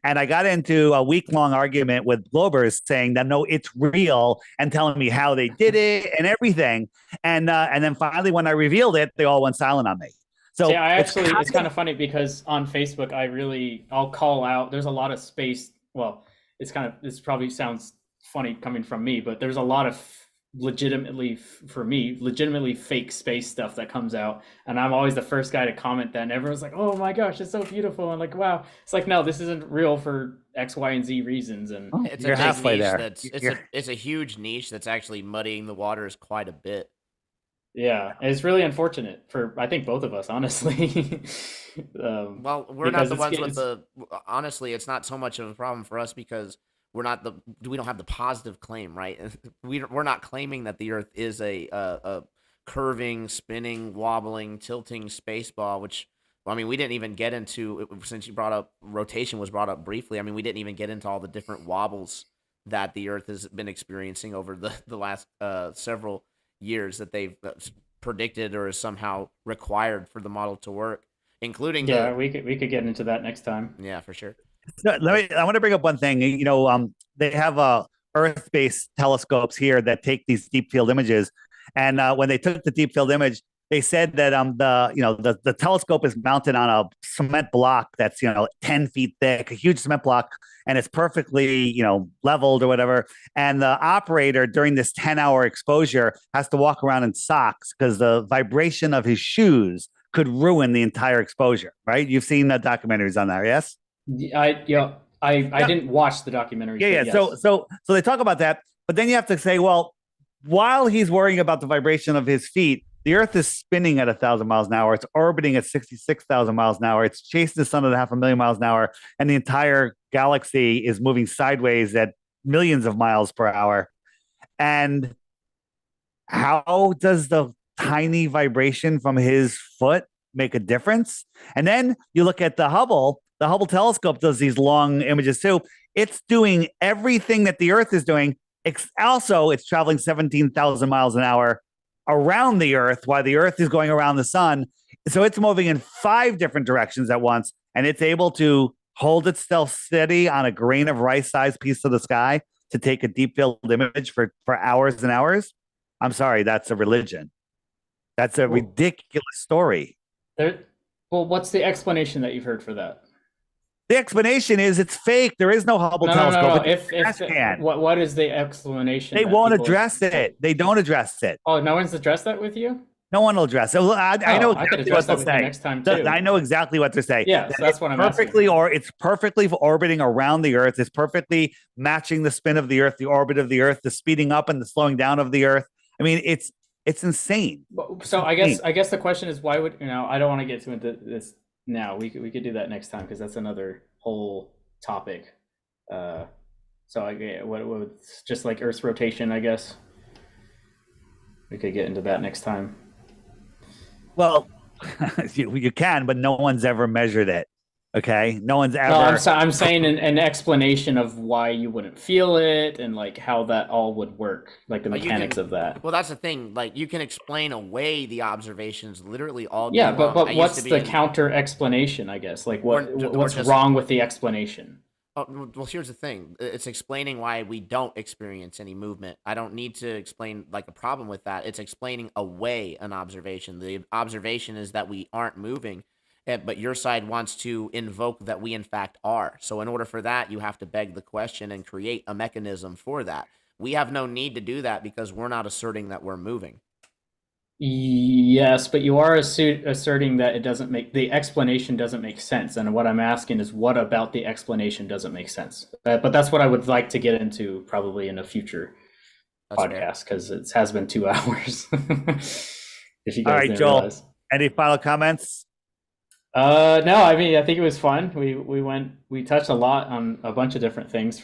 And I got into a week-long argument with Globers saying that no, it's real, and telling me how they did it and everything. And then finally, when I revealed it, they all went silent on me. So See, it's kind of funny because on Facebook, I'll call out. There's a lot of space. Well, this probably sounds funny coming from me, but there's a lot of legitimately fake space stuff that comes out, and I'm always the first guy to comment that, and everyone's like, oh my gosh, it's so beautiful. I'm like, wow. It's like, no, this isn't real for X, Y, and Z reasons. And It's you're a big halfway niche there. it's a huge niche that's actually muddying the waters quite a bit. yeah, it's really unfortunate for, I think, both of us, honestly. Well, we're not Because the ones with the. Honestly, it's not so much of a problem for us because we don't have the positive claim, right? We're not claiming that the Earth is a curving, spinning, wobbling, tilting space ball. Which, I mean, we didn't even get into, since you brought up rotation was brought up briefly. I mean, we didn't even get into all the different wobbles that the Earth has been experiencing over the last several years that they've predicted or is somehow required for the model to work, including yeah, we could get into that next time. yeah, for sure. So I want to bring up one thing. They have Earth-based telescopes here that take these deep field images, and when they took the deep field image, they said that the telescope is mounted on a cement block that's 10 feet thick, a huge cement block, and it's perfectly leveled or whatever. And the operator during this 10-hour exposure has to walk around in socks because the vibration of his shoes could ruin the entire exposure. Right? You've seen the documentaries on that, yes? I didn't watch the documentary. Yeah. Yes. So they talk about that, but then you have to say, well, while he's worrying about the vibration of his feet, the Earth is spinning at 1,000 miles an hour. It's orbiting at 66,000 miles an hour. It's chasing the sun at 500,000 miles an hour, and the entire galaxy is moving sideways at millions of miles per hour. And how does the tiny vibration from his foot make a difference? And then you look at the Hubble. The Hubble telescope does these long images too. It's doing everything that the Earth is doing. Also, it's traveling 17,000 miles an hour around the Earth while the Earth is going around the sun. So it's moving in 5 different directions at once, and it's able to hold itself steady on a grain of rice-sized piece of the sky to take a deep field image for hours and hours. I'm sorry, that's a religion. That's a ridiculous story. Well, what's the explanation that you've heard for that? The explanation is it's fake. There is no Hubble telescope. What is the explanation? They won't address it. They don't address it. Oh, no one's addressed that with you? No one will address it. I know exactly what they'll say. Next time too. I know exactly what they're saying. Yeah, so that's what I'm perfectly, asking. or it's perfectly orbiting around the Earth. It's perfectly matching the spin of the Earth, the orbit of the Earth, the speeding up and the slowing down of the Earth. I mean, it's insane. So I guess the question is, why would I don't want to get into this now. We could do that next time because that's another whole topic. What just like Earth's rotation, I guess we could get into that next time. Well, you can, but no one's ever measured it. Okay, no one's ever. No, I'm saying an explanation of why you wouldn't feel it and like how that all would work, like the mechanics of that. Well, that's the thing. Like you can explain away the observations literally all day. Yeah, but long. what's the counter explanation? I guess like what's wrong with the explanation? Oh, well, here's the thing. It's explaining why we don't experience any movement. I don't need to explain like a problem with that. It's explaining away an observation. The observation is that we aren't moving. But your side wants to invoke that we in fact are. So in order for that, you have to beg the question and create a mechanism for that. we have no need to do that because we're not asserting that we're moving. Yes, but you are asserting that it doesn't make the explanation doesn't make sense. And what I'm asking is, what about the explanation doesn't make sense? But that's what I would like to get into probably in a future podcast, because it has been 2 hours. If you guys all right, didn't Joel, realize. any final comments? No, I mean, I think it was fun. We touched a lot on a bunch of different things.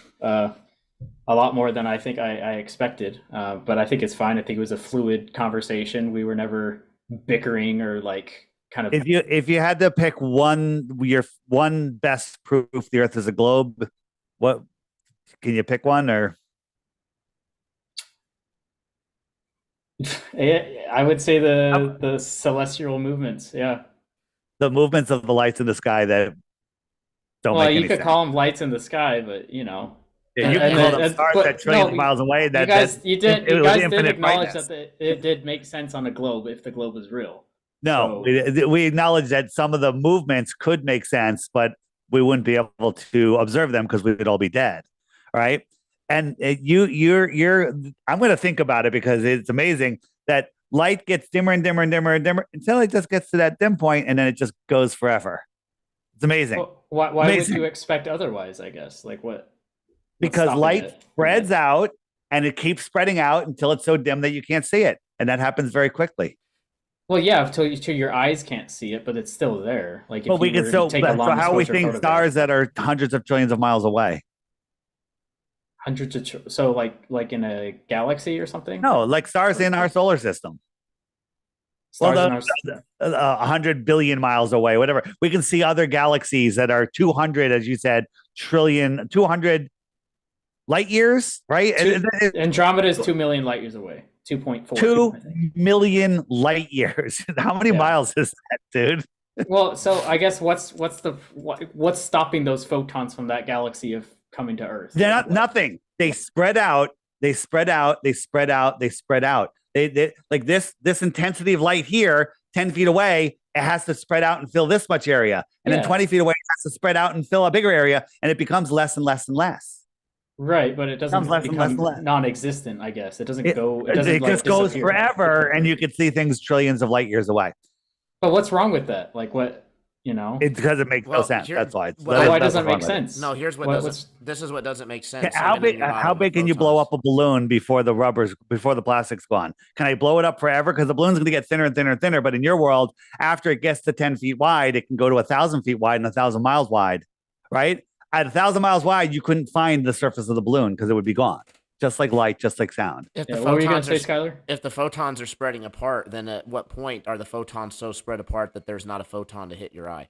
A lot more than I think I expected, but I think it's fine. I think it was a fluid conversation. We were never bickering or like kind of. If you had to pick your one best proof the Earth is a globe, what can you pick one? Or I would say the celestial movements. Yeah, the movements of the lights in the sky that don't make any sense. Well, you could call them lights in the sky, but you know. Yeah, you can call them stars that trillions of miles away. You guys did acknowledge that it did make sense on a globe if the globe was real. No, we acknowledge that some of the movements could make sense, but we wouldn't be able to observe them because we would all be dead. All right. And you're I'm going to think about it because it's amazing that light gets dimmer and dimmer and dimmer and dimmer until it just gets to that dim point and then it just goes forever. It's amazing. Well, why would you expect otherwise, I guess? Like what? Because light spreads out and it keeps spreading out until it's so dim that you can't see it. And that happens very quickly. Well, yeah, until your eyes can't see it, but it's still there. Like, if we can so how are we seeing stars that are hundreds of trillions of miles away? Hundreds of so like in a galaxy or something? No, like stars in our solar system. Stars 100 billion miles away, whatever. We can see other galaxies that are 200, as you said, 200 light years, right? Andromeda is 2 million light years away. 2.4. 2 million light years. How many miles is that, dude? Well, so I guess what's stopping those photons from that galaxy of coming to Earth? They're not nothing. They spread out. They spread out. They spread out. They spread out. They like this intensity of light here, 10 feet away, it has to spread out and fill this much area, and then 20 feet away, it has to spread out and fill a bigger area, and it becomes less and less and less. Right, but it doesn't become non-existent, I guess. It doesn't go. It just goes forever, and you could see things trillions of light years away. But what's wrong with that? Like what? You know, it's because it makes no sense. That's why. Why doesn't it make sense? No, here's what doesn't. This is what doesn't make sense. How big can you blow up a balloon before the plastic's gone? Can I blow it up forever? Because the balloon's going to get thinner and thinner and thinner. But in your world, after it gets to 10 feet wide, it can go to 1,000 feet wide and 1,000 miles wide, right? At 1,000 miles wide, you couldn't find the surface of the balloon because it would be gone. Just like light, just like sound. What were you going to say, Skylar? If the photons are spreading apart, then at what point are the photons so spread apart that there's not a photon to hit your eye?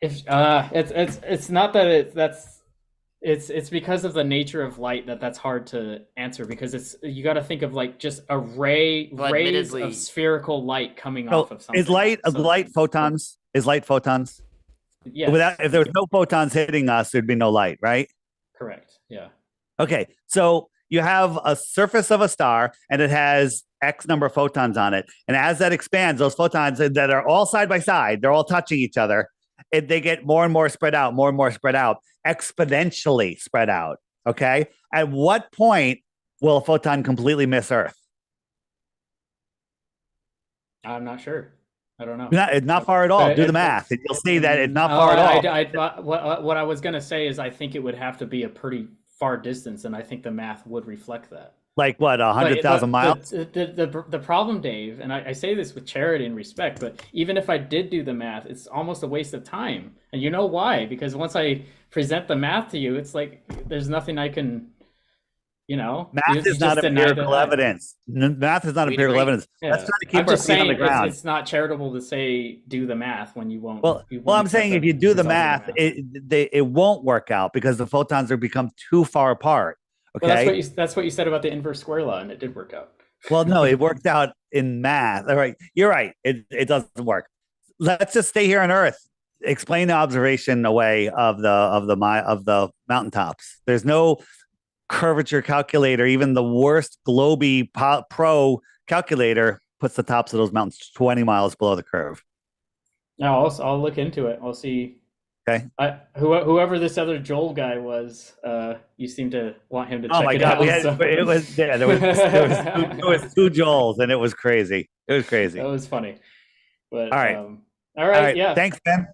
If it's not that it's because of the nature of light that's hard to answer, because you got to think of like just rays of spherical light coming off of something. Is light photons? Is light photons? Yes. If there was no photons hitting us, there'd be no light, right? Correct. Yeah. Okay, so you have a surface of a star and it has X number of photons on it, and as that expands, those photons that are all side by side, they're all touching each other. They get more and more spread out, exponentially spread out. Okay. At what point will a photon completely miss Earth? I'm not sure. I don't know. It's not far at all. Do the math, and you'll see that it's not far at all. What I was going to say is I think it would have to be a pretty far distance, and I think the math would reflect that. Like what, 100,000 miles? The problem, Dave, and I say this with charity and respect, but even if I did do the math, it's almost a waste of time. And you know why? Because once I present the math to you, it's like there's nothing I can, Math is not empirical evidence. Math is not empirical evidence. Yeah. Let's try to keep our feet on the ground. It's not charitable to say do the math when you won't. Well, I'm saying if you do the math, it won't work out because the photons are become too far apart. Okay. Well, that's what you said about the inverse square law, and it did work out. Well, no, it worked out in math. All right, you're right. It doesn't work. Let's just stay here on Earth. Explain the observation away of the mountaintops. There's no curvature calculator. Even the worst Globee Pro calculator puts the tops of those mountains 20 miles below the curve. No, I'll look into it. I'll see Okay. Whoever this other Joel guy was, you seem to want him to Oh check my it God, out. we had So. it was yeah, there was two Joels, and it was crazy. It was crazy. That was funny. But All right, all all right, right. yeah. Thanks, Ben.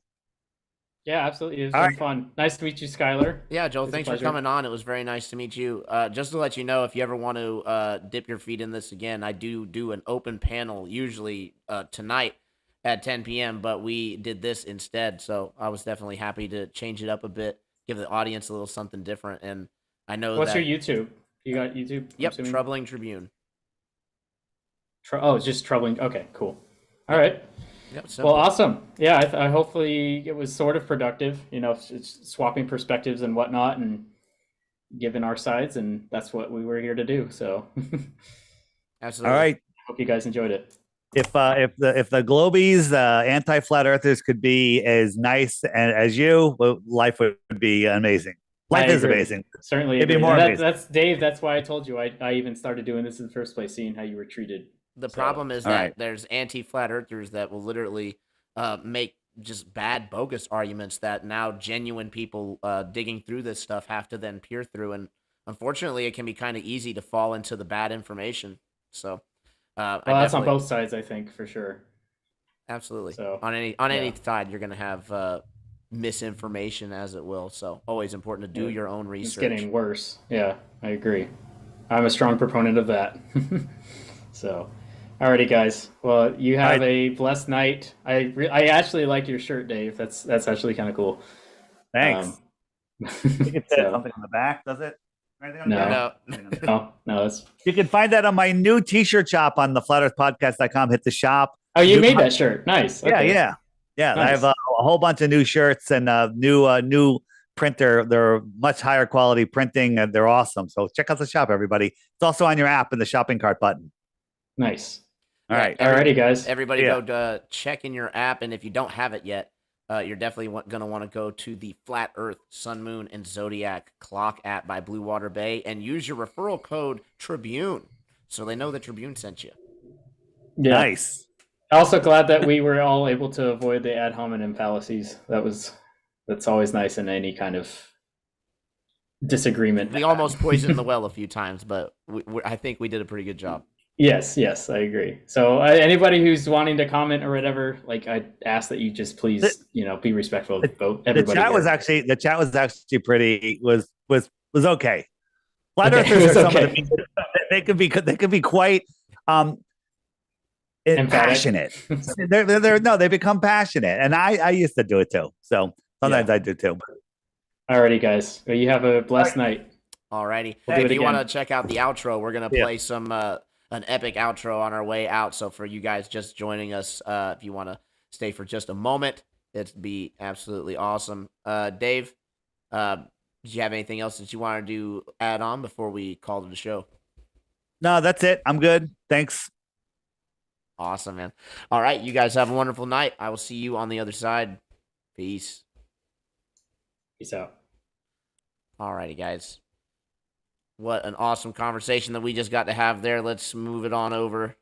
Yeah, absolutely. It's All been right. fun. Nice to meet you, Skylar. Yeah, Joel, It was a thanks for pleasure. coming on. It was very nice to meet you. Just to let you know, if you ever want to dip your feet in this again, I do an open panel usually tonight at 10 p.m., but we did this instead. So I was definitely happy to change it up a bit, give the audience a little something different. And I know What's that. your YouTube? You got YouTube? Yep, Troubling Tribune. Oh, it's just troubling. Okay, cool. All right. Yep, Well, simple. awesome. Yeah, I hopefully it was sort of productive. It's swapping perspectives and whatnot, and giving our sides, and that's what we were here to do. So, Absolutely. All right. hope you guys enjoyed it. If the Globies, anti-flat earthers, could be as nice as you, well, life would be amazing. Life is amazing. Certainly, it'd be more amazing. That's Dave. That's why I told you I even started doing this in the first place, seeing how you were treated. The problem is that there's anti-flat earthers that will literally make just bad, bogus arguments that now genuine people digging through this stuff have to then peer through. And unfortunately, it can be kind of easy to fall into the bad information. So, well, that's on both sides, I think, for sure. Absolutely. So, on any side, you're going to have misinformation, as it will. So, always important to do your own research. It's getting worse. Yeah, I agree. I'm a strong proponent of that. So, alrighty, guys. Well, you have a blessed night. I actually like your shirt, Dave. That's actually kind of cool. Thanks. It says something on the back, does it? No. You can find that on my new T-shirt shop on the flatearthpodcast.com. Hit the shop. Oh, you made that shirt. Nice. Okay. Yeah. Nice. I have a whole bunch of new shirts and new printer. They're much higher quality printing, and they're awesome. So check out the shop, everybody. It's also on your app in the shopping cart button. Nice. All right. Alrighty, guys. Everybody go check in your app, and if you don't have it yet, you're definitely going to want to go to the Flat Earth, Sun, Moon, and Zodiac Clock app by Blue Water Bay and use your referral code Tribune so they know that Tribune sent you. Yeah. Nice. Also glad that we were all able to avoid the ad hominem fallacies. That's always nice in any kind of disagreement. We almost poisoned the well a few times, but I think we did a pretty good job. Yes, I agree. So anybody who's wanting to comment or whatever, I ask that you just please, be respectful of everybody. The chat was actually pretty was okay. Flat earthers are some of the they could be quite passionate. They become passionate, and I used to do it too. So sometimes I do too. Alrighty, guys. Well, you have a blessed night. Alrighty. If you want to check out the outro, we're gonna play some an epic outro on our way out. So for you guys just joining us, if you want to stay for just a moment, it'd be absolutely awesome. Dave, do you have anything else that you want to add on before we call it the show? No, that's it. I'm good. Thanks. Awesome, man. All right, you guys have a wonderful night. I will see you on the other side. Peace. Peace out. All righty, guys. What an awesome conversation that we just got to have there. Let's move it on over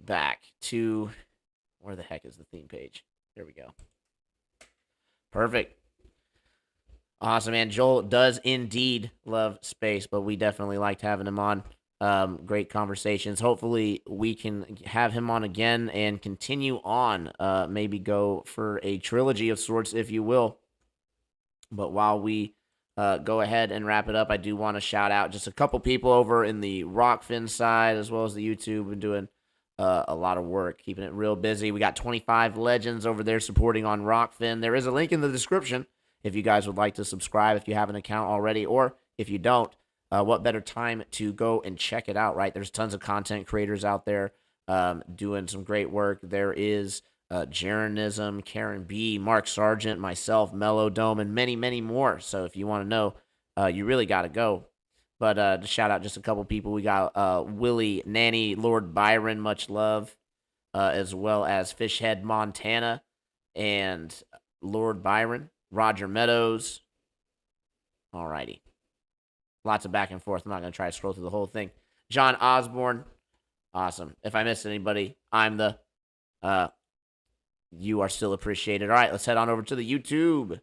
back to where the heck is the theme page? There we go. Perfect. Awesome, man. Joel does indeed love space, but we definitely liked having him on. Great conversations. Hopefully we can have him on again and continue on. Maybe go for a trilogy of sorts, if you will. But while we go ahead and wrap it up, I do want to shout out just a couple people over in the Rockfin side as well as the YouTube. Been doing a lot of work, keeping it real busy. We got 25 legends over there supporting on Rockfin. There is a link in the description if you guys would like to subscribe if you have an account already, or if you don't, what better time to go and check it out, right? There's tons of content creators out there doing some great work. There is Jaronism, Karen B, Mark Sargent, myself, Mellow Dome, and many, many more. So if you want to know, you really got to go. But to shout out just a couple people, we got Willie, Nanny, Lord Byron, much love, as well as Fishhead Montana and Lord Byron, Roger Meadows. All righty. Lots of back and forth. I'm not going to try to scroll through the whole thing. John Osborne. Awesome. If I missed anybody, I'm the you are still appreciated. All right, let's head on over to the YouTube.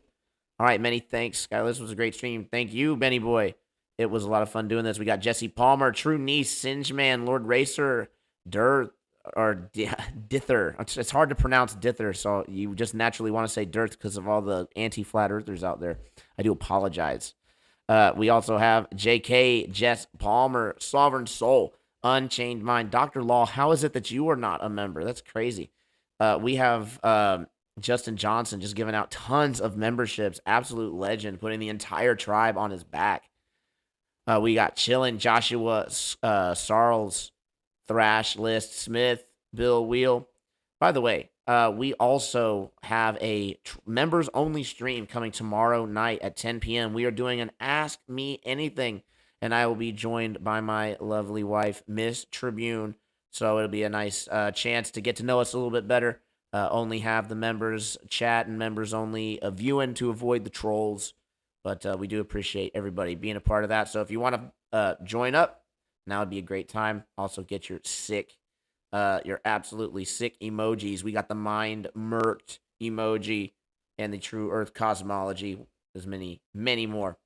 All right, many thanks, Skylar. This was a great stream. Thank you, Benny Boy. It was a lot of fun doing this. We got Jesse Palmer, True Niece, Singeman, Lord Racer, DITRH. It's hard to pronounce DITRH, so you just naturally want to say Dirt because of all the anti-flat earthers out there. I do apologize. We also have JK, Jess Palmer, Sovereign Soul, Unchained Mind, Dr. Law. How is it that you are not a member? That's crazy. We have Justin Johnson just giving out tons of memberships. Absolute legend, putting the entire tribe on his back. We got Chillin', Joshua, Sarles, Thrash, List, Smith, Bill Wheel. By the way, we also have a members-only stream coming tomorrow night at 10 p.m. We are doing an Ask Me Anything, and I will be joined by my lovely wife, Miss Tribune. So it'll be a nice chance to get to know us a little bit better. Only have the members chat and members only viewing to avoid the trolls. But we do appreciate everybody being a part of that. So if you want to join up, now would be a great time. Also get your absolutely sick emojis. We got the mind murked emoji and the True Earth cosmology. There's many, many more.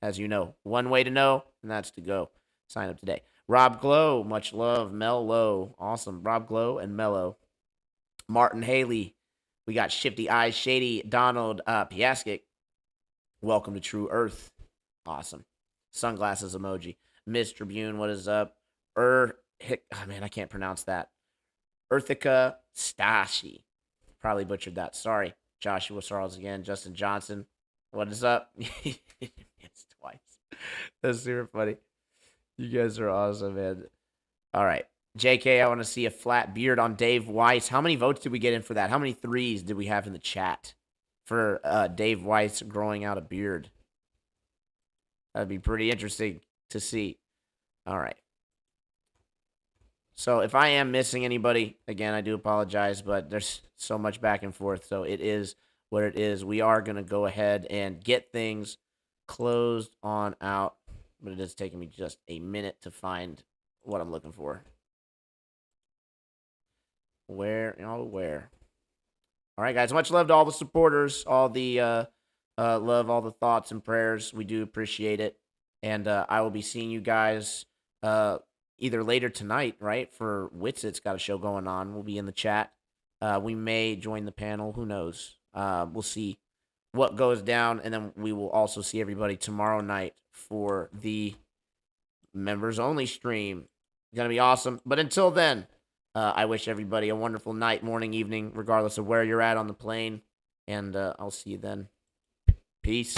As you know, one way to know, and that's to go sign up today. Rob Glow, much love. Mellow, awesome. Rob Glow and Mellow. Martin Haley. We got Shifty Eyes, Shady, Donald Piaskic. Welcome to True Earth. Awesome. Sunglasses emoji. Miss Tribune, what is up? Oh man, I can't pronounce that. Earthica Stashi. Probably butchered that. Sorry. Joshua Sarles again. Justin Johnson. What is up? It's twice. That's super funny. You guys are awesome, man. All right. JK, I want to see a flat beard on Dave Weiss. How many votes did we get in for that? How many threes did we have in the chat for Dave Weiss growing out a beard? That'd be pretty interesting to see. All right. So if I am missing anybody, again, I do apologize, but there's so much back and forth. So it is what it is. We are going to go ahead and get things closed on out, but it is taking me just a minute to find what I'm looking for. Where? All right, guys. Much love to all the supporters, all the love, all the thoughts and prayers. We do appreciate it. And I will be seeing you guys either later tonight, right? For Witsit's got a show going on. We'll be in the chat. We may join the panel. Who knows? We'll see what goes down. And then we will also see everybody tomorrow night for the members only stream. It's going to be awesome. But until then, I wish everybody a wonderful night, morning, evening, regardless of where you're at on the plane. And I'll see you then. Peace.